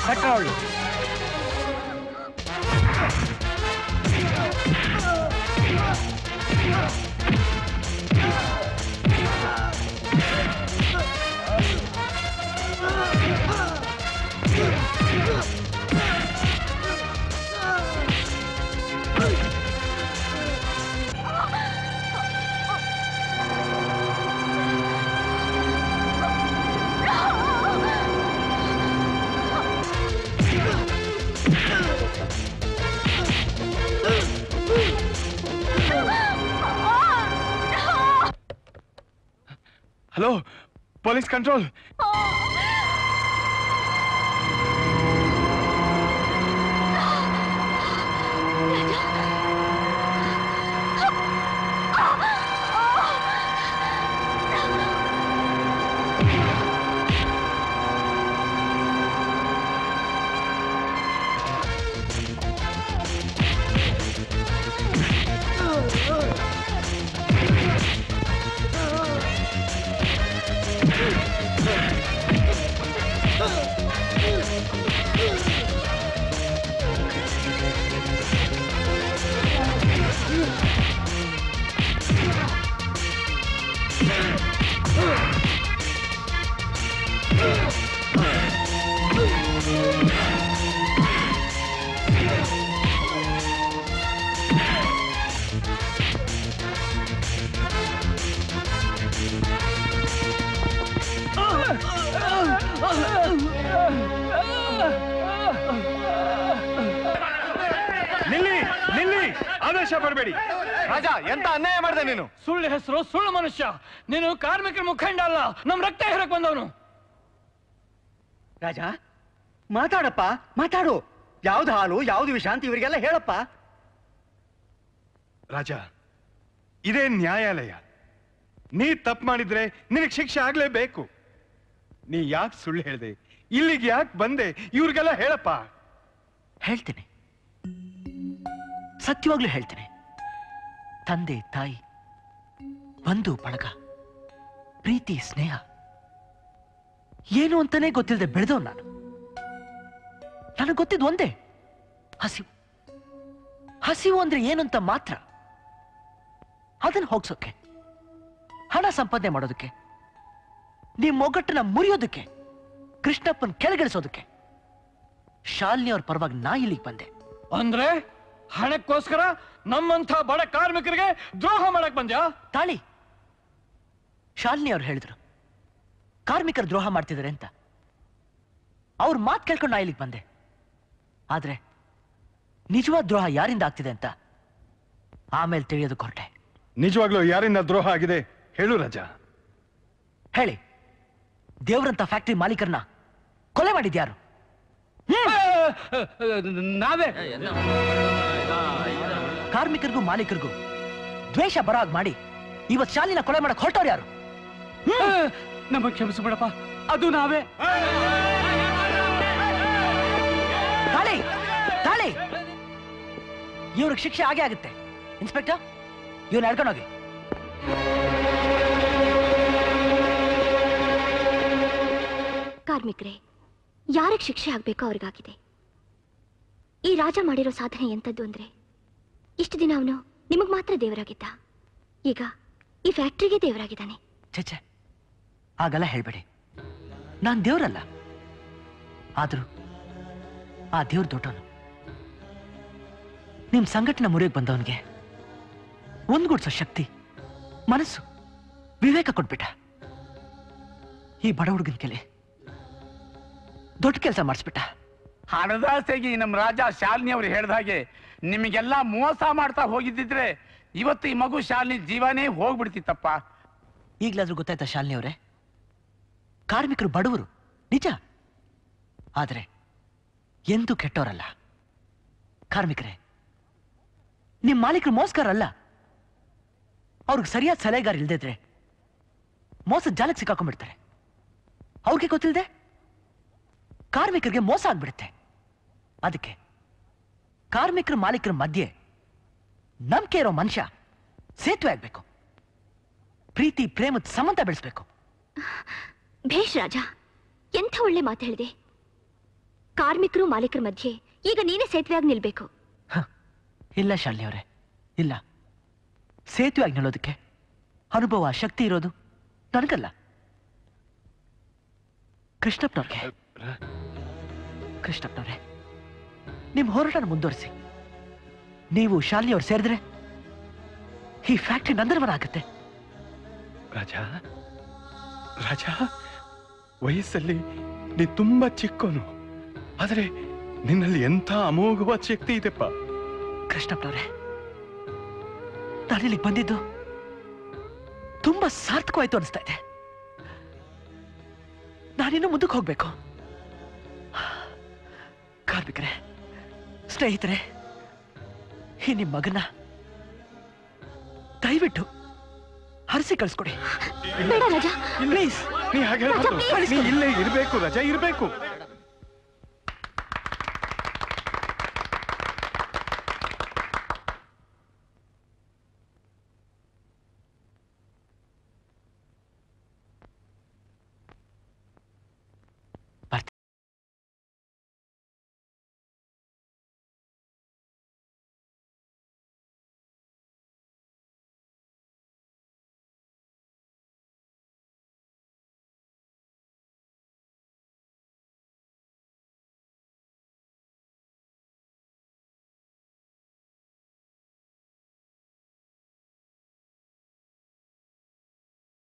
ಕಟ್ಟೋಳು. Hello police control. ನಿಲ್ಲಿ ನಿಲ್ಲಿ, ಆದೇಶ ಬರಬೇಡಿ. ರಾಜ, ಎಂತ ಅನ್ಯಾಯ ಮಾಡಿದೆ ನೀನು? ಸುಳ್ಳು ಹೆಸರು, ಸುಳ್ಳು ಮನುಷ್ಯ. ನೀನು ಕಾರ್ಮಿಕರ ಮುಖಂಡ ಅಲ್ಲ, ನಮ್ ರಕ್ತ ಹೇರಕ್ ಬಂದವನು. ರಾಜ ಮಾತಾಡಪ್ಪ, ಮಾತಾಡು. ಯಾವ್ದು ಹಾಲು ಯಾವ್ದು ವಿಷ ಅಂತ ಇವರಿಗೆಲ್ಲ ಹೇಳಪ್ಪ. ರಾಜ, ಇದೇ ನ್ಯಾಯಾಲಯ. ನೀ ತಪ್ಪು ಮಾಡಿದ್ರೆ ನಿನಗೆ ಶಿಕ್ಷೆ ಆಗ್ಲೇಬೇಕು. ನೀ ಯಾಕೆ ಸುಳ್ಳು ಹೇಳ್ದೆ, ಇಲ್ಲಿಗೆ ಯಾಕೆ ಬಂದೆ, ಇವ್ರಿಗೆಲ್ಲ ಹೇಳಪ್ಪ. ಹೇಳ್ತೇನೆ, ಸತ್ಯವಾಗ್ಲೂ ಹೇಳ್ತೇನೆ. ತಂದೆ ತಾಯಿ, ಬಂಧು ಬಳಗ, ಪ್ರೀತಿ ಸ್ನೇಹ ಏನು ಅಂತಾನೆ ಗೊತ್ತಿಲ್ಲದೆ ಬೆಳೆದವ್ ನಾನು. ನನಗೆ ಗೊತ್ತಿದ್ದು ಒಂದೇ, ಹಸಿವು. ಹಸಿವು ಅಂದ್ರೆ ಏನು ಅಂತ ಮಾತ್ರ. ಅದನ್ನು ಹೋಗ್ಸೋಕೆ, ಹಣ ಸಂಪಾದನೆ ಮಾಡೋದಕ್ಕೆ, ನಿಮ್ ಮೊಗಟ್ಟನ್ನ ಮುರಿಯೋದಕ್ಕೆ, ಕೃಷ್ಣಪ್ಪನ್ ಕೆಳಗಿಳಿಸೋದಕ್ಕೆ ಶಾಲಿನಿ ಅವ್ರ ಪರವಾಗಿ ನಾ ಇಲ್ಲಿಗೆ ಬಂದೆ. ಅಂದ್ರೆ ಹಣಕ್ಕೋಸ್ಕರ ನಮ್ಮಂಥ ಬಡ ಕಾರ್ಮಿಕರಿಗೆ ದ್ರೋಹ ಮಾಡಕ್ ಬಂದ್ಯಾ? ತಾಳಿ, ಶಾಲಿನಿ ಅವ್ರು ಹೇಳಿದ್ರು ಕಾರ್ಮಿಕರು ದ್ರೋಹ ಮಾಡ್ತಿದ್ದಾರೆ ಅಂತ. ಅವ್ರ ಮಾತು ಕೇಳ್ಕೊಂಡು ನಾ ಇಲ್ಲಿಗೆ ಬಂದೆ. ಆದ್ರೆ ನಿಜವಾದ ದ್ರೋಹ ಯಾರಿಂದ ಆಗ್ತಿದೆ ಅಂತ ಆಮೇಲೆ ತಿಳಿಯೋದಕ್ಕೆ ಹೊರಟೆ. ನಿಜವಾಗ್ಲೂ ಯಾರಿಂದ ದ್ರೋಹ ಆಗಿದೆ ಹೇಳು ರಾಜ. ಹೇಳಿ, ದೇವ್ರಂತ ಫ್ಯಾಕ್ಟರಿ ಮಾಲೀಕರನ್ನ ಕೊಲೆ ಮಾಡಿದ್ಯಾರು? ನಾವೇ. ಕಾರ್ಮಿಕರಿಗೂ ಮಾಲೀಕರಿಗೂ ದ್ವೇಷ ಬರಾಗ್ ಮಾಡಿ ಇವತ್ ಶಾಲಿನ ಕೊಲೆ ಮಾಡಕ್ ಹೊರಟವ್ರು ಯಾರು? ನಮ್ಮ ಕ್ಷಮಿಸ್ಬಿಡಪ್ಪ, ಅದು ನಾವೇ. ತಾಳಿ ತಾಳಿ, ಇವ್ರಿಗೆ ಶಿಕ್ಷೆ ಆಗೇ ಆಗುತ್ತೆ. ಇನ್ಸ್ಪೆಕ್ಟರ್, ಇವ್ನ ಎಳ್ಕೊಂಡೋಗಿ. ಕಾರ್ಮಿಕರೇ, ಯಾರಿಗೆ ಶಿಕ್ಷೆ ಆಗ್ಬೇಕೋ ಅವ್ರಿಗಾಗಿದೆ. ಈ ರಾಜ ಮಾಡಿರೋ ಸಾಧನೆ ಎಂತದ್ದು ಅಂದ್ರೆ, ಇಷ್ಟು ದಿನ ಅವನು ನಿಮಗ್ ಮಾತ್ರ ದೇವರಾಗಿದ್ದ, ಈಗ ಈ ಫ್ಯಾಕ್ಟ್ರಿಗೆ ದೇವರಾಗಿದ್ದಾನೆ. ಛೆ, ಹಾಗೆಲ್ಲ ಹೇಳ್ಬೇಡಿ. ನಾನ್ ದೇವ್ರಲ್ಲ, ಆದ್ರೂ ಆ ದೇವ್ರ ದೊಡ್ಡವನು. ನಿಮ್ ಸಂಘಟನೆ ಮುರಿಯೋಕ್ ಬಂದವನಿಗೆ ಒಂದ್ಗೂಡ್ಸೋ ಶಕ್ತಿ, ಮನಸ್ಸು, ವಿವೇಕ ಕೊಟ್ಬಿಟ್ಟ. ಈ ಬಡ ಹುಡುಗನ ಕೆಲೆ ದೊಡ್ಡ ಕೆಲಸ ಮಾಡಿಸ್ಬಿಟ್ಟ. ಹಣದಾಸೆಗೆ ನಮ್ಮ ರಾಜ ಶಾಲಿನಿ ಅವ್ರು ಹೇಳ್ದ ಹಾಗೆ ನಿಮಗೆಲ್ಲ ಮೋಸ ಮಾಡ್ತಾ ಹೋಗಿದ್ದಿದ್ರೆ ಇವತ್ತು ಈ ಮಗು ಶಾಲಿನಿ ಜೀವನೇ ಹೋಗ್ಬಿಡ್ತಿತ್ತಪ್ಪ. ಈಗ್ಲಾದ್ರೂ ಗೊತ್ತಾಯ್ತಾ ಶಾಲಿನಿ ಅವರೇ? ಕಾರ್ಮಿಕರು ಬಡವರು ನಿಜ, ಆದ್ರೆ ಎಂದೂ ಕೆಟ್ಟವರಲ್ಲ. ಕಾರ್ಮಿಕರೇ, ನಿಮ್ ಮಾಲೀಕರು ಮೋಸಗಾರಲ್ಲ. ಅವ್ರಿಗೆ ಸರಿಯಾದ ಸಲಹೆಗಾರ ಇಲ್ದಿದ್ರೆ ಮೋಸದ ಜಾಲಕ್ಕೆ ಸಿಕ್ಕಾಕೊಂಡ್ಬಿಡ್ತಾರೆ. ಅವ್ರಿಗೆ ಗೊತ್ತಿಲ್ಲದೆ ಕಾರ್ಮಿಕರಿಗೆ ಮೋಸ ಆಗ್ಬಿಡುತ್ತೆ. ಅದಕ್ಕೆ ಕಾರ್ಮಿಕರ ಮಾಲೀಕರ ಮಧ್ಯೆ ನಂಬಿಕೆ ಇರೋ ಮನುಷ್ಯ ಸೇತುವೆ ಆಗ್ಬೇಕು. ಪ್ರೀತಿ ಪ್ರೇಮದ ಸಂಬಂಧ ಬೆಳೆಸ್ಬೇಕು. ಭೇಷ್ ರಾಜ, ಎಂಥ ಒಳ್ಳೆ ಮಾತು ಹೇಳಿದೆ. ಕಾರ್ಮಿಕರು ಮಾಲೀಕರ ಮಧ್ಯೆ ಈಗ ನೀನೇ ಸೇತುವೆಯಾಗಿ ನಿಲ್ಬೇಕು. ಇಲ್ಲ ಶಾಲಿನಿ ಅವರೇ, ಇಲ್ಲ. ಸೇತುವೆಯಾಗಿ ನಿಲ್ಲೋದಕ್ಕೆ ಅನುಭವ, ಶಕ್ತಿ ಇರೋದು ನನಗಲ್ಲ, ಕೃಷ್ಣಪ್ಪನವ್ರಿಗೆ. ಕೃಷ್ಣಪ್ಪನವ್ರೆ, ನಿಮ್ ಹೋರಾಟನ ಮುಂದುವರಿಸಿ. ನೀವು ಶಾಲಿನಿ ಅವ್ರು ಸೇರಿದ್ರೆ ಈ ಫ್ಯಾಕ್ಟ್ರಿ ನಂದರವನ ಆಗುತ್ತೆ. ರಾಜ, ರಾಜ, ವಯಸ್ಸಲ್ಲಿ ನೀ ತುಂಬಾ ಚಿಕ್ಕವನು, ಆದ್ರೆ ನಿನ್ನಲ್ಲಿ ಎಂಥ ಅಮೋಘವಾದ ಶಕ್ತಿ ಇದೆಪ್ಪ. ಕೃಷ್ಣಪ್ಪನವ್ರೆ, ನಾನಿಲ್ಲಿಗೆ ಬಂದಿದ್ದು ತುಂಬಾ ಸಾರ್ಥಕವಾಯ್ತು ಅನಿಸ್ತಾ ಇದೆ. ನಾನಿನ್ನು ಮುಂದಕ್ಕೆ ಹೋಗ್ಬೇಕು. ಕಾರ್ಮಿಕರೇ, ಸ್ನೇಹಿತರೆ, ಈ ನಿಮ್ ಮಗನ ದಯವಿಟ್ಟು ಹರಿಸಿ ಕಳಿಸ್ಕೊಡಿ. ಬೇಡ ರಾಜ, ಪ್ಲೀಸ್. ನೀ ಹಾಗೆ ಹೇಳ್ಬಾರ್ದು. ನೀ ಇಲ್ಲೇ ಇರ್ಬೇಕು ರಾಜ, ಇರ್ಬೇಕು.